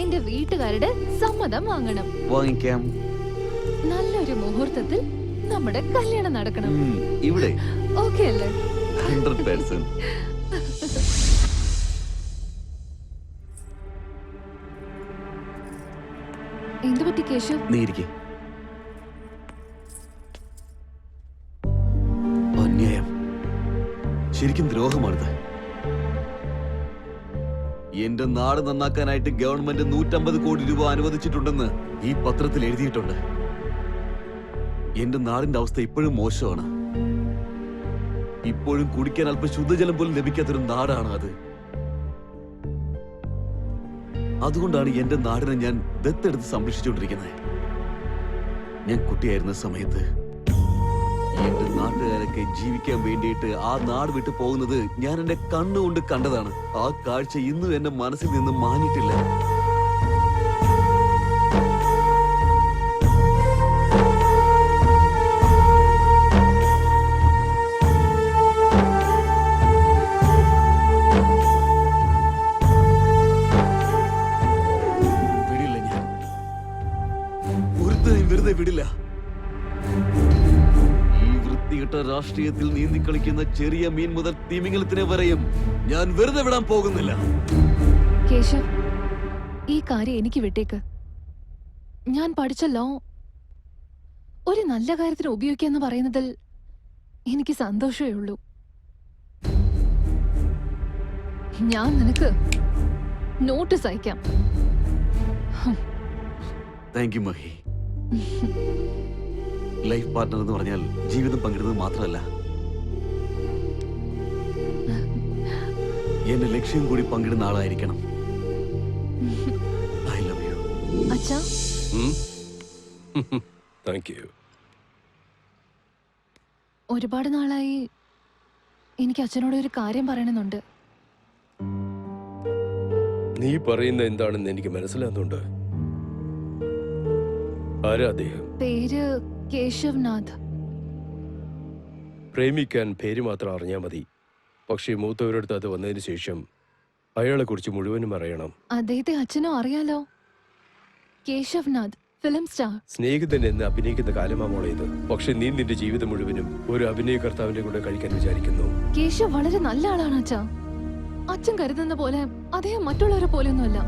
എന്റെ വീട്ടുകാരുടെ സമ്മതം വാങ്ങണം. വാങ്ങിക്കാം. നല്ലൊരു മുഹൂർത്തത്തിൽ നമ്മുടെ കല്യാണം നടക്കണം. ഇവിടെ ഓക്കേ അല്ലേ? 100%. എന്തു പറ്റി കേശു? നീ ഇരിക്കെ. അന്യായം, ശരിക്കും ദ്രോഹമാണിത്. എന്റെ നാട് നന്നാക്കാനായിട്ട് ഗവൺമെന്റ് 150 കോടി രൂപ അനുവദിച്ചിട്ടുണ്ടെന്ന് ഈ പത്രത്തിൽ എഴുതിയിട്ടുണ്ട്. എന്റെ നാടിന്റെ അവസ്ഥ ഇപ്പോഴും മോശമാണ്. ഇപ്പോഴും കുടിക്കാൻ അല്പം ശുദ്ധജലം പോലും ലഭിക്കാത്തൊരു നാടാണ് അത്. അതുകൊണ്ടാണ് എന്റെ നാടിനെ ഞാൻ ദത്തെടുത്ത് സംരക്ഷിച്ചുകൊണ്ടിരിക്കുന്നത്. ഞാൻ കുട്ടിയായിരുന്ന സമയത്ത് എന്റെ നാട്ടുകാരൊക്കെ ജീവിക്കാൻ വേണ്ടിയിട്ട് ആ നാട് വിട്ടു പോകുന്നത് ഞാൻ എന്റെ കണ്ണുകൊണ്ട് കണ്ടതാണ്. ആ കാഴ്ച ഇന്നും എന്റെ മനസ്സിൽ നിന്ന് മാഞ്ഞിട്ടില്ല. വിടില്ല, ഞാൻ ഒരുത്തനെയും വെറുതെ വിടില്ല. വൃത്തികെട്ട രാഷ്ട്രീയത്തിൽ നീന്തി കളിക്കുന്ന ചെറിയ മീൻ മുതൽ തിമിംഗലത്തിനെ വരെയും ഞാൻ വെറുതെ വിടാൻ പോകുന്നില്ല. കേശവ്, ഈ കാര്യം എനിക്ക് വിട്ടേക്ക്. ഞാൻ പഠിച്ച ലോ ഒരു നല്ല കാര്യത്തിന് ഉപയോഗിക്കാന്ന് പറയുന്നതിൽ എനിക്ക് സന്തോഷമേ ഉള്ളൂ. ഞാൻ നിനക്ക് നോട്ടീസ് അയക്കാം. Thank you Mahi. Life partner എന്ന് പറഞ്ഞാൽ ജീവിതം പങ്കിടുന്നത് മാത്രമല്ല, എന്റെ ലക്ഷ്യം കൂടി പങ്കിടുന്ന ആളായിരിക്കണം. I love you. അച്ഛാ, താങ്ക് യു. ഒരുപാട് നാളായി എനിക്ക് അച്ഛനോട് ഒരു കാര്യം പറയണമെന്നുണ്ട്. നീ പറയുന്ന എന്താണെന്ന് എനിക്ക് മനസ്സിലാകുന്നുണ്ട്. ആരാ അദ്ദേഹം? പേര് കേശവ് നാഥ്. പ്രേമിക്കാൻ പേര് മാത്രം അറിഞ്ഞാൽ മതി. പക്ഷേ മൂത്തവരടുത്ത് അത് വന്നതിന് ശേഷം അയാളെ കുറിച്ച് മുഴുവനും അറിയണം. അദ്ദേഹത്തെ അച്ഛനും അറിയാലോ. Keshav Nath, film star. സ്നേഹിതൻ എന്ന് അഭിനയിക്കുന്ന കാലമാ മോളെ ഇത്. പക്ഷെ നീ നിന്റെ ജീവിതം മുഴുവനും ഒരു അഭിനയകർത്താവിന്റെ കൂടെ കഴിക്കാൻ വിചാരിക്കുന്നു. കേശവ് വളരെ നല്ല ആളാണ് അച്ഛാ. അച്ഛൻ കരുതുന്ന പോലെ അദ്ദേഹം മറ്റുള്ളവരെ പോലെയൊന്നുമല്ല.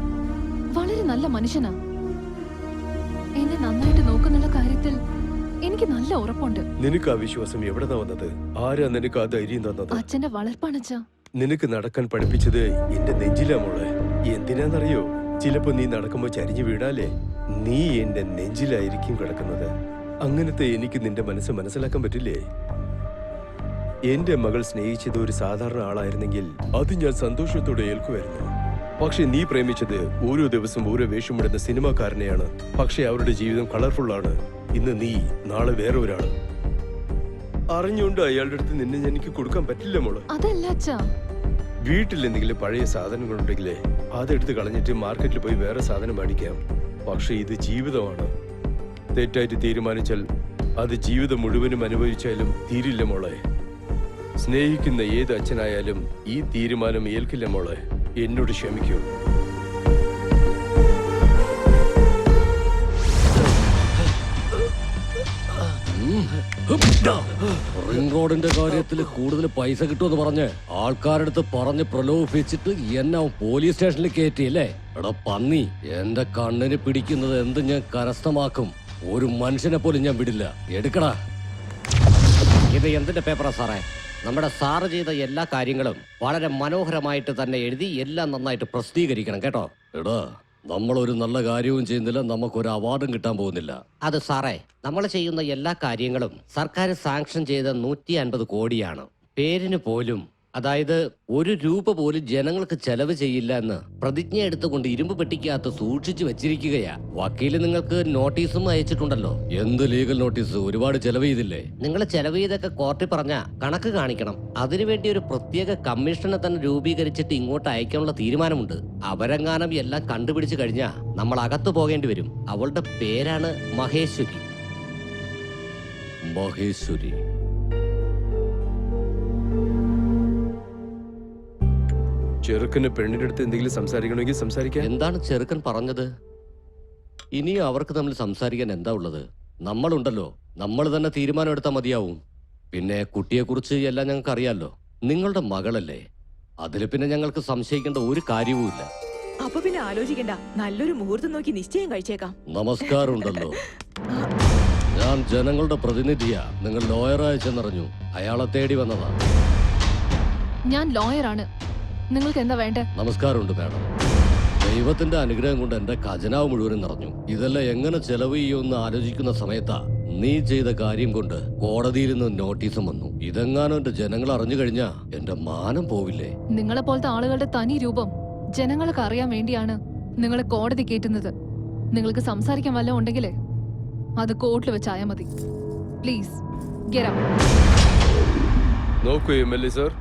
വളരെ നല്ല മനുഷ്യനാ. എന്നെ നന്നായിട്ട് നോക്കുന്നുള്ള കാര്യത്തിൽ എനിക്ക് നല്ല ഉറപ്പുണ്ട്. നിനക്ക് ആ വിശ്വാസം എവിടെ വന്നത്? ആരാ നിനക്ക് ആ ധൈര്യം തന്നത്? അച്ഛന്റെ വളർപ്പാണച്ചാ. നിനക്ക് നടക്കാൻ പഠിപ്പിച്ചത് എന്റെ നെഞ്ചിലാ മോളെ. എന്തിനാന്നറിയോ? ചിലപ്പോ നീ നടക്കുമ്പോ ചരിഞ്ഞു വീണാലേ നീ എന്റെ നെഞ്ചിലായിരിക്കും കിടക്കുന്നത്. അങ്ങനത്തെ എനിക്ക് നിന്റെ മനസ്സ് മനസ്സിലാക്കാൻ പറ്റില്ലേ? എന്റെ മകൾ സ്നേഹിച്ചത് ഒരു സാധാരണ ആളായിരുന്നെങ്കിൽ അത് ഞാൻ സന്തോഷത്തോടെ ഏൽക്കുമായിരുന്നു. പക്ഷെ നീ പ്രേമിച്ചത് ഓരോ ദിവസം ഓരോ വേഷമിടുന്ന സിനിമാക്കാരനെയാണ്. പക്ഷെ അവരുടെ ജീവിതം കളർഫുൾ ആണ്. ഇന്ന് നീ, നാളെ വേറെ ഒരാള്. അറിഞ്ഞുകൊണ്ട് അയാളുടെ അടുത്ത് നിന്നെ എനിക്ക് കൊടുക്കാൻ പറ്റില്ല മോള്. അതല്ല അച്ഛാ, വീട്ടിൽ എന്തെങ്കിലും പഴയ സാധനങ്ങളുണ്ടെങ്കിലേ അതെടുത്ത് കളഞ്ഞിട്ട് മാർക്കറ്റിൽ പോയി വേറെ സാധനം മേടിക്കാം. പക്ഷെ ഇത് ജീവിതമാണ്. തെറ്റായിട്ട് തീരുമാനിച്ചാൽ അത് ജീവിതം മുഴുവനും അനുഭവിച്ചാലും തീരില്ല മോളെ. സ്നേഹിക്കുന്ന ഏത് അച്ഛനായാലും ഈ തീരുമാനം ഏൽക്കില്ല മോളെ. എന്നോട് ക്ഷമിക്കൂ. റിംഗ് റോഡിന്റെ കാര്യത്തിൽ കൂടുതൽ പൈസ കിട്ടുമെന്ന് പറഞ്ഞ് ആൾക്കാരടുത്ത് പറഞ്ഞ് പ്രലോഭിപ്പിച്ചിട്ട് എന്നെ പോലീസ് സ്റ്റേഷനിൽ കയറ്റിയല്ലേ? എടാ പന്നി, എന്റെ കണ്ണിന് പിടിക്കുന്നത് എന്ത് ഞാൻ കരസ്ഥമാക്കും. ഒരു മനുഷ്യനെ പോലും ഞാൻ വിടില്ല. എടുക്കടാ. ഇത് എന്തിന്റെ പേപ്പറാ സാറേ? നമ്മുടെ സാറ് ചെയ്ത എല്ലാ കാര്യങ്ങളും വളരെ മനോഹരമായിട്ട് തന്നെ എഴുതി എല്ലാം നന്നായിട്ട് പ്രസിദ്ധീകരിക്കണം കേട്ടോ. എടാ, നമ്മളൊരു നല്ല കാര്യവും ചെയ്യുന്നില്ല, നമുക്കൊരു അവാർഡും കിട്ടാൻ പോകുന്നില്ല. അത് സാറേ, നമ്മൾ ചെയ്യുന്ന എല്ലാ കാര്യങ്ങളും സർക്കാർ സാങ്ഷൻ ചെയ്ത 150 കോടിയാണ്. പേരിന് പോലും, അതായത് 1 രൂപ പോലും ജനങ്ങൾക്ക് ചെലവ് ചെയ്യില്ല എന്ന് പ്രതിജ്ഞ എടുത്തുകൊണ്ട് ഇരുമ്പ് പെട്ടിക്കകത്ത് സൂക്ഷിച്ചു വെച്ചിരിക്കുകയാ. വക്കീല് നിങ്ങൾക്ക് നോട്ടീസും അയച്ചിട്ടുണ്ടല്ലോ. എന്ത് ലീഗൽ നോട്ടീസ്? ഒരുപാട് ചെലവ് ചെയ്തില്ലേ? നിങ്ങൾ ചെലവ് ചെയ്തൊക്കെ കോർട്ടിൽ പറഞ്ഞ കണക്ക് കാണിക്കണം. അതിനുവേണ്ടി ഒരു പ്രത്യേക കമ്മീഷനെ തന്നെ രൂപീകരിച്ചിട്ട് ഇങ്ങോട്ട് അയക്കാനുള്ള തീരുമാനമുണ്ട്. അവരെങ്ങാനും എല്ലാം കണ്ടുപിടിച്ചു കഴിഞ്ഞാ നമ്മൾ അകത്തു പോകേണ്ടി വരും. അവളുടെ പേരാണ് മഹേശ്വരി. മഹേശ്വരി. ചെറുക്കന് പെണ്ണിന്റെ അടുത്ത് എന്തെങ്കിലും സംസാരിക്കണമെങ്കിൽ സംസാരിക്കാം. എന്താണ് ചെറുക്കൻ പറഞ്ഞത്? ഇനിയും അവർക്ക് തമ്മിൽ സംസാരിക്കാൻ എന്താ ഉള്ളത്? നമ്മളുണ്ടല്ലോ, നമ്മൾ തന്നെ തീരുമാനം എടുത്താൽ മതിയാവും. പിന്നെ കുട്ടിയെക്കുറിച്ച് എല്ലാം ഞങ്ങൾക്ക് അറിയാലോ. നിങ്ങളുടെ മകളല്ലേ, അതിൽ പിന്നെ ഞങ്ങൾക്ക് സംശയിക്കേണ്ട ഒരു കാര്യവുമില്ല. അപ്പൊ പിന്നെ ആലോചിക്കണ്ട, നല്ലൊരു മുഹൂർത്തം നോക്കി നിശ്ചയം കഴിച്ചേക്കാം. നമസ്കാരം ഉണ്ടല്ലോ. ഞാൻ ജനങ്ങളുടെ പ്രതിനിധിയാ. നിങ്ങൾ ലോയറായി ചെന്നറിഞ്ഞു. അയാളെ തേടി വന്നതാ. ഞാൻ ലോയറാണ്. നിങ്ങൾക്ക് എന്താ വേണ്ടേ? നമസ്കാരമുണ്ട് മാഡം. ദൈവത്തിന്റെ അനുഗ്രഹം കൊണ്ട് എന്റെ ഖജനാവ് മുഴുവനും നിറഞ്ഞു. ഇതെല്ലാം എങ്ങനെ ചെലവ് ചെയ്യുമെന്ന് ആലോചിക്കുന്ന സമയത്താ നീ ചെയ്ത കാര്യം കൊണ്ട് കോടതിയിൽ നിന്ന് നോട്ടീസും വന്നു. ഇതെങ്ങാനും എന്റെ ജനങ്ങൾ അറിഞ്ഞു കഴിഞ്ഞാ എന്റെ മാനം പോവില്ലേ? നിങ്ങളെ പോലത്തെ ആളുകളുടെ തനി രൂപം ജനങ്ങൾക്ക് അറിയാൻ വേണ്ടിയാണ് നിങ്ങളെ കോടതി കയറ്റുന്നത്. നിങ്ങൾക്ക് സംസാരിക്കാൻ വല്ലതും ഉണ്ടെങ്കിലേ അത് കോർട്ടിൽ വെച്ചായാ മതി. Please get out. നോക്കൂ MLA സർ,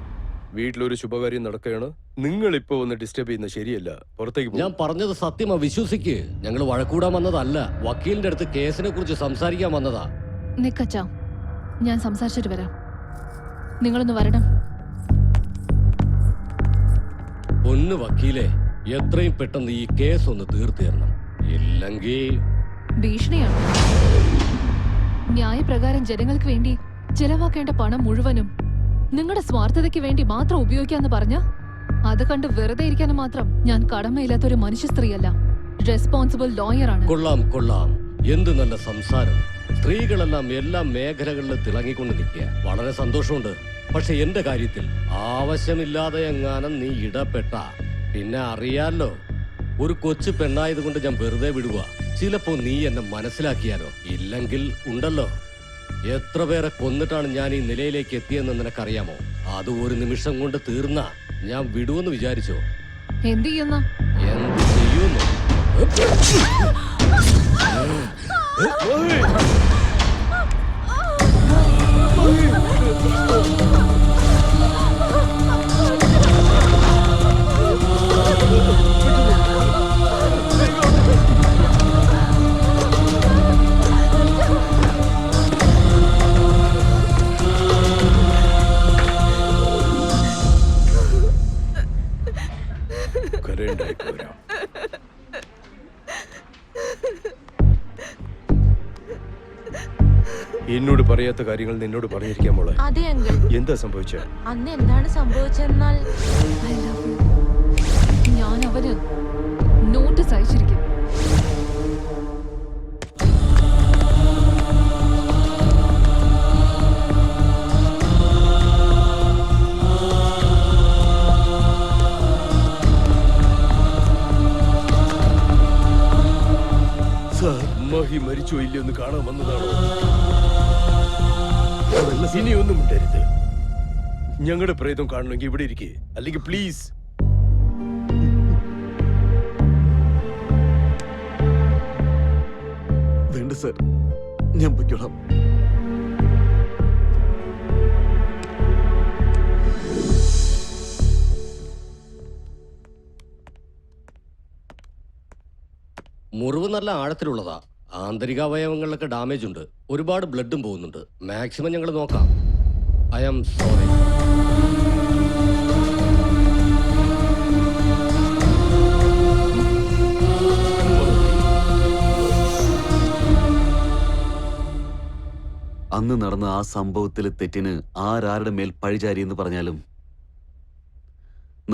വീട്ടിലൊരു ശുഭകാര്യം നടക്കുകയാണ്. നിങ്ങൾ ഇപ്പൊ ഒന്ന് ഡിസ്റ്റർബ് ചെയ്യുന്നത് ശരിയല്ല. പുറത്തേക്ക് പോ. ഞാൻ പറഞ്ഞത് സത്യമാ, വിശ്വസിക്ക്. ഞങ്ങൾ വഴക്കൂടാൻ വന്നതല്ല. വക്കീലിന്റെ അടുത്ത് കേസിനെ കുറിച്ച് സംസാരിക്കാൻ വന്നതാ. നിക്കച്ചാ, ഞാൻ സംസാരിച്ചിട്ട് വരാം. നിങ്ങളൊന്ന് വരണം. ഒന്ന് വക്കീലെ, എത്രയും പെട്ടെന്ന് ഈ കേസ് ഒന്ന് തീർത്തു തരണം. ഇല്ലെങ്കിൽ ഭീഷണിയാണ്. ന്യായപ്രകാരം ജനങ്ങൾക്ക് വേണ്ടി ചെലവാക്കേണ്ട പണം മുഴുവനും നിങ്ങളുടെ സ്വാർത്ഥതയ്ക്ക് വേണ്ടി മാത്രം ഉപയോഗിക്കാന്ന് പറഞ്ഞ അത് കണ്ട് വെറുതെ ഇരിക്കാനും മാത്രം ഞാൻ കടമയില്ലാത്തൊരു മനുഷ്യ സ്ത്രീയല്ല. റെസ്പോൺസിബിൾ ലോയറാണ്. കൊള്ളാം കൊള്ളാം, എന്ത് നല്ല സംസാരം. സ്ത്രീകളെല്ലാം എല്ലാ മേഖലകളിലും തിളങ്ങിക്കൊണ്ട് നിൽക്കുക. വളരെ സന്തോഷമുണ്ട്. പക്ഷെ എന്റെ കാര്യത്തിൽ ആവശ്യമില്ലാതെ എങ്ങാനും നീ ഇടപെട്ട പിന്നെ അറിയാലോ. ഒരു കൊച്ചു പെണ്ണായതുകൊണ്ട് ഞാൻ വെറുതെ വിടുക. ചിലപ്പോ നീ എന്നെ മനസ്സിലാക്കിയാലോ. ഇല്ലെങ്കിൽ ഉണ്ടല്ലോ, എത്ര പേരെ കൊന്നിട്ടാണ് ഞാൻ ഈ നിലയിലേക്ക് എത്തിയെന്ന് നിനക്കറിയാമോ? അത് ഒരു നിമിഷം കൊണ്ട് തീർന്ന ഞാൻ വിടുവെന്ന് വിചാരിച്ചോ? എന്ത് ചെയ്യുന്ന? എന്ത് ചെയ്യുന്നു? എന്നോട് പറയാത്ത കാര്യങ്ങൾ നിന്നോട് പറഞ്ഞിരിക്കാൻ മോളെ. അതെ അങ്കിൾ. എന്താ സംഭവിച്ച? അന്ന് എന്താണ് സംഭവിച്ചെന്നാൽ ഞാൻ അവന് നോട്ടീസ് അയച്ചിരിക്കും. മഹി മരിച്ചോ ഇല്ലയൊന്ന് കാണാൻ വന്നതാണോ? ഇനിയൊന്നും മിണ്ടരുത്. ഞങ്ങളുടെ പ്രേതം കാണണമെങ്കിൽ ഇവിടെ ഇരിക്കേ, അല്ലെങ്കിൽ പ്ലീസ്. വേണ്ട സർ, ഞാൻ പൊയ്ക്കോളാം. മുറിവ് നല്ല ആഴത്തിലുള്ളതാ. ആന്തരിക അവയവങ്ങളിലൊക്കെ ഡാമേജ് ഉണ്ട്. ഒരുപാട് ബ്ലഡും പോകുന്നുണ്ട്. മാക്സിമം ഞങ്ങൾ നോക്കാം. I am sorry. അന്ന് നടന്ന ആ സംഭവത്തിലെ തെറ്റിന് ആരാരുടെ മേൽ പഴിചാരി എന്ന് പറഞ്ഞാലും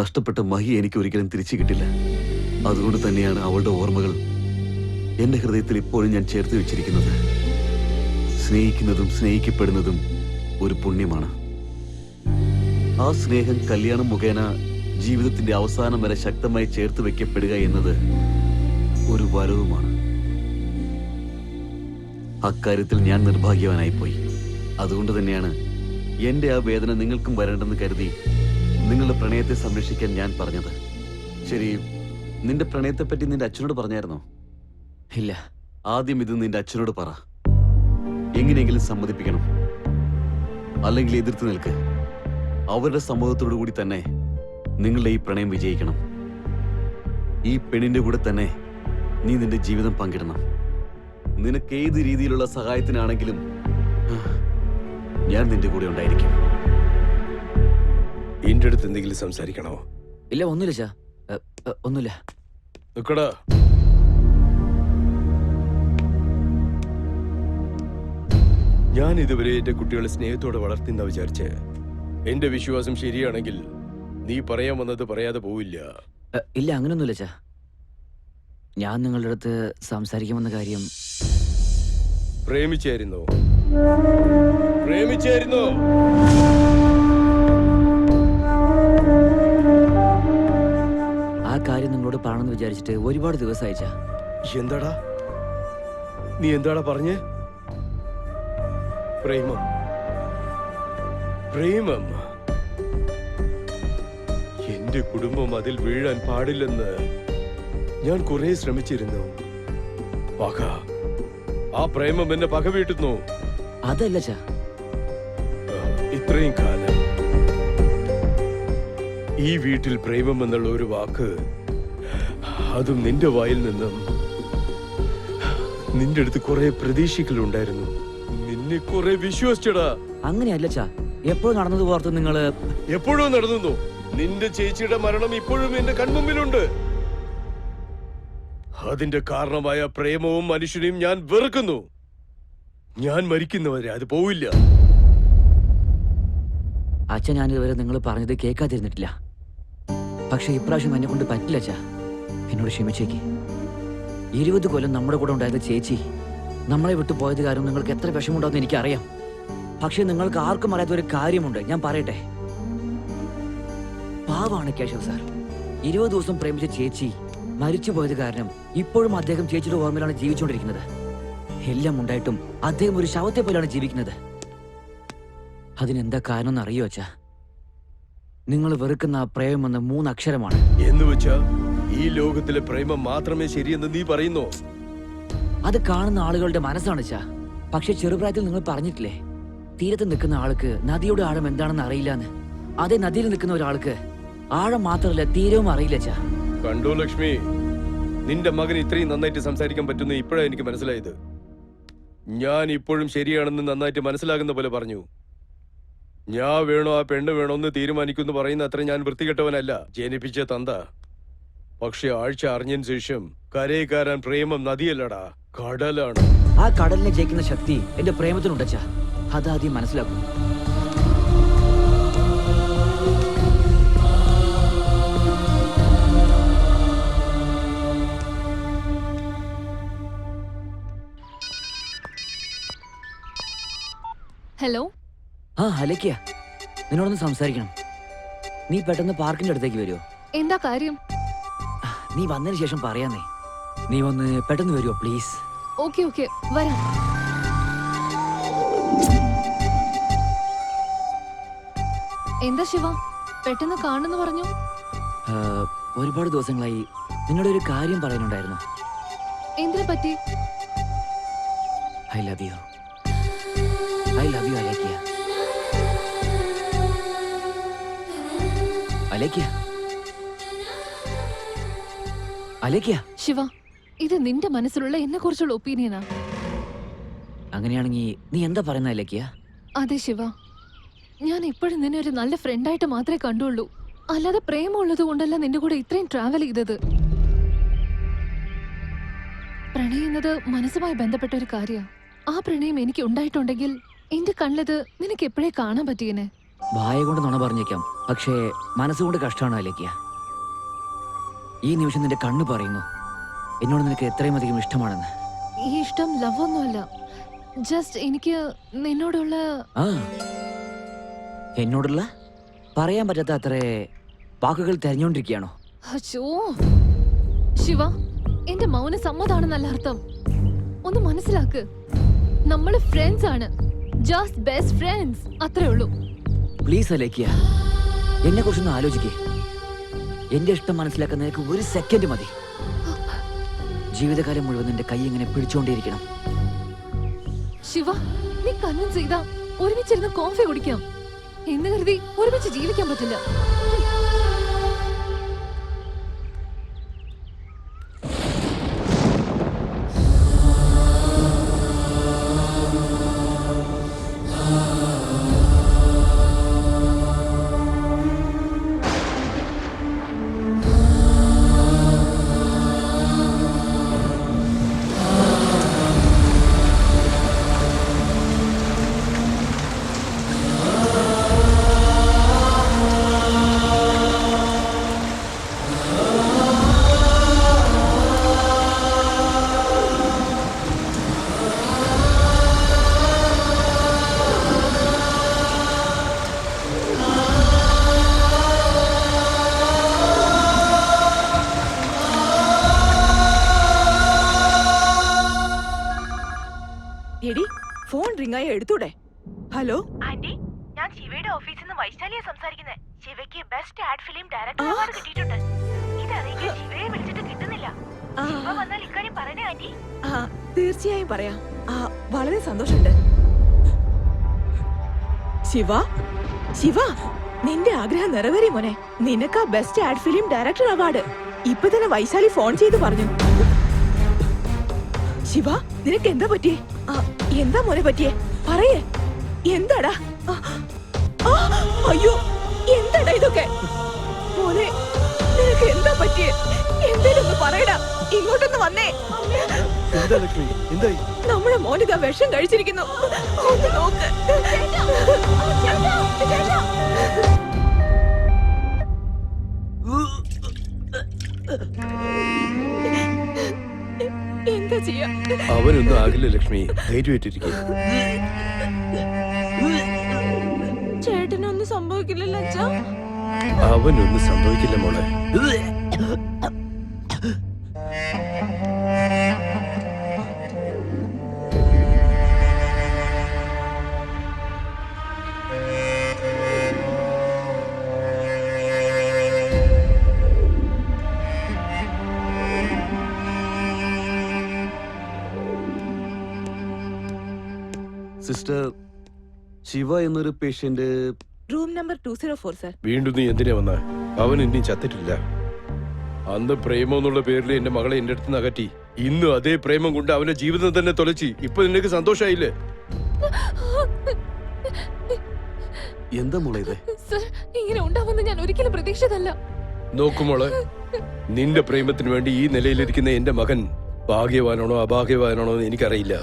നഷ്ടപ്പെട്ട മഹി എനിക്ക് ഒരിക്കലും തിരിച്ചു കിട്ടില്ല. അതുകൊണ്ട് തന്നെയാണ് അവളുടെ ഓർമ്മകൾ എന്റെ ഹൃദയത്തിൽ ഇപ്പോഴും ഞാൻ ചേർത്ത് വെച്ചിരിക്കുന്നത്. സ്നേഹിക്കുന്നതും സ്നേഹിക്കപ്പെടുന്നതും ഒരു പുണ്യമാണ്. ആ സ്നേഹം കല്യാണം മുഖേന ജീവിതത്തിന്റെ അവസാനം വരെ ശക്തമായി ചേർത്ത് വെക്കപ്പെടുക എന്നത് ഒരു വരവുമാണ്. അക്കാര്യത്തിൽ ഞാൻ നിർഭാഗ്യവാനായിപ്പോയി. അതുകൊണ്ട് തന്നെയാണ് എന്റെ ആ വേദന നിങ്ങൾക്കും വരേണ്ടെന്ന് കരുതി നിങ്ങളുടെ പ്രണയത്തെ സംരക്ഷിക്കാൻ ഞാൻ പറഞ്ഞത്. ശരി, നിന്റെ പ്രണയത്തെപ്പറ്റി നിന്റെ അച്ഛനോട് പറഞ്ഞായിരുന്നോ? ഇല്ല. ആദ്യം ഇത് നിന്റെ അച്ഛനോട് പറ. എങ്ങനെയെങ്കിലും സമ്മതിപ്പിക്കണം, അല്ലെങ്കിൽ എതിർത്ത് നിൽക്ക്. അവരുടെ സമ്മതത്തോടു കൂടി തന്നെ നിങ്ങളുടെ ഈ പ്രണയം വിജയിക്കണം. ഈ പെണ്ണിന്റെ കൂടെ തന്നെ നീ നിന്റെ ജീവിതം പങ്കിടണം. നിനക്ക് ഏത് രീതിയിലുള്ള സഹായത്തിനാണെങ്കിലും ഞാൻ നിന്റെ കൂടെ ഉണ്ടായിരിക്കും. എന്റെ അടുത്ത് എന്തെങ്കിലും സംസാരിക്കണോ? ഇല്ല, ഒന്നുമില്ല ചാ, ഒന്നുമില്ല. നിക്കടാ. ഞാൻ ഇതുവരെ എന്റെ കുട്ടികളെ സ്നേഹത്തോടെ വളർത്തിന്ന വിചാരിച്ച്. എന്റെ വിശ്വാസം ശരിയാണെങ്കിൽ നീ പറയാൻ വന്നത് പറയാതെ പോവില്ല. ഇല്ല, അങ്ങനൊന്നുമില്ല ചാ. ഞാൻ നിങ്ങളുടെ അടുത്ത് സംസാരിക്കാമെന്ന കാര്യം. പ്രേമിച്ചായിരുന്നോ? പ്രേമിച്ചായിരുന്നോ? ആ കാര്യം നിങ്ങളോട് പറയണമെന്ന് വിചാരിച്ചിട്ട് ഒരുപാട് ദിവസമായി ചാ. എന്താടാ നീ എന്താടാ പറഞ്ഞേ? പ്രേമം, പ്രേമം. എന്റെ കുടുംബം അതിൽ വീഴാൻ പാടില്ലെന്ന് ഞാൻ കുറെ ശ്രമിച്ചിരുന്നു. പക, ആ പ്രേമം എന്നെ പക വീട്ടുന്നു. അതല്ല ചാ. ഇത്രയും കാലം ഈ വീട്ടിൽ പ്രേമം എന്നുള്ള ഒരു വാക്ക്, അതും നിന്റെ വായിൽ നിന്നും, നിന്റെ അടുത്ത് കുറെ പ്രതീക്ഷകളുണ്ടായിരുന്നു. നിന്നെ കുറെ വിശ്വസിച്ചടാ. അങ്ങനെയല്ല ചാ. എപ്പോഴും നടന്നത് ഓർത്ത് നിങ്ങള്. എപ്പോഴും നടന്നു. നിന്റെ ചേച്ചിയുടെ മരണം ഇപ്പോഴും എന്റെ കൺമുമ്പിലുണ്ട്. അതിന്റെ കാരണമായ പ്രേമവും മനുഷ്യനെയും ഞാൻ വെറുക്കുന്നു. ഞാൻ മരിക്കുന്നവരെ അത് പോവില്ല. അച്ഛൻ ഞാനിതുവരെ നിങ്ങൾ പറഞ്ഞത് കേൾക്കാതിരുന്നിട്ടില്ല. പക്ഷെ ഇപ്രാവശ്യം എന്നെ കൊണ്ട് പറ്റില്ല ചാ. എന്നോട് ക്ഷമിച്ചേക്ക്. 20 കൊല്ലം നമ്മുടെ കൂടെ ഉണ്ടായിരുന്ന ചേച്ചി നമ്മളെ വിട്ടു പോയത് കാരണം നിങ്ങൾക്ക് എത്ര വിഷമമുണ്ടാവുമെന്ന് എനിക്കറിയാം. പക്ഷെ നിങ്ങൾക്ക് ആർക്കും അറിയാത്ത ഒരു കാര്യമുണ്ട്, ഞാൻ പറയട്ടെ. പാവാണ് കേശവ് സാർ. 20 ദിവസം പ്രേമിച്ച ചേച്ചി മരിച്ചു പോയത് കാരണം ഇപ്പോഴും അദ്ദേഹം ചേച്ചിയുടെ ഓർമ്മയിലാണ് ജീവിച്ചുകൊണ്ടിരിക്കുന്നത്. എല്ലാം ഉണ്ടായിട്ടും അദ്ദേഹം ഒരു ശവത്തെ പോലെയാണ് ജീവിക്കുന്നത്. അതിനെന്താ കാരണം എന്ന് അറിയോ അച്ഛാ? നിങ്ങൾ വെറുക്കുന്ന ആ പ്രേമം എന്ന 3 അക്ഷരമാണ്. എന്ന് വെച്ചാ ഈ ലോകത്തിലെ പ്രേമം മാത്രമേ ശരിയെന്ന് നീ പറയുന്നോ? അത് കാണുന്ന ആളുകളുടെ മനസ്സാണ് ചാ. പക്ഷെ ചെറുപ്രായത്തിൽ നിങ്ങൾ പറഞ്ഞിട്ടില്ലേ, തീരത്ത് നിൽക്കുന്ന ആൾക്ക് നദിയുടെ ആഴം എന്താണെന്ന് അറിയില്ലാന്ന്. അതേ നദിയിൽ നിൽക്കുന്ന ഒരാൾക്ക് ആഴം മാത്രമല്ല തീരവും അറിയില്ല ചാ. കണ്ടോ ലക്ഷ്മി, നിന്റെ മകൻ ഇത്രയും നന്നായിട്ട് സംസാരിക്കാൻ പറ്റുന്ന ഇപ്പോഴാണ് എനിക്ക് മനസ്സിലായത്. ഞാൻ ഇപ്പോഴും ശരിയാണെന്ന് നന്നായിട്ട് മനസ്സിലാകുന്ന പോലെ പറഞ്ഞു. ഞാൻ വേണോ ആ പെണ്ണ് വേണോ എന്ന് തീരുമാനിക്കുന്നു പറയുന്ന അത്ര ഞാൻ വൃത്തികെട്ടവനല്ല, ജനിപ്പിച്ച തന്ത. പക്ഷെ ആഴ്ച അറിഞ്ഞതിന് ശേഷം കരയെ കയറാൻ പ്രേമം നദിയല്ലടാ, കടലാണ്. ആ കടലിനെ ജയിക്കുന്ന ശക്തി എന്റെ പ്രേമത്തിനുണ്ടച്ചാ. അതാദ്യം മനസ്സിലാക്കും. ഹലോ. ആ അലക്കിയ, നിന്നോടൊന്ന് സംസാരിക്കണം. നീ പെട്ടെന്ന് പാർക്കിന്റെ അടുത്തേക്ക് വരുമോ? എന്താ കാര്യം? നീ വന്നതിന് ശേഷം പറയാന്നേ. നീ ഒന്ന് പെട്ടെന്ന് വരുമോ പ്ലീസ്? ഓക്കെ ഓക്കെ, വരാം. എന്താ ശിവ, പെട്ടെന്ന് കാണുന്നു പറഞ്ഞു? ഒരുപാട് ദിവസങ്ങളായി നിന്നോട് ഒരു കാര്യം പറയാനുണ്ടായിരുന്നു. എന്തിനെ പറ്റി? I love you. I love you Alekhya. Alekhya, Alekhya. Shiva, ഇത് നിന്റെ മനസ്സിലുള്ള എന്നെ കുറിച്ചുള്ള ഒപ്പീനിയനാ? അങ്ങനെയാണെങ്കിൽ നീ എന്താ പറയുന്ന അലേക്കിയ? അതെ ശിവ, ഞാൻ ഇപ്പോഴും നിന്നെ ഒരു നല്ല ഫ്രണ്ടായിട്ട് മാത്രമേ കണ്ടുള്ളൂ. അല്ലാതെ പ്രേമമുള്ളത് കൊണ്ടല്ല നിന്റെ കൂടെ ഇത്രയും ട്രാവൽ ചെയ്തത്. പ്രണയം എന്നത് മനസ്സുമായി ബന്ധപ്പെട്ട ഒരു കാര്യ. ആ പ്രണയം എനിക്ക് ഉണ്ടായിട്ടുണ്ടെങ്കിൽ എന്റെ കണ്ണിലത് നിനക്ക് എപ്പോഴേ കാണാൻ പറ്റിയേനെ. വായ കൊണ്ട് നുണ പറഞ്ഞേക്കാം, പക്ഷേ മനസ്സുകൊണ്ട് കഷ്ടമാണ് അലേക്കിയ. ഈ നിമിഷം നിന്റെ കണ്ണ് പറയുന്നു എന്നോട് നിനക്ക് എത്രയും അധികം ഇഷ്ടമാണെന്ന്. ഈ ഇഷ്ടം ലവ് ഒന്നുമല്ല, ജസ്റ്റ് എനിക്ക് നിന്നോടുള്ള ആ എന്നോടുള്ള പറയാൻ പറ്റാത്ത അത്ര വാക്കുകൾ തെരഞ്ഞോണ്ടിരിക്കുകയാണോ? അച്ചോ ശിവ, എന്റെ മൗന സമ്മതാണെന്നല്ല അർത്ഥം. ഒന്ന് മനസ്സിലാക്ക്, നമ്മള് ഫ്രണ്ട്സ് ആണ്, ജസ്റ്റ് ബെസ്റ്റ് ഫ്രണ്ട്സ്, അത്രേ ഉള്ളൂ. പ്ലീസ് അലേക്കിയ, എന്നെ കുറിച്ചൊന്ന് ആലോചിക്കേ. എന്റെ ഇഷ്ടം മനസ്സിലാക്കാൻ നിനക്ക് ഒരു സെക്കൻഡ് മതി. ജീവിതകാലം മുഴുവൻ നിന്റെ കൈ ഇങ്ങനെ പിടിച്ചുകൊണ്ടേയിരിക്കണം. ശിവ, നീ കൺവിൻസ് ചെയ്താ ഒരുമിച്ചിരുന്ന് കോഫി കുടിക്കാം എന്ന് കരുതി ഒരുമിച്ച് ജീവിക്കാൻ പറ്റില്ല. എടി, ഫോൺ റിങ്ങായി എടുത്തൂടെ? ഹലോ ആന്റി, ഞാൻ ശിവയുടെ ഓഫീസിൽ നിന്ന് വൈശാലിയാ സംസാരിക്കുന്നത്. ശിവയ്ക്ക് best ad film director award കിട്ടിയിട്ടുണ്ട്. ഇത് അറിയിക്കാൻ ശിവയെ വിളിച്ചിട്ട് കിട്ടുന്നില്ല. ശിവ വന്നാൽ ഇക്കാര്യം പറയണേ ആന്റി. തീർച്ചയായും പറയാം. വളരെ സന്തോഷമുണ്ട്. ശിവ, ശിവ, നിന്റെ ആഗ്രഹം നിറവേറി മോനെ. നിനക്കാ best ad film director award. ഇപ്പൊ തന്നെ വൈശാലി ഫോൺ ചെയ്ത് പറഞ്ഞു. ശിവ, നിനക്ക് എന്താ പറ്റിയേ? എന്താ മോനെ പറ്റിയേ? പറയേ, എന്താടാ? അയ്യോ, എന്താടാ ഇതൊക്കെ? മോനെ, നിനക്ക് എന്താ പറ്റിയേ? എന്തേലും ഒന്ന് പറയടാ. ഇങ്ങോട്ടൊന്ന് വന്നേ. നമ്മുടെ മോനിതാ വിഷം കഴിച്ചിരിക്കുന്നു. ഒന്ന് നോക്ക്. എന്താ ചെയ്യാ? അവനൊന്നും ആകില്ല ലക്ഷ്മി, ധൈര്യമായിട്ടിരിക്കുക. ചേട്ടനൊന്നും സംഭവിക്കില്ലല്ലോ അച്ഛാ. അവനൊന്നും സംഭവിക്കില്ല മോളെ. സിസ്റ്റർ, ശിവ എന്നൊരു പേഷ്യന്റ് റൂം നമ്പർ 204 സർ. വീണ്ടും നീ എന്തിനാ വന്ന? അവൻ ഇനി ചത്തിട്ടില്ല. അന്ന് പ്രേമം എന്നുള്ള പേരിൽ എന്റെ മകളെ എന്റെ അടുത്ത് നിന്ന് അകറ്റി. ഇന്ന് അതേ പ്രേമം കൊണ്ട് അവന്റെ ജീവിതം തന്നെ തൊലച്ചി. ഇപ്പൊ നിനക്ക് സന്തോഷായില്ലേ? എന്താ മോളെ ഇത്? സർ, ഇങ്ങനെ ഉണ്ടാവുമെന്ന് ഞാൻ ഒരിക്കലും പ്രതീക്ഷിച്ചതല്ല. നോക്കുമോളെ, നിന്റെ പ്രേമത്തിന് വേണ്ടി ഈ നിലയിലിരിക്കുന്ന എന്റെ മകൻ ഭാഗ്യവാനാണോ അഭാഗ്യവാനാണോ എന്ന് എനിക്കറിയില്ല.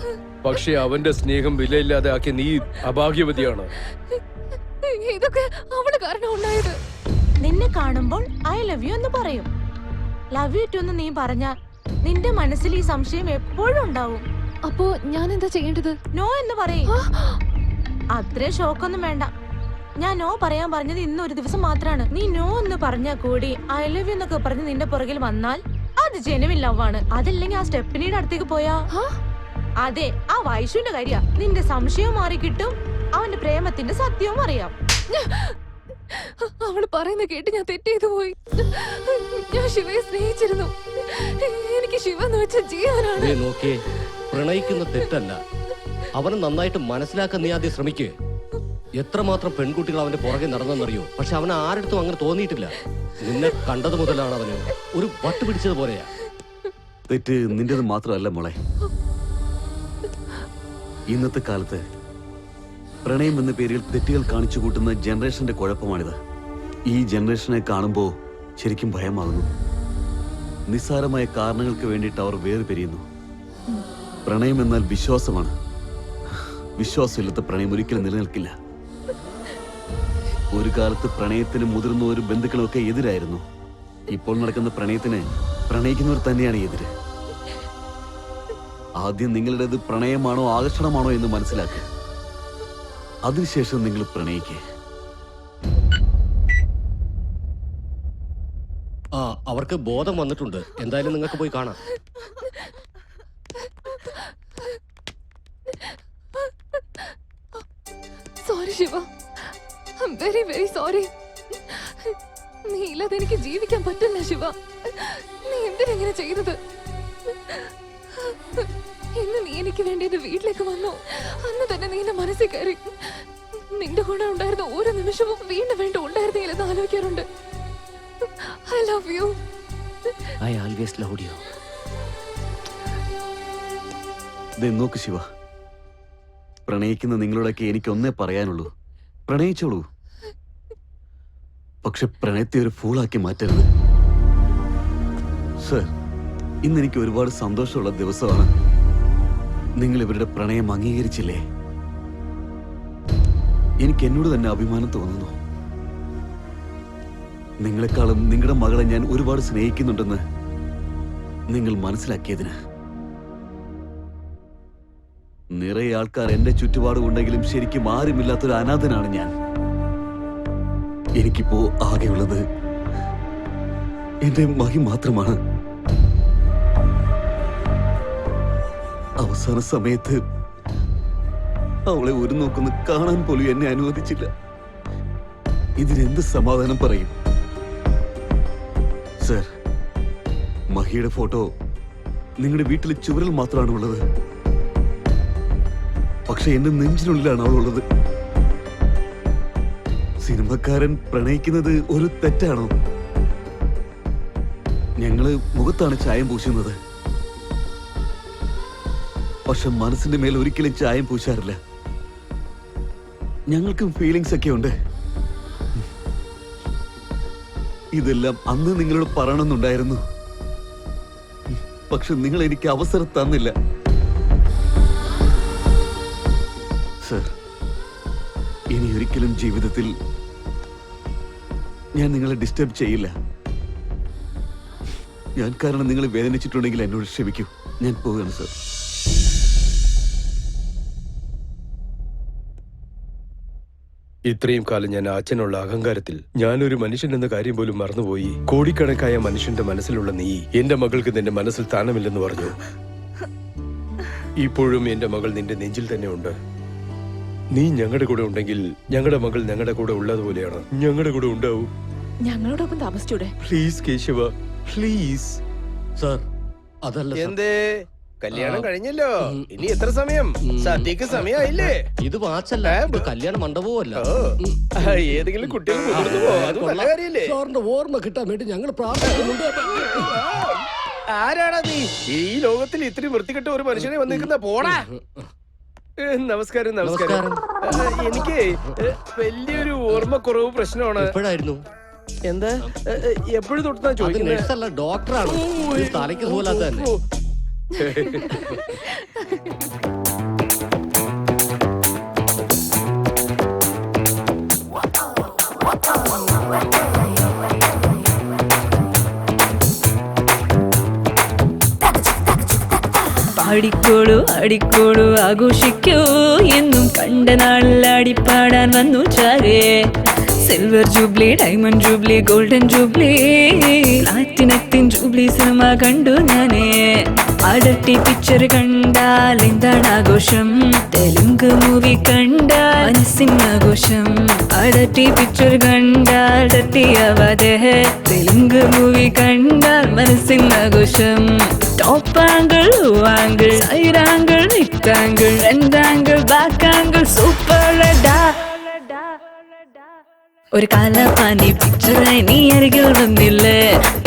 പക്ഷെ അവന്റെ സ്നേഹം വിലയില്ലാതെ ആക്കിയ നീ അഭാഗ്യവതിയാണ്. ഇതൊക്കെ അവള് കാരണം ഉണ്ടായത്. നിന്നെ കാണുമ്പോൾ ഐ ലവ് യു എന്ന് പറയും. ലവ് യു ടു എന്ന് നീ പറഞ്ഞാ നിന്റെ മനസ്സിൽ ഈ സംശയം എപ്പോഴും ഉണ്ടാവും. അപ്പോ ഞാൻ എന്താ ചെയ്യേണ്ടത്? നോ എന്ന് പറയും. അത്രയും ഷോക്കൊന്നും വേണ്ട. ഞാൻ നോ പറയാൻ പറഞ്ഞത് ഇന്ന് ഒരു ദിവസം മാത്രമാണ്. നീ നോ എന്ന് പറഞ്ഞാൽ കൂടി ഐ ലവ് യു എന്നൊക്കെ പറഞ്ഞ് നിന്റെ പുറകിൽ വന്നാൽ അത് ജെനുവിൻ ലവ് ആണ്. അതല്ലെങ്കിൽ ആ സ്റ്റെപ്പിനിയുടെ അടുത്തേക്ക് പോയാ അതെ ആ വൈഷുവിന്റെ കാര്യ. നിന്റെ സംശയവും മാറി കിട്ടും, അവന്റെ പ്രേമത്തിന്റെ സത്യവും അറിയാം. അവള് പറയുന്ന കേട്ട് ഞാൻ തെറ്റ് ചെയ്തു പോയി. ഞാൻ ശിവയെ സ്നേഹിച്ചിരുന്നു. എനിക്ക് ശിവ എന്ന് വെച്ച ജീവനാണ്. നോക്കിയേ, പ്രണയിക്കുന്ന തെറ്റല്ല, അവനെ നന്നായിട്ട് മനസ്സിലാക്കാൻ നീ ആദ്യം ശ്രമിക്കേ. എത്രമാത്രം പെൺകുട്ടികൾ അവന്റെ പുറകെ നടന്നെന്നറിയോ? പക്ഷെ അവന് ആരടുത്തും അങ്ങനെ തോന്നിയിട്ടില്ല. നിന്നെ കണ്ടത് മുതലാണ് അവന് ഒരു വട്ട് പിടിച്ചതുപോലെയാ. തെറ്റ് നിന്റേത് മാത്രമല്ല മോളെ. ഇന്നത്തെ കാലത്ത് പ്രണയം എന്ന പേരിൽ തെറ്റുകൾ കാണിച്ചു കൂട്ടുന്ന ജനറേഷന്റെ കുഴപ്പമാണിത്. ഈ ജനറേഷനെ കാണുമ്പോൾ ശരിക്കും ഭയമാകുന്നു. നിസ്സാരമായ കാരണങ്ങൾക്ക് വേണ്ടിയിട്ട് അവർ വേർപിരിയുന്നു. പ്രണയം എന്നാൽ വിശ്വാസമാണ്. വിശ്വാസമില്ലാത്ത പ്രണയം ഒരിക്കലും നിലനിൽക്കില്ല. ഒരു കാലത്ത് പ്രണയത്തിന് മുതിർന്നവരും ബന്ധുക്കളും ഒക്കെ എതിരായിരുന്നു. ഇപ്പോൾ നടക്കുന്ന പ്രണയത്തിന് പ്രണയിക്കുന്നവർ തന്നെയാണ് എതിര്. ആദ്യം നിങ്ങളുടേത് പ്രണയമാണോ ആകർഷണമാണോ എന്ന് മനസ്സിലാക്കുക. അതിനുശേഷം നിങ്ങൾ പ്രണയിക്കുക. അവർക്ക് ബോധം വന്നിട്ടുണ്ട്. എന്തായാലും നിങ്ങൾക്ക് പോയി കാണാം. Sorry Shiva, very very sorry. നീ ഇല്ലാതെ എനിക്ക് ജീവിക്കാൻ പറ്റില്ല ശിവ. നീ എന്തിനെങ്ങനെ ചെയ്തത്? ഇന്ന് നീ എനിക്ക് വേണ്ടി എന്റെ വീട്ടിലേക്ക് വന്നു. അന്ന് തന്നെ നീ എന്റെ മനസ്സിൽ കയറി. നിന്റെ കൂടെ ഉണ്ടായിരുന്ന ഓരോ നിമിഷവും വീണ്ടും വീണ്ടും ഉണ്ടായിരുന്നെങ്കിലെന്ന് ആലോചിക്കാറുണ്ട്. I love you. I always loved you. നോക്ക് ശിവ, പ്രണയിക്കുന്ന നിങ്ങളോടൊക്കെ എനിക്കൊന്നേ പറയാനുള്ളൂ. പ്രണയിച്ചോളൂ, പക്ഷെ പ്രണയത്തെ ഒരു ഫൂളാക്കി മാറ്റരുത്. സർ, ഇന്ന് എനിക്ക് ഒരുപാട് സന്തോഷമുള്ള ദിവസമാണ്. നിങ്ങൾ ഇവരുടെ പ്രണയം അംഗീകരിച്ചില്ലേ? എനിക്ക് എന്നോട് തന്നെ അഭിമാനം തോന്നുന്നു. നിങ്ങളെക്കാളും നിങ്ങളുടെ മകളെ ഞാൻ ഒരുപാട് സ്നേഹിക്കുന്നുണ്ടെന്ന് നിങ്ങൾ മനസ്സിലാക്കിയതിന്. നിറയെ ആൾക്കാർ എന്റെ ചുറ്റുപാടുമുണ്ടെങ്കിലും ശരിക്കും ആരുമില്ലാത്തൊരു അനാഥനാണ് ഞാൻ. എനിക്കിപ്പോ ആകെയുള്ളത് എന്റെ മഹി മാത്രമാണ്. അവസാന സമയത്ത് അവളെ ഒരു നോക്കൊന്ന് കാണാൻ പോലും എന്നെ അനുവദിച്ചില്ല. ഇതിനെന്ത് സമാധാനം പറയും? സർ, മഹിയുടെ ഫോട്ടോ നിങ്ങളുടെ വീട്ടിലെ ചുവരിൽ മാത്രമാണ് ഉള്ളത്. പക്ഷെ എന്റെ നെഞ്ചിനുള്ളിലാണ് അവളുള്ളത്. സിനിമക്കാരൻ പ്രണയിക്കുന്നത് ഒരു തെറ്റാണോ? ഞങ്ങള് മുഖത്താണ് ചായം പൂശുന്നത്, പക്ഷെ മനസ്സിന്റെ മേൽ ഒരിക്കലും ചായം പൂശാറില്ല. ഞങ്ങൾക്കും ഫീലിങ്സ് ഒക്കെ ഉണ്ട്. ഇതെല്ലാം അന്ന് നിങ്ങളോട് പറയണമെന്നുണ്ടായിരുന്നു, പക്ഷെ നിങ്ങൾ എനിക്ക് അവസരം തന്നില്ല. സർ, ഇനി ഒരിക്കലും ജീവിതത്തിൽ ഞാൻ നിങ്ങളെ ഡിസ്റ്റർബ് ചെയ്യില്ല. ഞാൻ കാരണം നിങ്ങൾ വേദനിച്ചിട്ടുണ്ടെങ്കിൽ എന്നോട് ക്ഷമിക്കൂ. ഞാൻ പോവുകയാണ് സർ. ഇത്രയും കാലം ഞാൻ അച്ഛനുള്ള അഹങ്കാരത്തിൽ ഞാനൊരു മനുഷ്യൻ എന്ന കാര്യം പോലും മറന്നുപോയി. കോടിക്കണക്കായ മനുഷ്യന്റെ മനസ്സിലുള്ള നീ എന്റെ മകൾക്ക് നിന്റെ മനസ്സിൽ സ്ഥാനമില്ലെന്ന് പറഞ്ഞു. ഇപ്പോഴും എന്റെ മകൾ നിന്റെ നെഞ്ചിൽ തന്നെ ഉണ്ട്. നീ ഞങ്ങളുടെ കൂടെ ഉണ്ടെങ്കിൽ ഞങ്ങളുടെ മകൾ ഞങ്ങളുടെ കൂടെ ഉള്ളതുപോലെയാണ്. ഞങ്ങളുടെ കൂടെ ഉണ്ടാവും. ഞങ്ങളോടൊപ്പം താമസിച്ചൂടെ? Please Keshava, please. സർ, അതല്ല സർ. എന്തേ, കല്യാണം കഴിഞ്ഞല്ലോ, ഇനി എത്ര സമയം? സദ്യക്ക് സമയമായില്ലേ? ഇത് വാച്ചല്ല, ഇത് കല്യാണ മണ്ഡപവും അല്ല. ഏതെങ്കിലും കുട്ടികൾ മുതിർന്നു പോവാ, അത് നല്ല കാര്യല്ലേ? സാറിന്റെ ഓർമ്മ കിട്ടാൻ വേണ്ടി ഞങ്ങൾ പ്രാർത്ഥിക്കുന്നുണ്ട്. ആരാടാ നീ? ഈ ലോകത്തിൽ ഇത്രയും വൃത്തികെട്ട ഒരു മനുഷ്യനെ വന്നിരിക്കുന്ന? പോടാ. നമസ്കാരം. നമസ്കാരം. എനിക്ക് വലിയൊരു ഓർമ്മക്കുറവ് പ്രശ്നമാണ്. എപ്പോഴായിരുന്നു? എന്താ എപ്പോഴും തൊട്ടാ ചോദിക്കുന്നത്? ഡോക്ടറാണ്, തലയ്ക്ക് പോലാത്ത തന്നെ. ആടിക്കോളൂ ആടിക്കോളൂ ആഘോഷിക്കൂ എന്നും കണ്ട നാളിൽ ആടിപ്പാടാൻ വന്നു ചാരേ silver jubilee diamond jubilee golden jubilee പ്ലാറ്റിനത്തിൻ ജൂബ്ലി സിനിമ കണ്ടു ഞാനേ അടട്ടി പിക്ചർ കണ്ടാൽ എന്താണ് ആഘോഷം തെലുങ്ക് മൂവി കണ്ടാൽ മനസ്സിനാഘോഷം അടട്ടി പിക്ചർ കണ്ടാൽ ടട്ടിയാവാതെ തെലുങ്ക് മൂവി കണ്ടാൽ മനസ്സിനാഘോഷം top angle low angle side angle mid angle front angle back angle super ഡാ ഒരു കാലാപാനി പിക്ചറായി നീ അരികിൽ വന്നില്ലേ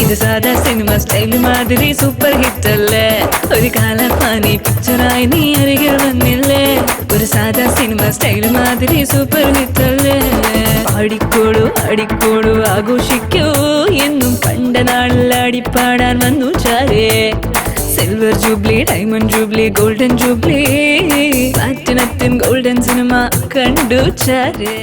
ഇത് സാധാ സിനിമ സ്റ്റൈൽ മാതിരി സൂപ്പർ ഹിറ്റ് അല്ലേ ഒരു കാലാപാനി പിക്ചറായി നീ അരികിൽ വന്നില്ലേ ഒരു സാധാ സിനിമ സ്റ്റൈൽ മാതിരി സൂപ്പർ ഹിറ്റ് അല്ലേ ആടിക്കോളൂ ആടിക്കോളൂ ആഘോഷിക്കൂ എന്നും കണ്ട നാളിൽ ആടിപ്പാടാൻ വന്നു ചാരേ silver jubilee diamond jubilee golden jubilee പ്ലാറ്റിനത്തിൻ ഗോൾഡൻ സിനിമ കണ്ടു ചാരേ